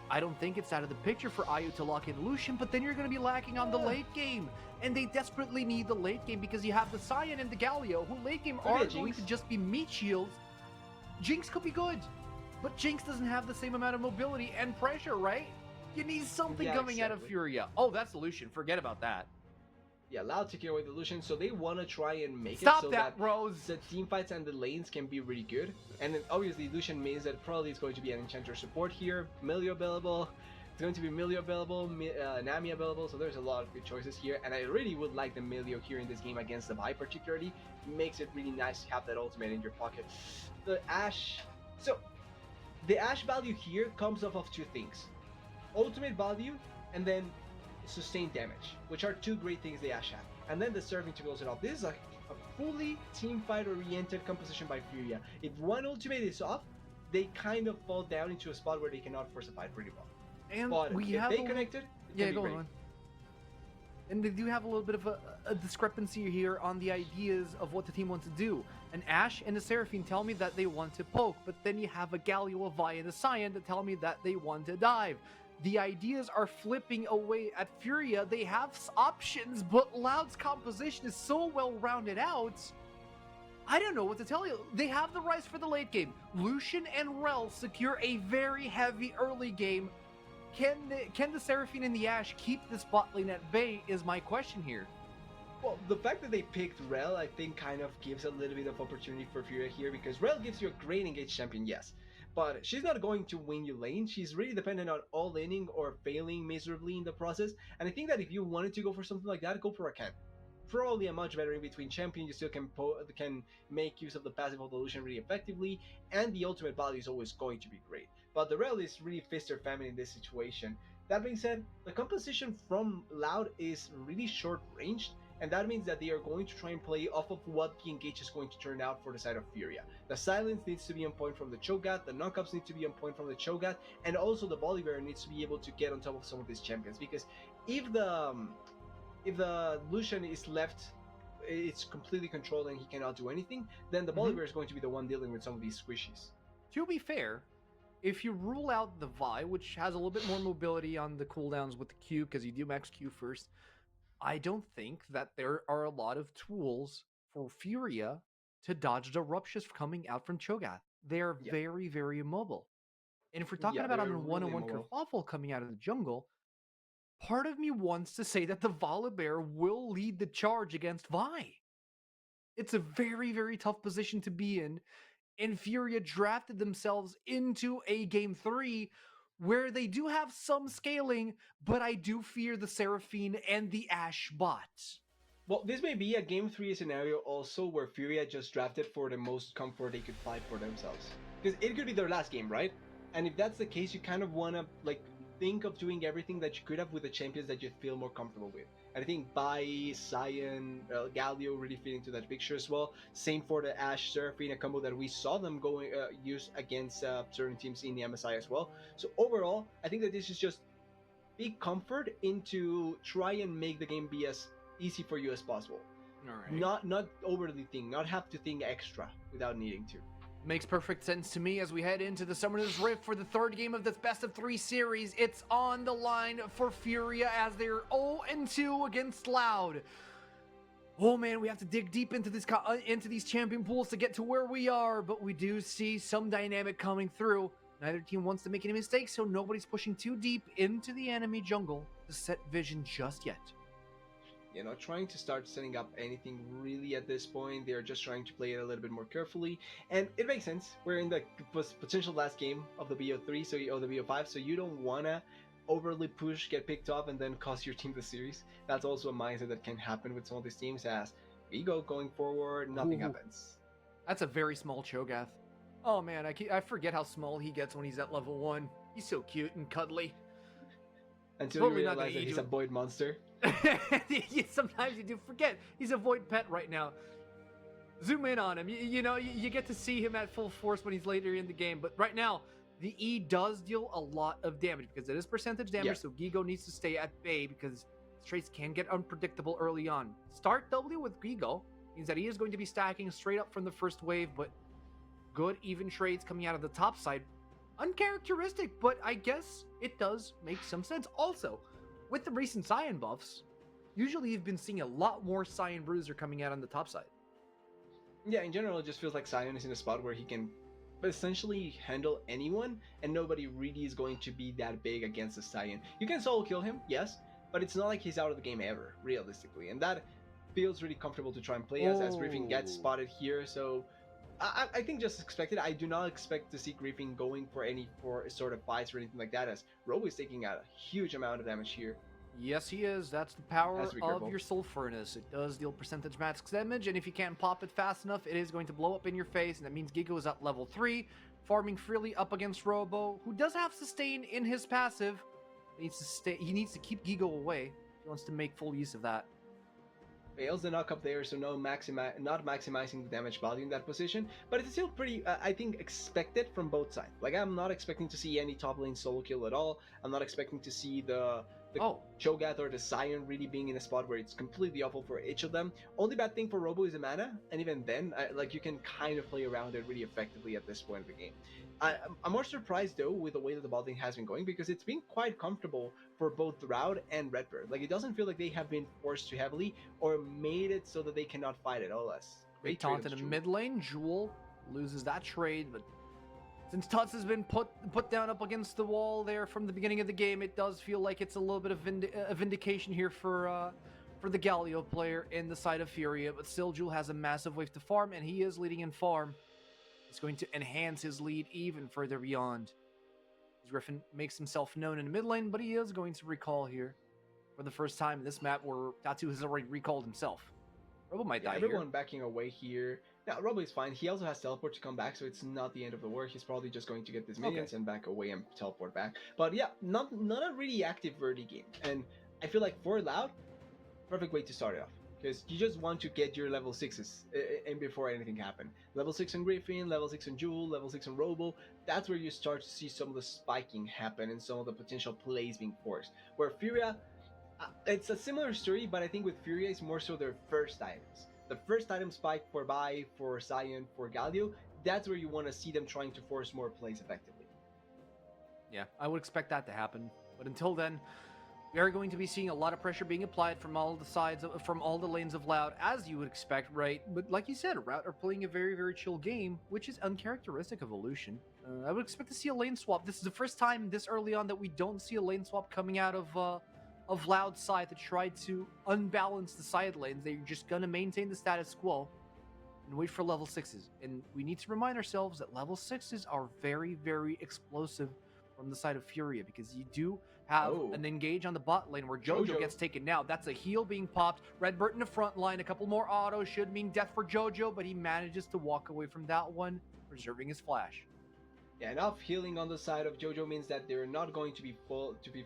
I don't think it's out of the picture for IU to lock in Lucian, but then you're going to be lacking on the late game. And they desperately need the late game because you have the Cyan and the Galio, who late game are going to just be meat shields. Jinx could be good, but Jinx doesn't have the same amount of mobility and pressure, right? You need something coming out of Furia. Oh, that's Lucian. Forget about that. Yeah, Loud taking away the Lucian, so they want to try and make it so that Rose. The team fights and the lanes can be really good. And then obviously Lucian means that probably it's going to be an Enchanter support here. Milio available. It's going to be Milio available, Nami available, so there's a lot of good choices here. And I really would like the Milio here in this game against the Vi particularly. It makes it really nice to have that ultimate in your pocket. The Ashe... So, the Ashe value here comes off of two things. Ultimate value, and then sustained damage, which are two great things the Ashe have. And then the serving to close it off. This is a fully team fight oriented composition by Furia. If one ultimate is off, they kind of fall down into a spot where they cannot force a fight pretty well. And but we if have they connected, go on. And they do have a little bit of a discrepancy here on the ideas of what the team wants to do. An Ashe and a Seraphine tell me that they want to poke, but then you have a Galio, a Vi, and a Cyan that tell me that they want to dive. The ideas are flipping away at Furia. They have options, but Loud's composition is so well rounded out. I don't know what to tell you. They have the Rise for the late game. Lucian and Rel secure a very heavy early game. Can the Seraphine and the Ashe keep this bot lane at bay is my question here. Well, the fact that they picked Rel, I think, kind of gives a little bit of opportunity for Furia here, because Rel gives you a great engaged champion, yes, but she's not going to win you lane. She's really dependent on all laning or failing miserably in the process. And I think that if you wanted to go for something like that, go for a Rakan. Probably a much better in between champion. You still can make use of the passive evolution really effectively, and the ultimate value is always going to be great. But the Rel is really fist or famine in this situation. That being said, the composition from Loud is really short ranged, and that means that they are going to try and play off of what the engage is going to turn out for the side of Furia. The silence needs to be on point from the Cho'Gath, the knockups need to be on point from the Cho'Gath, and also the Volibear needs to be able to get on top of some of these champions, because if the Lucian is left, it's completely controlled and he cannot do anything, then the Volibear is going to be the one dealing with some of these squishies. To be fair, if you rule out the Vi, which has a little bit more mobility on the cooldowns with the Q, because you do max Q first, I don't think that there are a lot of tools for Furia to dodge the Ruptures coming out from Cho'Gath. They're very, very immobile. And if we're talking about on a one-on-one kerfuffle coming out of the jungle, part of me wants to say that the Volibear will lead the charge against Vi. It's a very, very tough position to be in, and Furia drafted themselves into a game 3 where they do have some scaling, but I do fear the Seraphine and the Ashe bot. Well, this may be a game 3 scenario also where Furia just drafted for the most comfort they could find for themselves. Because it could be their last game, right? And if that's the case, you kind of want to think of doing everything that you could have with the champions that you feel more comfortable with. And I think Bai, Sion, Galio really fit into that picture as well. Same for the Ashe Seraphine, a combo that we saw them going use against certain teams in the MSI as well. So overall, I think that this is just big comfort into try and make the game be as easy for you as possible. All right. Not overly think, not have to think extra without needing to. Makes perfect sense to me as we head into the Summoner's Rift for the third game of this best-of-3 series. It's on the line for Furia as they're 0-2 against Loud. Oh man, we have to dig deep into these champion pools to get to where we are, but we do see some dynamic coming through. Neither team wants to make any mistakes, so nobody's pushing too deep into the enemy jungle to set vision just yet. Trying to start setting up anything really at this point. They're just trying to play it a little bit more carefully, and it makes sense. We're in the potential last game of the BO3, or the BO5, so you don't wanna overly push, get picked off, and then cost your team the series. That's also a mindset that can happen with some of these teams. As ego going forward, nothing happens. That's a very small Cho'Gath. Oh man, I forget how small he gets when he's at level 1. He's so cute and cuddly. Until you realize that he's a void monster. Sometimes you do forget he's a void pet right now. Zoom in on him. You get to see him at full force when he's later in the game. But right now, the E does deal a lot of damage because it is percentage damage. So Gigo needs to stay at bay because traits can get unpredictable early on. Start W with Gigo means that he is going to be stacking straight up from the first wave, but good even trades coming out of the top side. Uncharacteristic, but I guess it does make some sense. Also, with the recent Sion buffs, usually you've been seeing a lot more Sion Bruiser coming out on the top side. Yeah, in general, it just feels like Sion is in a spot where he can essentially handle anyone, and nobody really is going to be that big against a Sion. You can solo kill him, yes, but it's not like he's out of the game ever, realistically, and that feels really comfortable to try and play as Griffin gets spotted here, so I think just expect it. I do not expect to see Griffin going for any sort of fights or anything like that, as Robo is taking a huge amount of damage here. Yes, he is. That's the power of your Soul Furnace. It does deal percentage max damage, and if you can't pop it fast enough, it is going to blow up in your face, and that means Gigo is at level 3, farming freely up against Robo, who does have Sustain in his passive. He needs to keep Gigo away if he wants to make full use of that. Fails the knock up there, so not maximizing the damage value in that position, but it's still pretty, I think, expected from both sides. Like, I'm not expecting to see any top lane solo kill at all. I'm not expecting to see the Cho'Gath or the Sion really being in a spot where it's completely awful for each of them. Only bad thing for Robo is the mana, and even then, you can kind of play around it really effectively at this point of the game. I'm more surprised though with the way that the bot lane has been going, because it's been quite comfortable for both Route and Redbird. Like, it doesn't feel like they have been forced too heavily or made it so that they cannot fight at all less. Great taunt in the mid lane. Jewel loses that trade, but since Tuts has been put down up against the wall there from the beginning of the game, it does feel like it's a little bit of a vindication here for for the Galio player in the side of Furia, but still Jewel has a massive wave to farm, and he is leading in farm. It's going to enhance his lead even further beyond. Griffin makes himself known in the mid lane, but he is going to recall here for the first time in this map where Tatu has already recalled himself. Robo might die everyone here. backing away here. Now, Robo is fine. He also has teleport to come back, so it's not the end of the work. He's probably just going to get these minions and back away and teleport back. But yeah, not a really active Verdi game. And I feel like for Loud, perfect way to start it off. Because you just want to get your level 6s and before anything happens. Level 6 on Griffin, level 6 on Jewel, level 6 on Robo. That's where you start to see some of the spiking happen and some of the potential plays being forced. Where Furia, it's a similar story, but I think with Furia it's more so their first items. The first item spike for Vi, for Sion, for Galio, that's where you want to see them trying to force more plays effectively. Yeah, I would expect that to happen. But until then, we are going to be seeing a lot of pressure being applied from all the sides, from all the lanes of Loud, as you would expect, right? But like you said, Rout are playing a very, very chill game, which is uncharacteristic of Evolution. I would expect to see a lane swap. This is the first time this early on that we don't see a lane swap coming out of Loud's side to try to unbalance the side lanes. They're just going to maintain the status quo and wait for level 6s. And we need to remind ourselves that level 6s are very, very explosive from the side of Furia, because you do have an engage on the bot lane where Jojo gets taken now. That's a heal being popped. Redbird in the front line. A couple more autos should mean death for Jojo, but he manages to walk away from that one, preserving his flash. Yeah, enough healing on the side of Jojo means that they're not going to be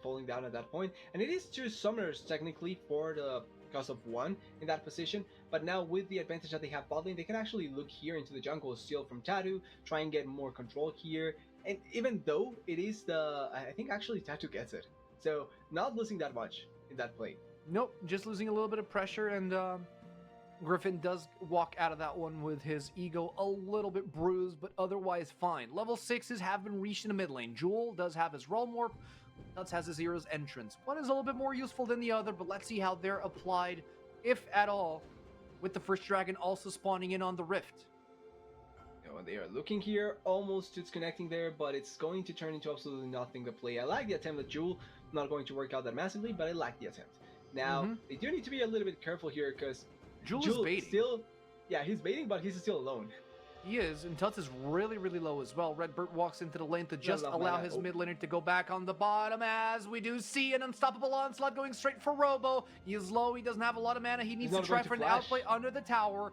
falling down at that point. And it is two summoners technically for the cost of 1 in that position, but now with the advantage that they have bot lane, they can actually look here into the jungle, steal from Tatu, try and get more control here. And even though it is I think actually Tatu gets it. So not losing that much in that play. Nope, just losing a little bit of pressure, and Griffin does walk out of that one with his ego a little bit bruised, but otherwise fine. Level 6s have been reached in the mid lane. Jewel does have his Realm Warp, Nuts has his Hero's Entrance. One is a little bit more useful than the other, but let's see how they're applied, if at all, with the first dragon also spawning in on the Rift. They are looking here, almost it's connecting there, but it's going to turn into absolutely nothing to play. I like the attempt at Jewel, not going to work out that massively, but I like the attempt. Now, they do need to be a little bit careful here, because Jewel is baiting. Still, yeah, he's baiting, but he's still alone. He is, and Tuts is really, really low as well. Redbird walks into the lane to just allow his mid laner to go back on the bottom, as we do see an unstoppable onslaught going straight for Robo. He is low, he doesn't have a lot of mana, he needs to try for an outplay under the tower.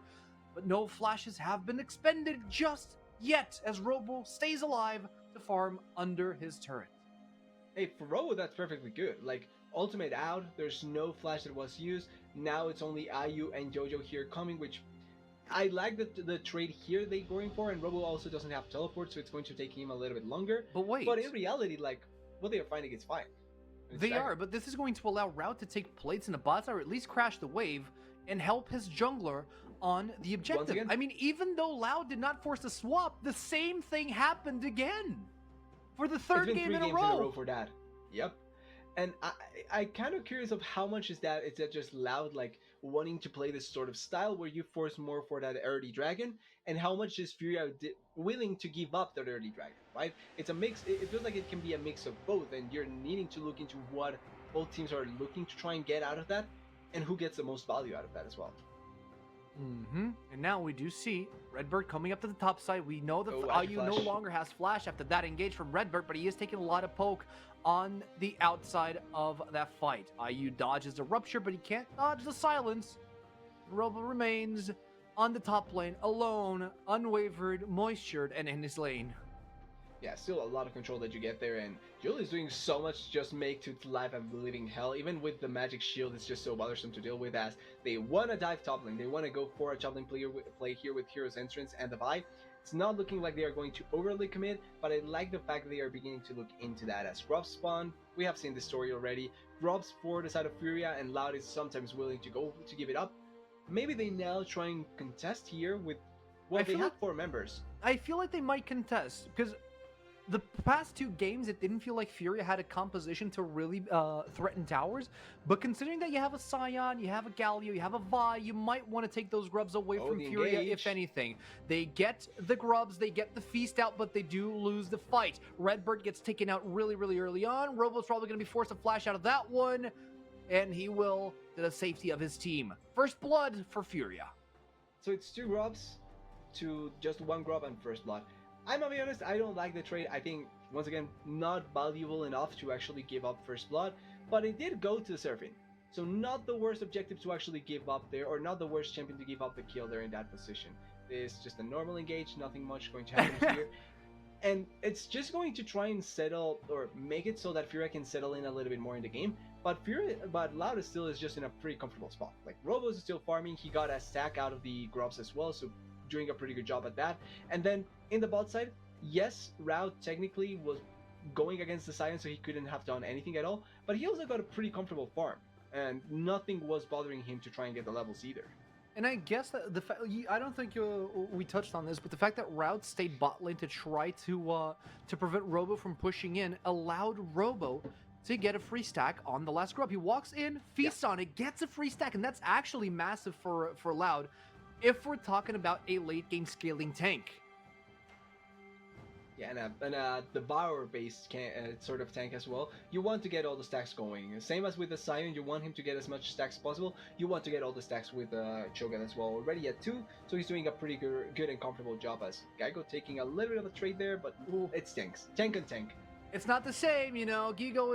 But no flashes have been expended just yet, as Robo stays alive to farm under his turret. Hey, for Robo, that's perfectly good. Like, ultimate out, there's no flash that was used. Now it's only Ayu and Jojo here coming, which I like the trade here they're going for, and Robo also doesn't have teleport, so it's going to take him a little bit longer. But wait. But in reality, like, what they are finding is fine. They are, but this is going to allow Rout to take plates in the bot, or at least crash the wave, and help his jungler on the objective. I mean, even though Loud did not force a swap, the same thing happened again for the third game in a row. For that. Yep. And I kind of curious of how much is that just Loud like wanting to play this sort of style where you force more for that early dragon, and how much is Furia willing to give up that early dragon, right? It's a mix. It feels like it can be a mix of both, and you're needing to look into what both teams are looking to try and get out of that, and who gets the most value out of that as well. And now we do see Redbird coming up to the top side. We know that Ayu no longer has flash after that engage from Redbird, but he is taking a lot of poke on the outside of that fight. Ayu dodges the rupture, but he can't dodge the silence. Robo remains on the top lane, alone, unwavered, moistured, and in his lane. Yeah, still a lot of control that you get there, and Jewel is doing so much to just make to life a living hell. Even with the magic shield, it's just so bothersome to deal with, as they want to dive top lane. They want to go for a top lane play here with Hero's Entrance and the Vi. It's not looking like they are going to overly commit, but I like the fact that they are beginning to look into that. As Grubs spawn, we have seen the story already. Grubs for the side of Furia, and Loud is sometimes willing to go to give it up. Maybe they now try and contest here with, well, they have 4 members. I feel like they might contest, because the past 2 games, it didn't feel like Furia had a composition to really threaten towers. But considering that you have a Sion, you have a Galio, you have a Vi, you might want to take those grubs away from Furia, if anything. They get the grubs, they get the feast out, but they do lose the fight. Redbird gets taken out really, really early on. Robo's probably going to be forced to flash out of that one. and he will to the safety of his team. First blood for Furia. So it's 2 grubs to just 1 grub and first blood. I'm gonna be honest, I don't like the trade. I think, once again, not valuable enough to actually give up first blood, but it did go to the Seraphine. So not the worst objective to actually give up there, or not the worst champion to give up the kill there in that position. It's just a normal engage, nothing much going to happen here. And it's just going to try and settle, or make it so that Furia can settle in a little bit more in the game. But Loud still is just in a pretty comfortable spot. Like, Robo is still farming, he got a stack out of the grubs as well, so doing a pretty good job at that. And then in the bot side, yes, Route technically was going against the Scion, so he couldn't have done anything at all, but he also got a pretty comfortable farm, and nothing was bothering him to try and get the levels either. And I guess that the fact, I don't think we touched on this, but the fact that Route stayed bot lane to try to prevent Robo from pushing in allowed Robo to get a free stack on the last grub. He walks in, feasts on it, gets a free stack, and that's actually massive for Loud if we're talking about a late game scaling tank. Yeah, and a Devourer-based sort of tank as well. You want to get all the stacks going. Same as with the Scion, you want him to get as much stacks as possible. You want to get all the stacks with Cho'Gath as well. Already at 2, so he's doing a pretty good and comfortable job as Geigo taking a little bit of a trade there, but it stinks. Tank and tank. It's not the same, you know. Gigo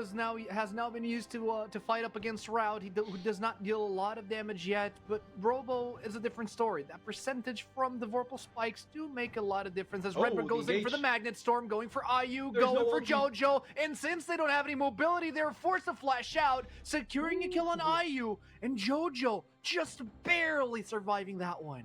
has now been used to fight up against Route. He does not deal a lot of damage yet, but Robo is a different story. That percentage from the Vorpal spikes do make a lot of difference. As Redbird goes in for the Magnet Storm, going for IU, going for JoJo, and since they don't have any mobility, they're forced to flash out, securing a kill on IU, and JoJo just barely surviving that one.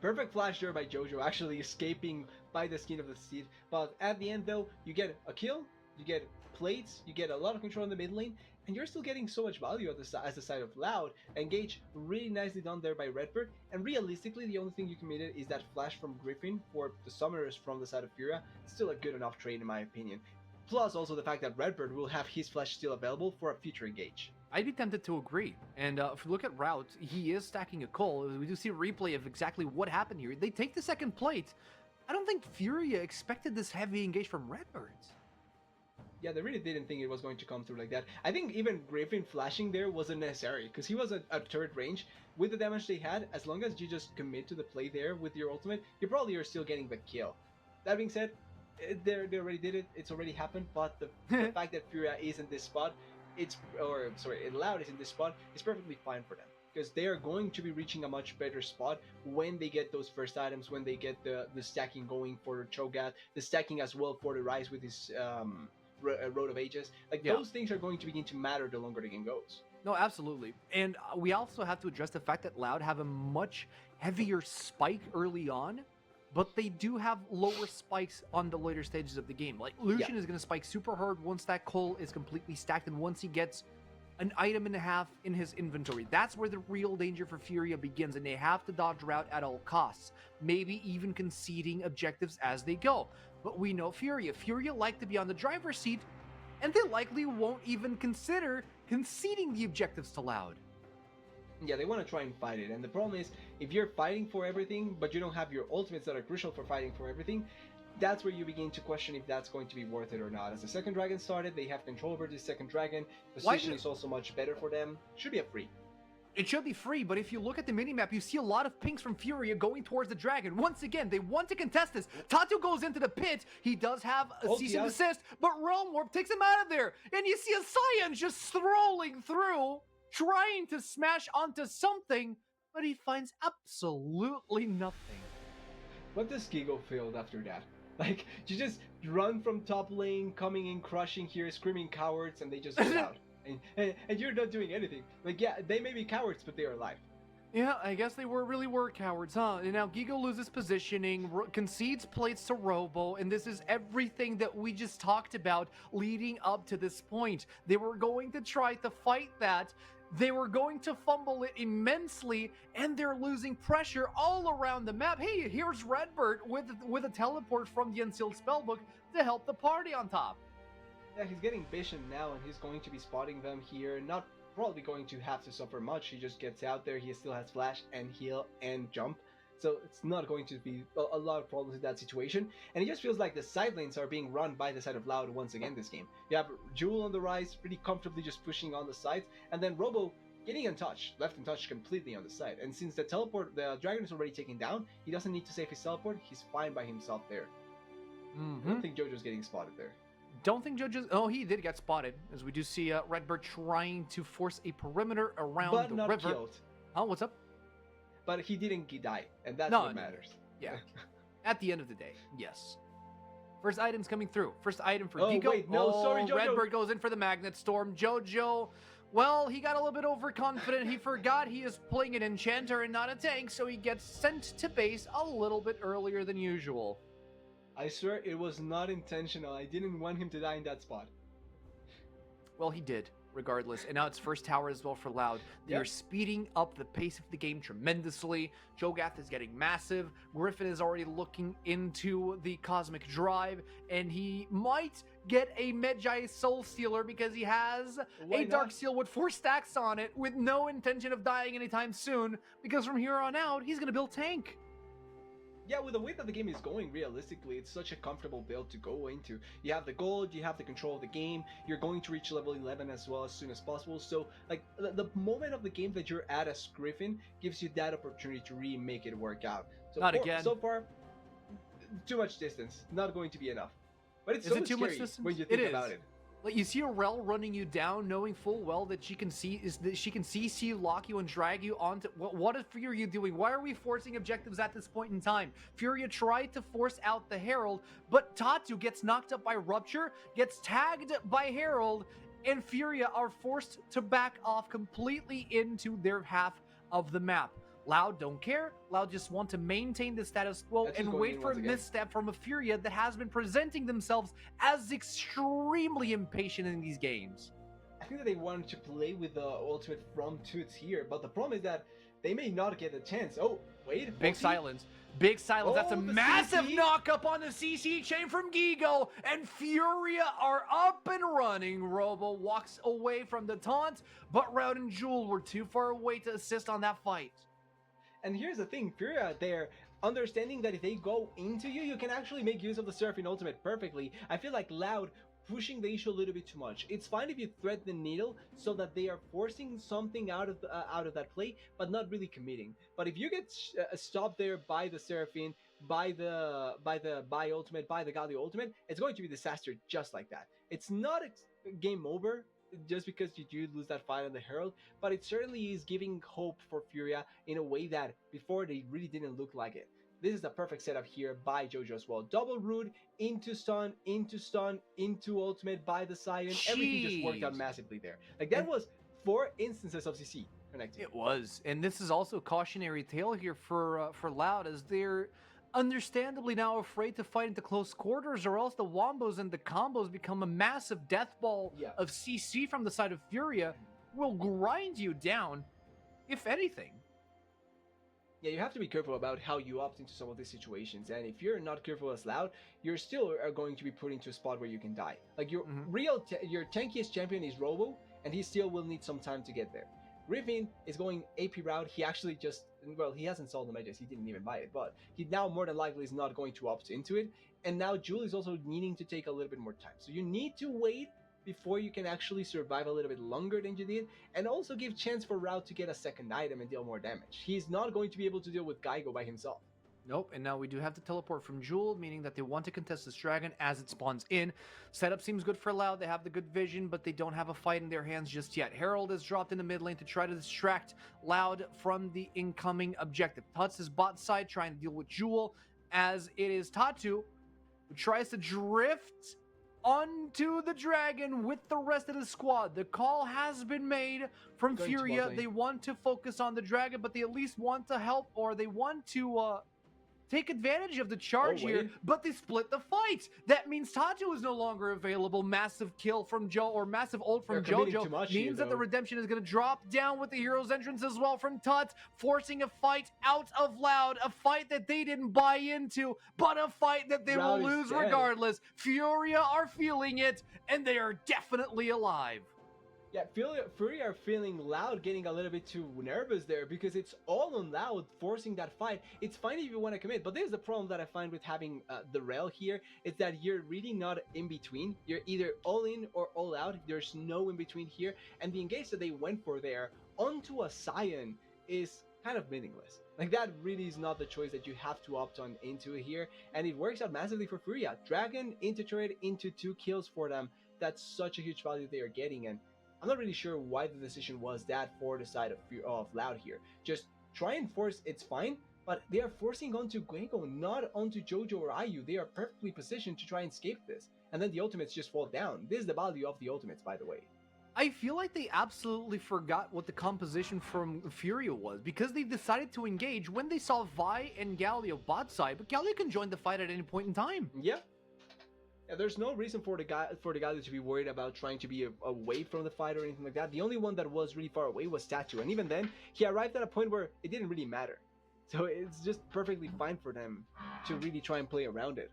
Perfect flash there by JoJo, actually escaping by the skin of the teeth. But at the end though, you get a kill, you get plates, you get a lot of control in the mid lane, and you're still getting so much value as the side of Loud. Engage really nicely done there by Redbird, and realistically the only thing you committed is that flash from Griffin for the summoners from the side of Furia. Still a good enough trade in my opinion. Plus also the fact that Redbird will have his flash still available for a future engage. I'd be tempted to agree. And if we look at Route, he is stacking a Cole. We do see a replay of exactly what happened here. They take the second plate. I don't think Furia expected this heavy engage from Redbirds. Yeah, they really didn't think it was going to come through like that. I think even Griffin flashing there wasn't necessary, because he was at turret range. With the damage they had, as long as you just commit to the play there with your ultimate, you probably are still getting the kill. That being said, they already did it. It's already happened, but the fact that Furia is in this spot, Loud is in this spot, is perfectly fine for them, because they are going to be reaching a much better spot when they get those first items, when they get the stacking going for Cho'Gath, the stacking as well for the Rise with his Road of Ages. Those things are going to begin to matter the longer the game goes. No, absolutely. And we also have to address the fact that Loud have a much heavier spike early on, but they do have lower spikes on the later stages of the game. Like, Lucian is going to spike super hard once that Cole is completely stacked, and once he gets an item and a half in his inventory. That's where the real danger for Furia begins, and they have to dodge Route at all costs, maybe even conceding objectives as they go. But we know Furia. Furia like to be on the driver's seat, and they likely won't even consider conceding the objectives to Loud. Yeah, they want to try and fight it, and the problem is, if you're fighting for everything, but you don't have your ultimates that are crucial for fighting for everything, that's where you begin to question if that's going to be worth it or not. As the second dragon started, they have control over this second dragon. Position is also much better for them. Should be a free. It should be free, but if you look at the minimap, you see a lot of pings from Furia going towards the dragon. Once again, they want to contest this. Tatu goes into the pit. He does have a cease and desist, but Realm Warp takes him out of there. And you see a Scion just strolling through, trying to smash onto something, but he finds absolutely nothing. What does Gigo feel after that? Like, you just run from top lane, coming in, crushing here, screaming cowards, and they just get out. And you're not doing anything. Like, yeah, they may be cowards, but they are alive. Yeah, I guess they really were cowards, huh? And now Gigo loses positioning, concedes plates to Robo, and this is everything that we just talked about leading up to this point. They were going to try to fight that. They were going to fumble it immensely, and they're losing pressure all around the map. Hey, here's Redbird with a teleport from the Unsealed Spellbook to help the party on top. Yeah, he's getting vision now, and he's going to be spotting them here. Not probably going to have to suffer much. He just gets out there. He still has flash and heal and jump. So it's not going to be a lot of problems in that situation. And it just feels like the side lanes are being run by the side of Loud once again this game. You have Jewel on the rise, pretty comfortably just pushing on the sides, and then Robo getting untouched, left untouched completely on the side. And since the dragon is already taken down, he doesn't need to save his teleport. He's fine by himself there. I don't think JoJo's getting spotted there. Don't think JoJo's... Oh, he did get spotted, as we do see Redbird trying to force a perimeter around but the not river. Killed. Oh, what's up? But he didn't die, and that's what matters. Yeah. At the end of the day, yes. First item's coming through. First item for Oh, Gigo. wait, no, sorry, JoJo. Redbird goes in for the Magnet Storm. JoJo, well, he got a little bit overconfident. He forgot he is playing an Enchanter and not a tank, so he gets sent to base a little bit earlier than usual. I swear it was not intentional. I didn't want him to die in that spot. Well, he did, regardless. And now it's first tower as well for Loud. They are speeding up the pace of the game tremendously. Cho'Gath is getting massive. Griffin is already looking into the Cosmic Drive, and he might get a Medjay Soul Stealer because he has a Dark Seal with 4 stacks on it with no intention of dying anytime soon, because from here on out, he's going to build tank. Yeah, with the way that the game is going, realistically, it's such a comfortable build to go into. You have the gold, you have the control of the game, you're going to reach level 11 as well as soon as possible. So, like, the moment of the game that you're at as Griffin gives you that opportunity to really make it work out. So Not again. So far, too much distance. Not going to be enough. But it's Is so it too scary much distance? when you think about it. Like, you see a Rel running you down, knowing full well that she can CC, lock you, and drag you onto... What is Furia doing? Why are we forcing objectives at this point in time? Furia tried to force out the Herald, but Tatu gets knocked up by Rupture, gets tagged by Herald, and Furia are forced to back off completely into their half of the map. Loud don't care. Loud just want to maintain the status quo and wait for a misstep from a Furia that has been presenting themselves as extremely impatient in these games. I think that they wanted to play with the ultimate from Toots here, but the problem is that they may not get a chance. Oh, wait. Big silence. Big silence. That's a massive knock up on the CC chain from Gigo, and Furia are up and running. Robo walks away from the taunt, but Rout and Jewel were too far away to assist on that fight. And here's the thing, Furia, they're understanding that if they go into you, you can actually make use of the Seraphine ultimate perfectly. I feel like Loud pushing the issue a little bit too much. It's fine if you thread the needle so that they are forcing something out of that play, but not really committing. But if you get stopped there by the Seraphine, by the ultimate, by the Galio ultimate, it's going to be a disaster just like that. It's not a game over just because you do lose that fight on the Herald, but it certainly is giving hope for Furia in a way that before they really didn't look like it. This is the perfect setup here by JoJo as well. Double root, into stun, into ultimate by the side, and everything just worked out massively there. Like, that was 4 instances of CC connecting. It was, and this is also a cautionary tale here for Loud, as they're understandably now afraid to fight into close quarters, or else the wombos and the combos become a massive death ball of CC from the side of Furia, will grind you down, if anything. Yeah, you have to be careful about how you opt into some of these situations, and if you're not careful as Loud, you're still going to be put into a spot where you can die. Like, your your tankiest champion is Robo, and he still will need some time to get there. Griffin is going AP route. He actually just, well, he hasn't sold the Mages, he didn't even buy it, but he now more than likely is not going to opt into it. And now Jewel is also needing to take a little bit more time. So you need to wait before you can actually survive a little bit longer than you did, and also give chance for Route to get a second item and deal more damage. He's not going to be able to deal with Geigo by himself. Nope, and now we do have the teleport from Jewel, meaning that they want to contest this dragon as it spawns in. Setup seems good for Loud. They have the good vision, but they don't have a fight in their hands just yet. Herald is dropped in the mid lane to try to distract Loud from the incoming objective. Tuts is bot side trying to deal with Jewel, as it is Tatu who tries to drift onto the dragon with the rest of the squad. The call has been made from Furia. They want to focus on the dragon, but they at least want to help, or they want to take advantage of the charge here, but they split the fight. That means Tatu is no longer available. Massive kill from Joe, or massive ult from JoJo, means that the redemption is going to drop down with the hero's entrance as well from Tut, forcing a fight out of Loud, a fight that they didn't buy into, but a fight that they will lose regardless. Furia are feeling it, and they are definitely alive. Yeah, Fury are feeling Loud getting a little bit too nervous there because it's all on Loud forcing that fight. It's fine if you want to commit, but there's the problem that I find with having the rail here is that you're really not in between. You're either all in or all out. There's no in between here, and the engage that they went for there onto a Scion is kind of meaningless. Like that really is not the choice that you have to opt on into here, and it works out massively for Furia. Dragon into turret into 2 kills for them. That's such a huge value they are getting, and I'm not really sure why the decision was that for the side of Loud here. Just try and force, it's fine, but they are forcing onto Guego, not onto Jojo or Ayu. They are perfectly positioned to try and escape this. And then the ultimates just fall down. This is the value of the ultimates, by the way. I feel like they absolutely forgot what the composition from Furia was because they decided to engage when they saw Vi and Galio bot side, but Galio can join the fight at any point in time. Yeah. Yeah, there's no reason for the guy to be worried about trying to be away from the fight or anything like that. The only one that was really far away was Tattoo, and even then, he arrived at a point where it didn't really matter. So it's just perfectly fine for them to really try and play around it.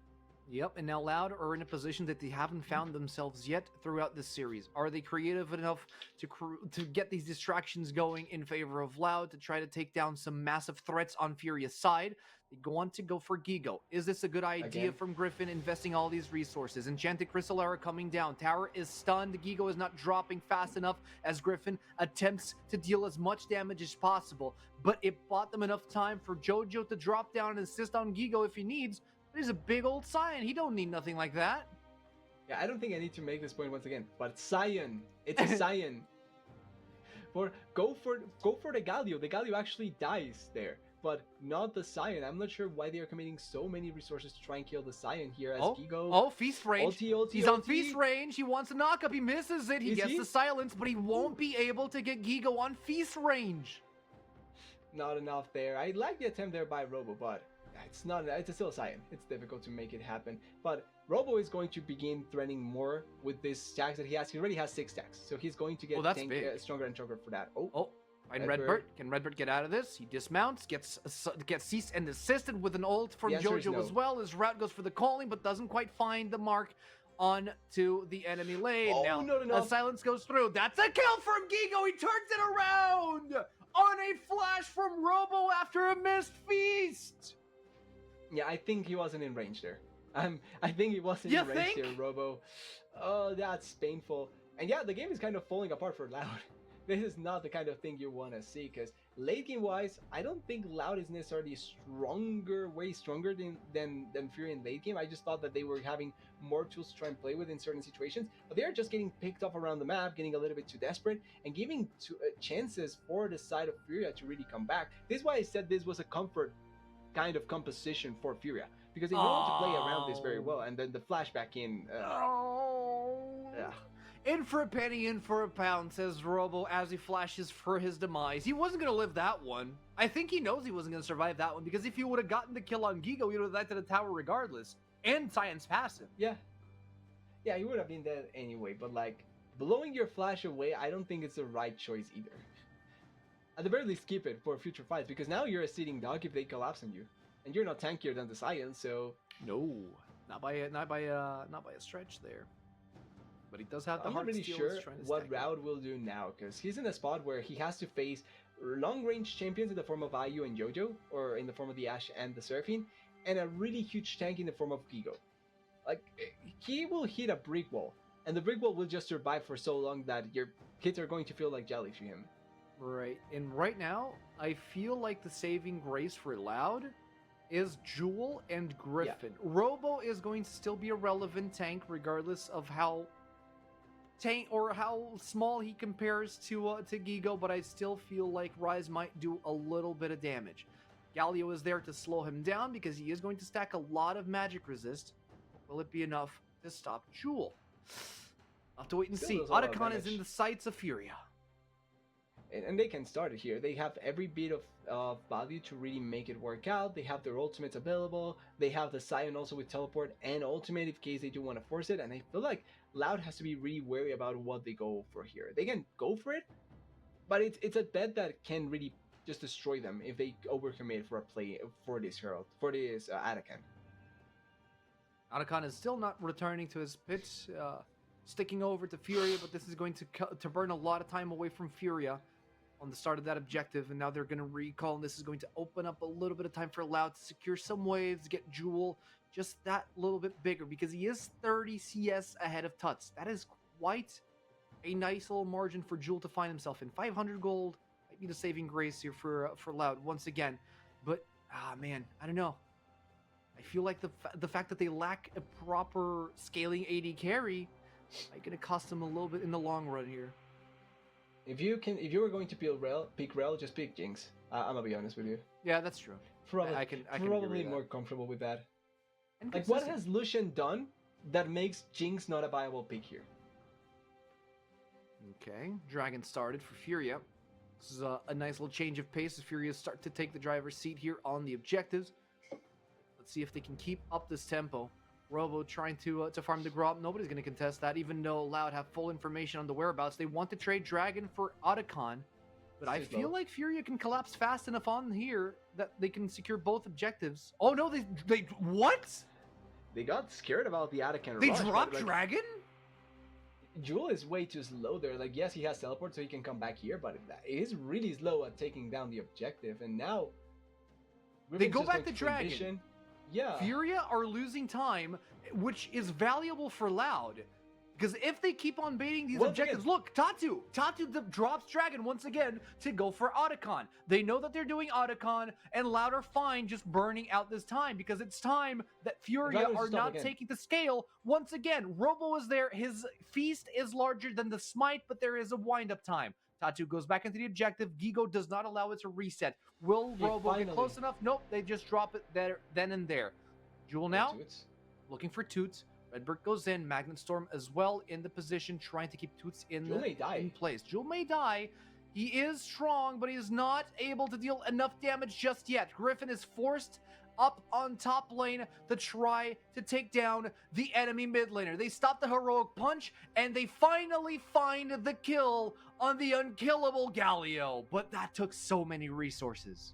Yep, and now Loud are in a position that they haven't found themselves yet throughout this series. Are they creative enough to get these distractions going in favor of Loud to try to take down some massive threats on Furia's side? They go on to go for Gigo. Is this a good idea from Griffin investing all these resources? Enchanted Chrysalara coming down. Tower is stunned. Gigo is not dropping fast enough as Griffin attempts to deal as much damage as possible. But it bought them enough time for Jojo to drop down and insist on Gigo if he needs. He's a big old Scion. He don't need nothing like that. Yeah, I don't think I need to make this point once again. But Scion, it's a Scion. Go for the Galio. The Galio actually dies there, but not the Scion. I'm not sure why they are committing so many resources to try and kill the Scion here as Gigo. Oh, feast range. He's on feast range. range. He wants to knock up. He misses it. He gets the silence, but he won't be able to get Gigo on feast range. Not enough there. I like the attempt there by Robo, but it's not. It's still a Scion. It's difficult to make it happen. But Robo is going to begin threatening more with this stacks that he has. He already has 6 stacks, so he's going to get stronger and stronger for that. And Redbird. Can Redbird get out of this? He dismounts, gets ceased and desisted with an ult from Jojo as well. His route goes for the calling, but doesn't quite find the mark onto the enemy lane. A silence goes through. That's a kill from Gigo. He turns it around on a flash from Robo after a missed feast. Yeah, I think he wasn't in range there. I think he wasn't in range there, Robo. Oh, that's painful. And yeah, the game is kind of falling apart for Loud. This is not the kind of thing you want to see, because late game wise, I don't think Loud is necessarily way stronger than Fury in late game. I just thought that they were having more tools to try and play with in certain situations, but they're just getting picked off around the map, getting a little bit too desperate, and giving chances for the side of Furia to really come back. This is why I said this was a comfort kind of composition for Furia, because they know how to play around this very well, and then the flashback in. In for a penny, in for a pound, says Robo as he flashes for his demise. He wasn't going to live that one. I think he knows he wasn't going to survive that one, because if he would have gotten the kill on Gigo, he would have died to the tower regardless. And Science passive. Yeah, he would have been dead anyway, but like, blowing your flash away, I don't think it's the right choice either. At the very least, keep it for future fights, because now you're a sitting dog if they collapse on you, and you're not tankier than the Scion, so no, not by a stretch there. But he does have the heart. I'm not really sure what Raud will do now, because he's in a spot where he has to face long-range champions in the form of Ayu and Jojo, or in the form of the Ashe and the Seraphine, and a really huge tank in the form of Gigo. Like, he will hit a brick wall, and the brick wall will just survive for so long that your kids are going to feel like jelly to him. Right, and right now, I feel like the saving grace for Loud is Jewel and Griffin. Yeah. Robo is going to still be a relevant tank, regardless of how small he compares to Gigo, but I still feel like Rise might do a little bit of damage. Galio is there to slow him down because he is going to stack a lot of magic resist. Will it be enough to stop Jewel? I'll have to wait and see. Otacon is in the sights of Furia. And they can start it here. They have every bit of value to really make it work out. They have their ultimates available. They have the Scion also with teleport and ultimate in case they do want to force it. And I feel like Loud has to be really wary about what they go for here. They can go for it, but it's a bet that can really just destroy them if they overcommit for a play for this Herald, for this Otacon. Otacon is still not returning to his pit. sticking over to Furia, but this is going to burn a lot of time away from Furia on the start of that objective, and now they're going to recall, and this is going to open up a little bit of time for Loud to secure some waves, get Jewel just that little bit bigger, because he is 30 CS ahead of Tuts. That is quite a nice little margin for Jewel to find himself in. 500 gold might be the saving grace here for Loud once again, but man, I don't know. I feel like the fact that they lack a proper scaling AD carry might going to cost them a little bit in the long run here. If you were going to pick Rel, just pick Jinx. I'm gonna be honest with you. Yeah, that's true. Probably, I can probably more comfortable with that. Like, what has Lucian done that makes Jinx not a viable pick here? Okay, Dragon started for Furia. This is a nice little change of pace as Furia start to take the driver's seat here on the objectives. Let's see if they can keep up this tempo. Robo trying to farm the Gromp. Nobody's going to contest that, even though Loud have full information on the whereabouts. They want to trade Dragon for Otacon, but I feel like Furia can collapse fast enough on here that they can secure both objectives. Oh no, they what? They got scared about the Otacon. They dropped Dragon? Jewel is way too slow there. Like, yes, he has teleport, so he can come back here, but it is really slow at taking down the objective. And now they go back to Dragon. Vision. Yeah. Furia are losing time, which is valuable for Loud. Because if they keep on baiting these objectives, look, Tatu drops Dragon once again to go for Otacon. They know that they're doing Otacon, and Loud are fine just burning out this time, because it's time that Furia are not taking the scale. Once again, Robo is there. His feast is larger than the smite, but there is a wind-up time. Tatu goes back into the objective. Gigo does not allow it to reset. Will Robo get close enough? Nope, they just drop it there, then and there. Jewel now, looking for Toots. Redbird goes in. Magnet Storm as well in the position, trying to keep Toots in place. Jewel may die. He is strong, but he is not able to deal enough damage just yet. Griffin is forced up on top lane to try to take down the enemy mid laner. They stop the heroic punch, and they finally find the kill on the unkillable Galio. But that took so many resources.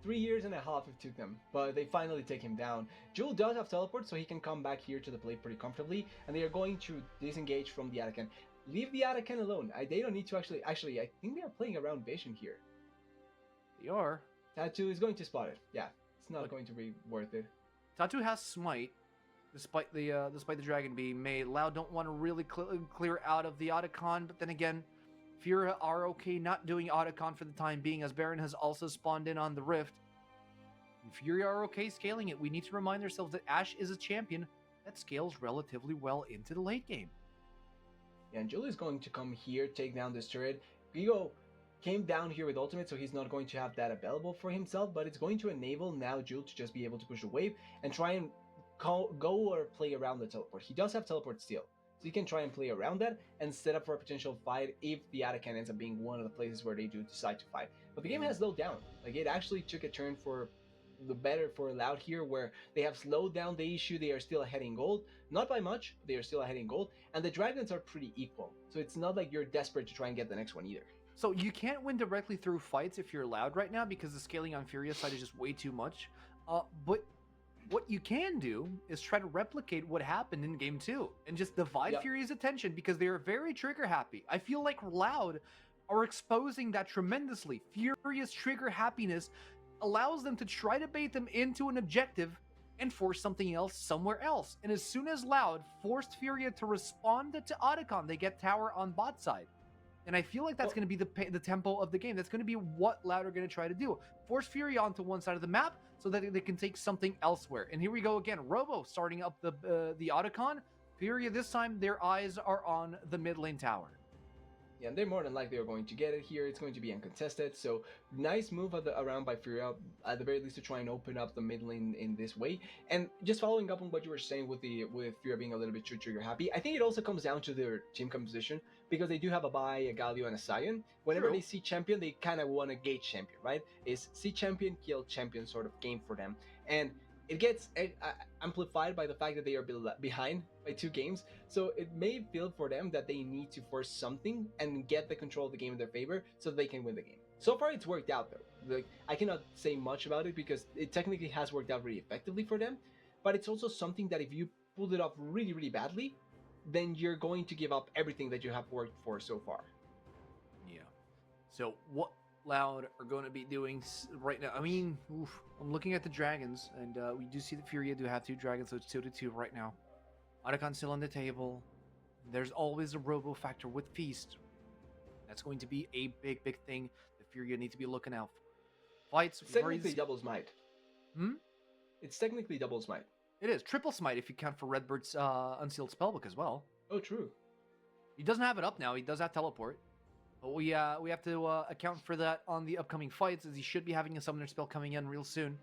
3.5 years it took them, but they finally take him down. Jewel does have teleport, so he can come back here to the plate pretty comfortably, and they are going to disengage from the Otacon. Leave the Otacon alone. They don't need to actually, I think they are playing around Vision here. They are. Tatu is going to spot it. Yeah, it's not going to be worth it. Tatu has smite, despite the Dragon being made. Loud don't want to really clear out of the Otacon, but then again, Furia are okay not doing Otacon for the time being, as Baron has also spawned in on the Rift. And Furia are okay scaling it. We need to remind ourselves that Ashe is a champion that scales relatively well into the late game. Yeah, and Julie is going to come here, take down this turret. Gigo came down here with ultimate, so he's not going to have that available for himself, but it's going to enable now Jewel to just be able to push a wave and try and go or play around the teleport. He does have teleport still, so you can try and play around that and set up for a potential fight if the Otacon ends up being one of the places where they do decide to fight. But the game has slowed down. Like, it actually took a turn for the better for Loud here, where they have slowed down the issue. They are still ahead in gold. Not by much, they are still ahead in gold. And the Dragons are pretty equal. So it's not like you're desperate to try and get the next one either. So you can't win directly through fights if you're Loud right now, because the scaling on Furia's side is just way too much. But what you can do is try to replicate what happened in Game 2 and just divide Furia's attention, because they are very trigger happy. I feel like Loud are exposing that tremendously. Furia's trigger happiness allows them to try to bait them into an objective and force something else somewhere else. And as soon as Loud forced Furia to respond to Otacon, they get tower on bot side. And I feel like that's going to be the tempo of the game. That's going to be what Loud are going to try to do. Force Furia onto one side of the map so that they can take something elsewhere. And here we go again. Robo starting up the Otacon. Furia this time, their eyes are on the mid lane tower. Yeah, and they're more than likely are going to get it here. It's going to be uncontested. So nice move around by Furia, at the very least, to try and open up the mid lane in this way. And just following up on what you were saying with Furia being a little bit too trigger happy, I think it also comes down to their team composition, because they do have a Bai, a Galio, and a Sion. Whenever they see champion, they kind of want to gauge champion, right? It's see champion, kill champion sort of game for them. And it gets amplified by the fact that they are behind by 2 games, so it may feel for them that they need to force something and get the control of the game in their favor so they can win the game. So far, it's worked out though. Like, I cannot say much about it because it technically has worked out really effectively for them, but it's also something that if you pulled it off really, really badly, then you're going to give up everything that you have worked for so far. Yeah. So what Loud are going to be doing right now? I mean, I'm looking at the dragons, and we do see that Furia do have 2 dragons, so it's 2-2 right now. Otacon's still on the table. There's always a robo factor with Feast. That's going to be a big, big thing that Furia need to be looking out for. Fights. It's technically double smite. It's technically double smite. It is triple smite if you count for Redbird's unsealed spellbook as well. Oh, true. He doesn't have it up now. He does have teleport, but we have to account for that on the upcoming fights, as he should be having a summoner spell coming in real soon.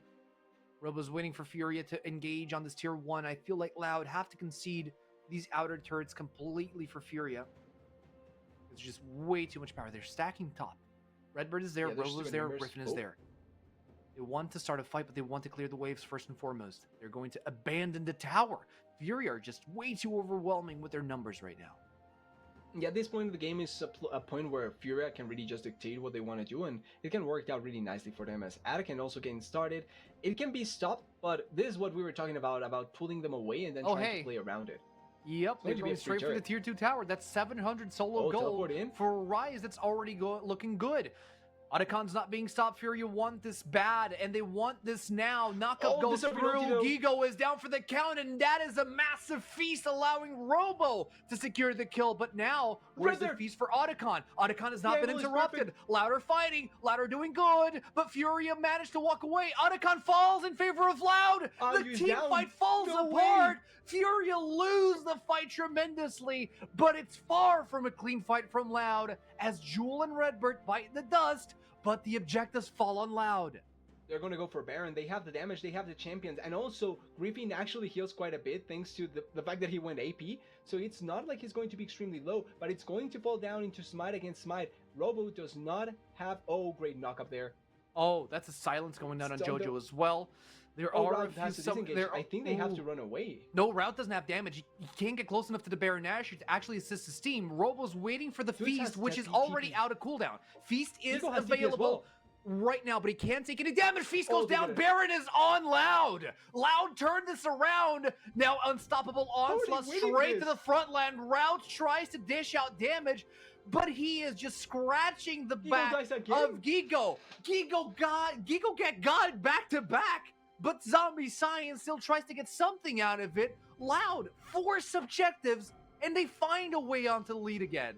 Robo's waiting for Furia to engage on this tier 1. I feel like Loud have to concede these outer turrets completely for Furia. It's just way too much power. They're stacking top. Redbird is there, Robo's there, Griffin is there. They want to start a fight, but they want to clear the waves first and foremost. They're going to abandon the tower. Furia are just way too overwhelming with their numbers right now. Yeah, this point of the game is a point where Furia can really just dictate what they want to do, and it can work out really nicely for them, as Atakan also getting started. It can be stopped, but this is what we were talking about pulling them away and then trying to play around it. Yep, they're going straight for the tier 2 tower. That's 700 solo gold for Rise. That's already looking good. Otacon's not being stopped. Furia want this bad, and they want this now. Knockup goes through. Gigo is down for the count, and that is a massive feast, allowing Robo to secure the kill. But now, where's the feast for Otacon? Otacon has not been interrupted. Louder fighting, Louder doing good, but Furia managed to walk away. Otacon falls in favor of Loud. The team fight falls apart. Furia lose the fight tremendously, but it's far from a clean fight from Loud, as Jewel and Redbird bite the dust, but the objectives fall on Loud. They're going to go for Baron. They have the damage, they have the champions, and also Griffin actually heals quite a bit thanks to the fact that he went AP, so it's not like he's going to be extremely low, but it's going to fall down into Smite against Smite. Robo does not have... Oh, great knock up there. Oh, that's a silence going down on Jojo as well. There are a few... I think they have to run away. No, Route doesn't have damage. He can't get close enough to the Baron Asher to actually assist his team. Robo's waiting for the Feast, which is already out of cooldown. Feast is available right now, but he can't take any damage. Feast goes down. Baron is on Loud. Loud turned this around. Now unstoppable onslaught straight to the front line. Route tries to dish out damage, but he is just scratching the back of Gigo. Gigo got back to back. But Zombie Science still tries to get something out of it. Loud, 4 objectives, and they find a way onto the lead again.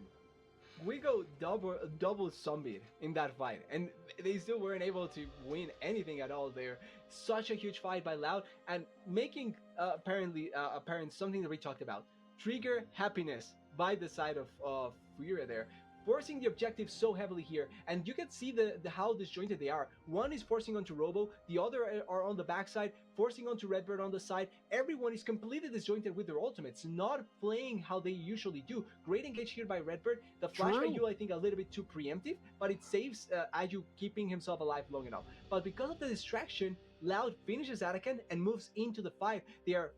We go double zombie in that fight, and they still weren't able to win anything at all there. Such a huge fight by Loud, and making apparent something that we talked about. Trigger happiness by the side of Furia there. Forcing the objective so heavily here, and you can see how disjointed they are. One is forcing onto Robo, the other are on the backside, forcing onto Redbird on the side. Everyone is completely disjointed with their ultimates, not playing how they usually do. Great engage here by Redbird. The flash by you, I think, a little bit too preemptive, but it saves Aju keeping himself alive long enough. But because of the distraction, Loud finishes Atakan and moves into the fight. They are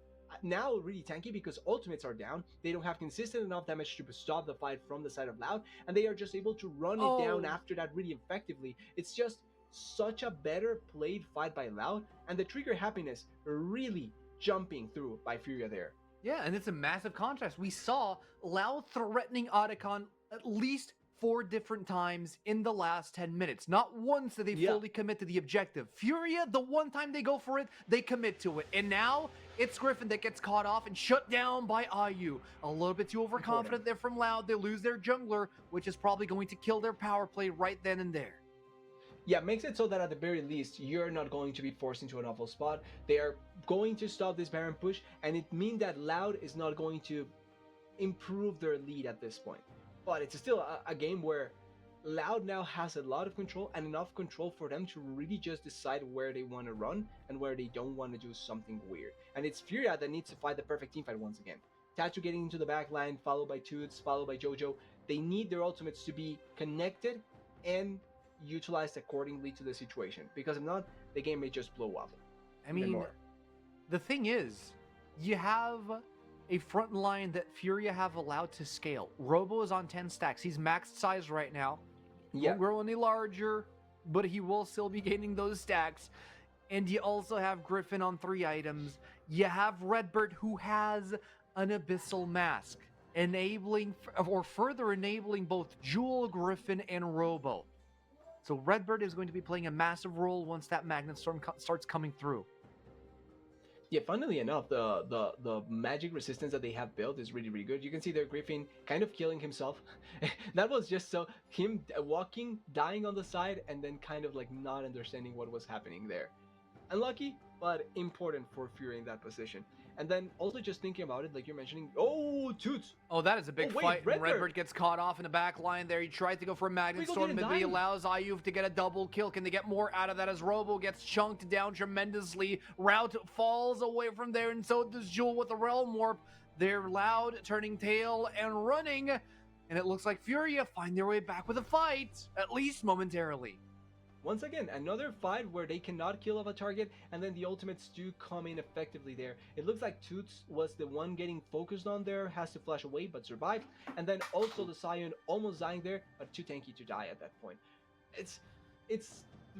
now really tanky because ultimates are down. They don't have consistent enough damage to stop the fight from the side of Loud, and they are just able to run it down after that really effectively. It's just such a better played fight by Loud, and the trigger happiness really jumping through by Furia there. Yeah, and it's a massive contrast. We saw Loud threatening Otacon at least 4 different times in the last 10 minutes. Not once did they fully commit to the objective. Furia, the one time they go for it, they commit to it. And now it's Griffin that gets caught off and shut down by IU. A little bit too overconfident there from Loud. They lose their jungler, which is probably going to kill their power play right then and there. Yeah, makes it so that at the very least, you're not going to be forced into an awful spot. They are going to stop this Baron push, and it means that Loud is not going to improve their lead at this point. But it's still a game where Loud now has a lot of control, and enough control for them to really just decide where they want to run and where they don't want to do something weird. And it's Furia that needs to fight the perfect teamfight once again. Tatu getting into the back line, followed by Toots, followed by Jojo. They need their ultimates to be connected and utilized accordingly to the situation, because if not, the game may just blow up. I mean, the thing is, you have a front line that Furia have allowed to scale. Robo is on 10 stacks. He's maxed size right now. Won't grow any larger, but he will still be gaining those stacks. And you also have Griffin on 3 items. You have Redbird, who has an Abyssal Mask. enabling or further enabling both Jewel, Griffin, and Robo. So Redbird is going to be playing a massive role once that Magnet Storm starts coming through. Yeah, funnily enough, the magic resistance that they have built is really, really good. You can see their Griffin kind of killing himself. That was just so him walking, dying on the side, and then kind of like not understanding what was happening there. Unlucky, but important for Fury in that position. And then also just thinking about it, like you're mentioning, oh, Toots! Oh, that is a big wait, fight. Redbird. Redbird gets caught off in the back line there. He tried to go for a Magnet Storm, but he allows Ayuv to get a double kill. Can they get more out of that as Robo gets chunked down tremendously? Route falls away from there, and so does Jewel with the Realm Warp. They're loud, turning tail and running, and it looks like Furia find their way back with a fight, at least momentarily. Once again, another fight where they cannot kill off a target, and then the ultimates do come in effectively there. It looks like Toots was the one getting focused on there, has to flash away, but survived. And then also the Scion almost dying there, but too tanky to die at that point. It's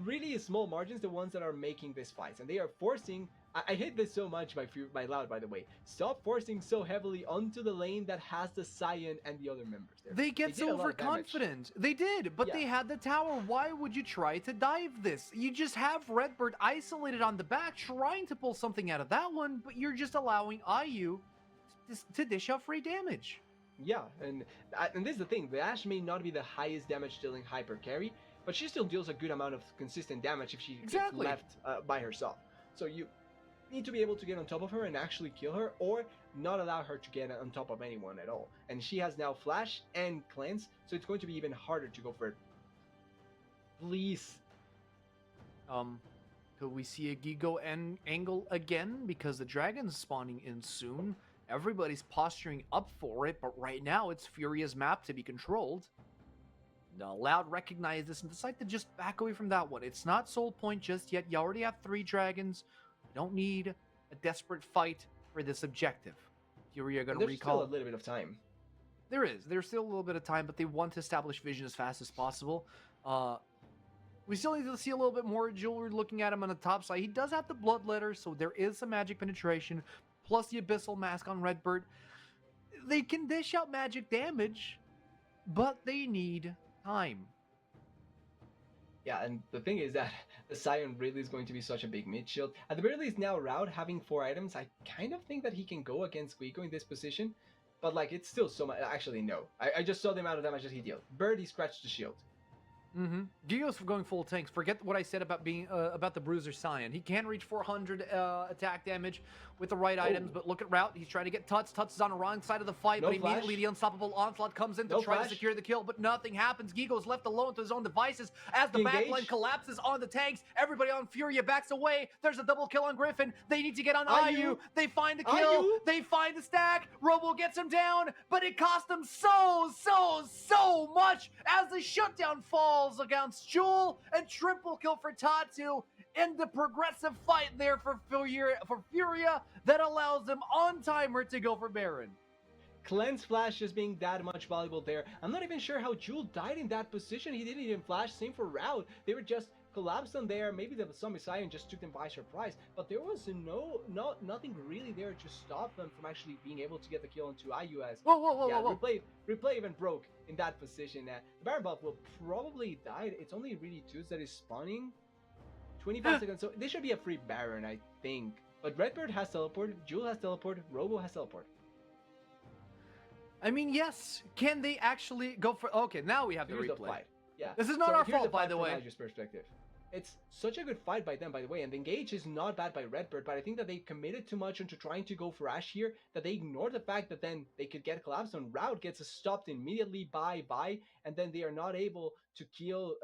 really small margins, the ones that are making these fights, and they are forcing... I hate this so much by Loud, by the way. Stop forcing so heavily onto the lane that has the Scion and the other members there. They get so overconfident. They did, but they had the tower. Why would you try to dive this? You just have Redbird isolated on the back, trying to pull something out of that one, but you're just allowing IU to dish out free damage. Yeah, and this is the thing. The Ashe may not be the highest damage dealing hyper carry, but she still deals a good amount of consistent damage if she gets left by herself. So you need to be able to get on top of her and actually kill her, or not allow her to get on top of anyone at all. And she has now Flash and Cleanse, so it's going to be even harder to go for it. Please. Could we see a Gigo angle again? Because the dragon's spawning in soon. Everybody's posturing up for it, but right now it's Furia's map to be controlled. Now, Loud recognize this and decide to just back away from that one. It's not Soul Point just yet. You already have 3 dragons. You don't need a desperate fight for this objective. Furia are going to recall... There's still a little bit of time. There is. There's still a little bit of time, but they want to establish vision as fast as possible. We still need to see a little bit more. Jewel, looking at him on the top side. He does have the Bloodletter, so there is some magic penetration, plus the Abyssal Mask on Redbird. They can dish out magic damage, but they need time. Yeah, and the thing is that the Scion really is going to be such a big mid shield. At the very least now, Route having 4 items, I kind of think that he can go against Guigo in this position. But like, it's still so much. Actually, no. I just saw the amount of damage that he dealt. Bird, he scratched the shield. Gigo's going full tanks. Forget what I said about being about the Bruiser Scion. He can reach 400 attack damage with the right items, but look at Route. He's trying to get Tuts. Tuts is on the wrong side of the fight, but immediately the Unstoppable Onslaught comes in to try to secure the kill, but nothing happens. Gigo's left alone to his own devices as the backline collapses on the tanks. Everybody on Furia backs away. There's a double kill on Griffin. They need to get on IU. They find the kill. They find the stack. Robo gets him down, but it cost them so much as the shutdown falls against Jewel, and triple kill for Tatu in the progressive fight there for Furia that allows them on timer to go for Baron. Cleanse Flash just being that much valuable there. I'm not even sure how Jewel died in that position. He didn't even flash. Same for Route. They were just collapsed on there. Maybe the Zombie Scion just took them by surprise, but there was nothing really there to stop them from actually being able to get the kill onto IU as whoa. Replay even broke in that position. The Baron buff will probably die. It's only really Toots that is spawning. 25 seconds, so this should be a free Baron, I think. But Redbird has teleport, Jewel has teleport, Robo has teleport. I mean, yes. Can they actually go for... Okay, now we have the replay. Yeah. This is not our fault, by the way. From perspective. It's such a good fight by them, by the way, and the engage is not bad by Redbird, but I think that they committed too much into trying to go for Ashe here, that they ignored the fact that then they could get collapsed on. Route gets stopped immediately by, and then they are not able to kill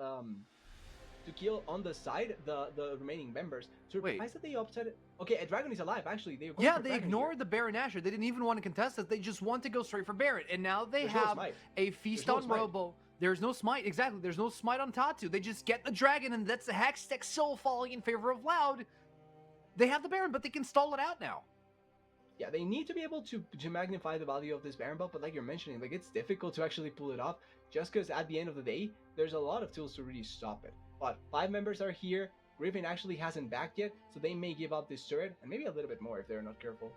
on the side the remaining members. So surprised that they opted. Okay, a dragon is alive. Actually, they ignored the Baron Asher. They didn't even want to contest it. They just want to go straight for Baron, and now they have a feast on Robo. There's no smite. Exactly. There's no smite on Tatu. They just get the dragon, and that's the Hextech Soul falling in favor of Loud. They have the Baron, but they can stall it out now. Yeah, they need to be able to magnify the value of this Baron buff, but like you're mentioning, like it's difficult to actually pull it off, just because at the end of the day, there's a lot of tools to really stop it. But 5 members are here. Griffin actually hasn't backed yet, so they may give up this turret, and maybe a little bit more if they're not careful.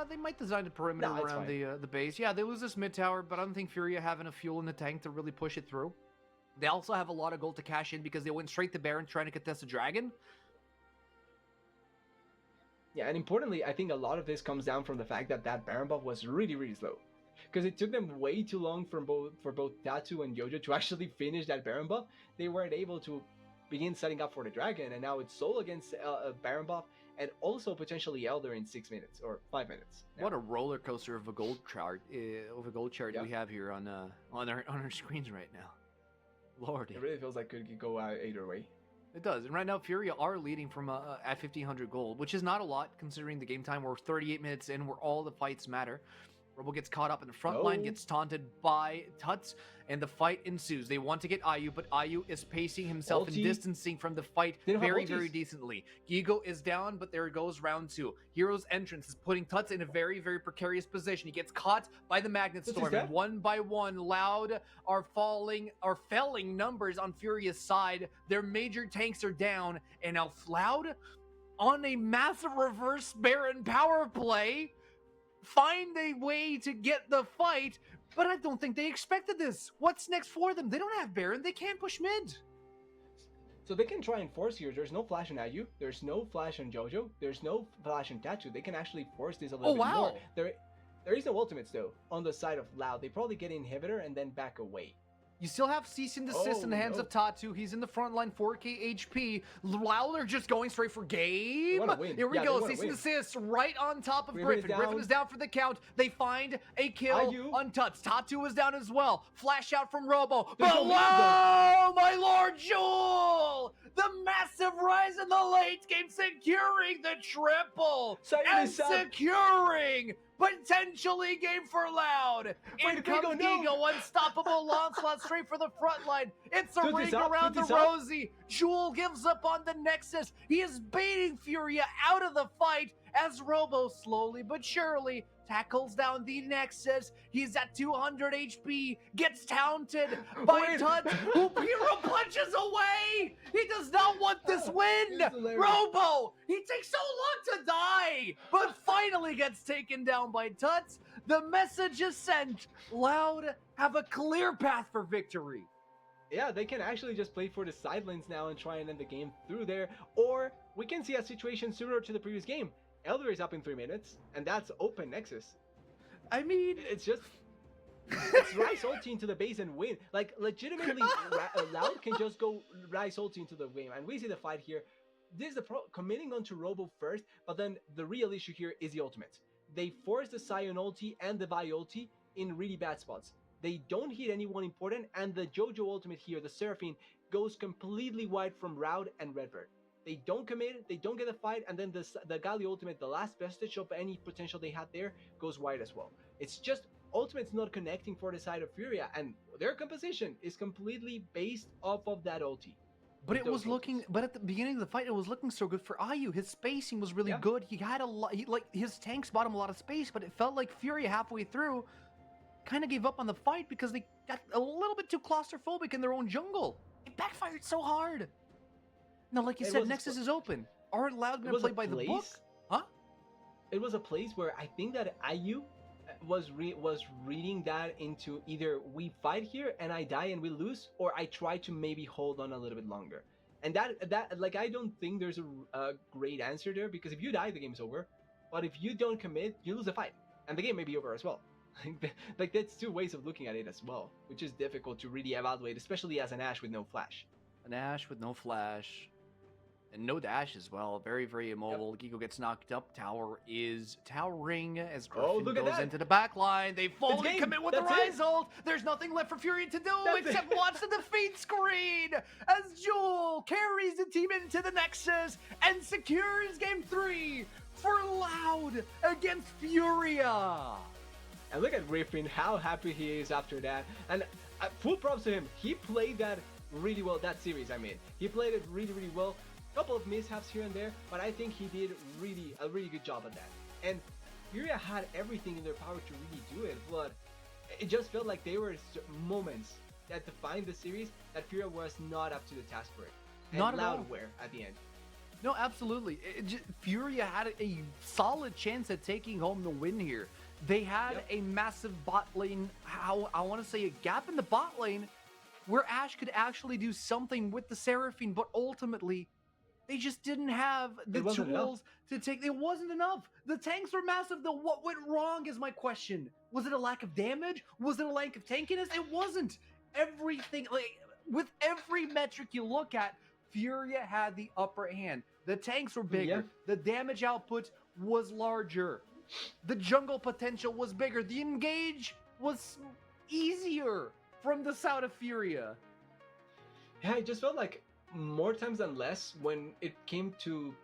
They might design a perimeter No, it's around fine. the base. Yeah, they lose this mid tower, but I don't think Furia have enough fuel in the tank to really push it through. They also have a lot of gold to cash in because they went straight to Baron trying to contest the Dragon. Yeah, and importantly, I think a lot of this comes down from the fact that Baron buff was really, really slow. Because it took them way too long for both Tatu and Jojo to actually finish that Baron buff. They weren't able to begin setting up for the Dragon, and now it's Soul against Baron buff, and also potentially Elder in 6 minutes or 5 minutes. What a roller coaster of a gold chart we have here on our screens right now. Lordy. It really feels like it could go either way. It does. And right now, Furia are leading from at 1,500 gold, which is not a lot considering the game time. We're 38 minutes in where all the fights matter. Robo gets caught up in the front line, gets taunted by Tuts, and the fight ensues. They want to get Ayu, but Ayu is pacing himself and distancing from the fight very, very decently. Gigo is down, but there goes round 2. Hero's entrance is putting Tuts in a very, very precarious position. He gets caught by the Magnet Storm, and one by one, Loud are felling numbers on Furia's side. Their major tanks are down, and now Loud, on a massive reverse Baron power play, find a way to get the fight, but I don't think they expected this. What's next for them? They don't have Baron. They can't push mid. So they can try and force here. There's no flash on Ayu. There's no flash on Jojo. There's no flash on Tatu. They can actually force this a little bit more. There is no ultimates, though, on the side of Loud. They probably get inhibitor and then back away. You still have cease and desist in the hands of Tatu. He's in the front line, 4k HP. Louder just going straight for game. Here we go. Cease and desist right on top of Griffin. Griffin is down for the count. They find a kill on Tuts. Tatu is down as well. Flash out from Robo. Below, my Lord Jewel! The massive rise in the late game, securing the triple. And securing potentially game for Loud. In comes Gigo, unstoppable onslaught straight for the front line. It's a ring around the Rosie. Jewel gives up on the Nexus. He is baiting Furia out of the fight as Robo slowly but surely tackles down the Nexus. He's at 200 HP, gets taunted by Tuts, who Hero punches away. He does not want this win. Robo, he takes so long to die, but finally gets taken down by Tuts. The message is sent. Loud have a clear path for victory. Yeah, they can actually just play for the sidelines now and try and end the game through there, or we can see a situation similar to the previous game. Elder is up in 3 minutes, and that's open Nexus. I mean, it's Ryze ulti into the base and win. Like, legitimately, Loud can just go Ryze ulti into the game, and we see the fight here. This is the committing onto Robo first, but then the real issue here is the ultimate. They force the Sion ulti and the Vi ulti in really bad spots. They don't hit anyone important, and the Jojo ultimate here, the Seraphine, goes completely wide from Raud and Redbird. They don't commit, they don't get a fight, and then the Gali ultimate, the last vestige of any potential they had there, goes wide as well. It's just ultimate's not connecting for the side of Furia, and their composition is completely based off of that ulti. But it was looking, but at the beginning of the fight, it was looking so good for Ayu. His spacing was really good. He had a lot, like his tanks bought him a lot of space, but it felt like Furia halfway through kind of gave up on the fight because they got a little bit too claustrophobic in their own jungle. It backfired so hard. No, like you said, Nexus is open. Aren't Loud going to play by the book? Huh? It was a place where I think that Ayu was reading that into either we fight here and I die and we lose, or I try to maybe hold on a little bit longer. And that like, I don't think there's a great answer there, because if you die, the game's over. But if you don't commit, you lose the fight, and the game may be over as well. Like, that's two ways of looking at it as well, which is difficult to really evaluate, especially as an Ashe with no flash. An Ashe with no flash. And no dash as well. Very, very immobile. Gigo gets knocked up. Tower is towering as Griffin goes into the back line. They fully commit with the Ryze ult. There's nothing left for Fury to do except watch the defeat screen as Jewel carries the team into the Nexus and secures game 3 for Loud against Furia. And look at Griffin, how happy he is after that. And full props to him. He played that really well, that series, I mean. He played it really, really well. Couple of mishaps here and there, but I think he did a really good job at that. And Furia had everything in their power to really do it, but it just felt like there were moments that defined the series that Furia was not up to the task for it. And Loud were at the end. No, absolutely. Furia had a solid chance at taking home the win here. They had a massive bot lane, how I want to say a gap in the bot lane where Ashe could actually do something with the Seraphine, but ultimately they just didn't have the tools to take. It wasn't enough. The tanks were massive. What went wrong is my question. Was it a lack of damage? Was it a lack of tankiness? It wasn't. Everything, like with every metric you look at, Furia had the upper hand. The tanks were bigger. The damage output was larger. The jungle potential was bigger. The engage was easier from the side of Furia. Yeah, it just felt like more times than less when it came to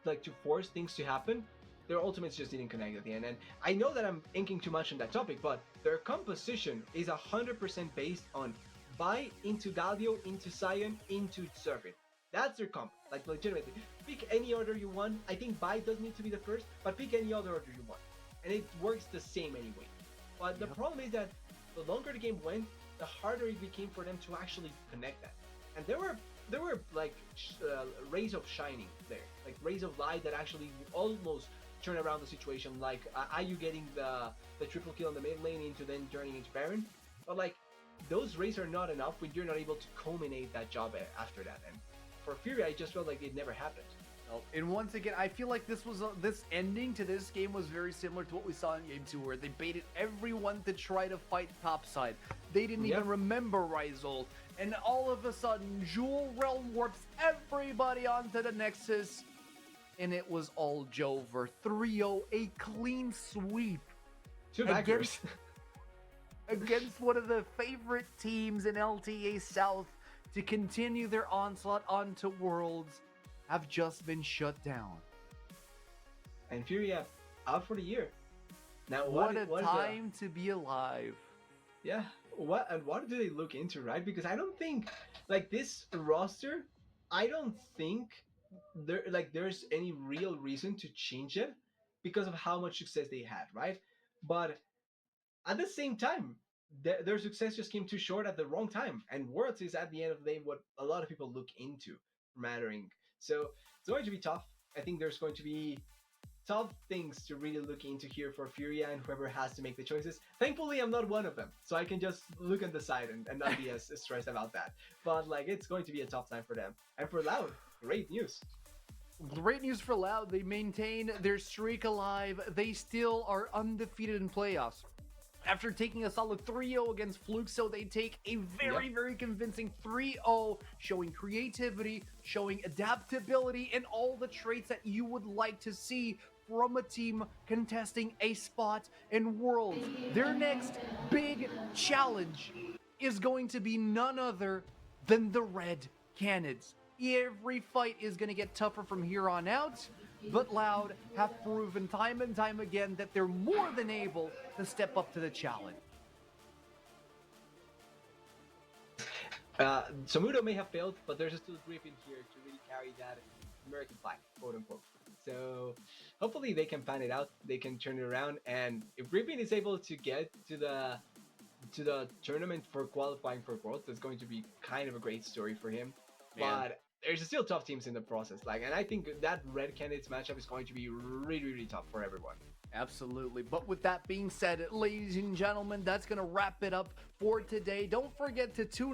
like to force things to happen, their ultimates just didn't connect at the end. And I know that I'm inking too much on that topic, but their composition is 100% based on Vi into Galio, into Sion, into Serpent. That's their comp. Like legitimately. Pick any order you want. I think Vi does need to be the first, but pick any other order you want. And it works the same anyway. But the problem is that the longer the game went, the harder it became for them to actually connect that. And there were like rays of shining there, like rays of light that actually almost turn around the situation. Like IU getting the triple kill in the mid lane into then turning into Baron, but like those rays are not enough when you're not able to culminate that job after that. And for Fury, I just felt like it never happened. And once again, I feel like this ending to this game was very similar to what we saw in Game 2, where they baited everyone to try to fight topside. They didn't even remember Ryzol. And all of a sudden, Jewel Realm warps everybody onto the Nexus. And it was all Jover. 3-0, a clean sweep. Two backers. Against one of the favorite teams in LTA South to continue their onslaught onto Worlds. Have just been shut down. And Furia out for the year. Now what a time to be alive. Yeah, what do they look into, right? Because I don't think like this roster, I don't think there's any real reason to change it because of how much success they had, right? But at the same time, their success just came too short at the wrong time. And Worlds is at the end of the day what a lot of people look into mattering. So it's going to be tough. I think there's going to be tough things to really look into here for Furia and whoever has to make the choices. Thankfully, I'm not one of them, so I can just look on the side and not be as stressed about that. But like, it's going to be a tough time for them. And for Loud, great news. Great news for Loud. They maintain their streak alive. They still are undefeated in playoffs. After taking a solid 3-0 against Fluke, so they take a very convincing 3-0, showing creativity, showing adaptability, and all the traits that you would like to see from a team contesting a spot in Worlds. Their next big challenge is going to be none other than the Red Canids. Every fight is going to get tougher from here on out, but Loud have proven time and time again that they're more than able to step up to the challenge. Samudo may have failed, but there's still Griffin here to really carry that American flag, quote unquote. So hopefully they can plan it out, they can turn it around, and if Griffin is able to get to the tournament for qualifying for Worlds, that's going to be kind of a great story for him. Man. But there's still tough teams in the process, and I think that Red Candidates matchup is going to be really tough for everyone. Absolutely. But with that being said, ladies and gentlemen, that's going to wrap it up for today. Don't forget to tune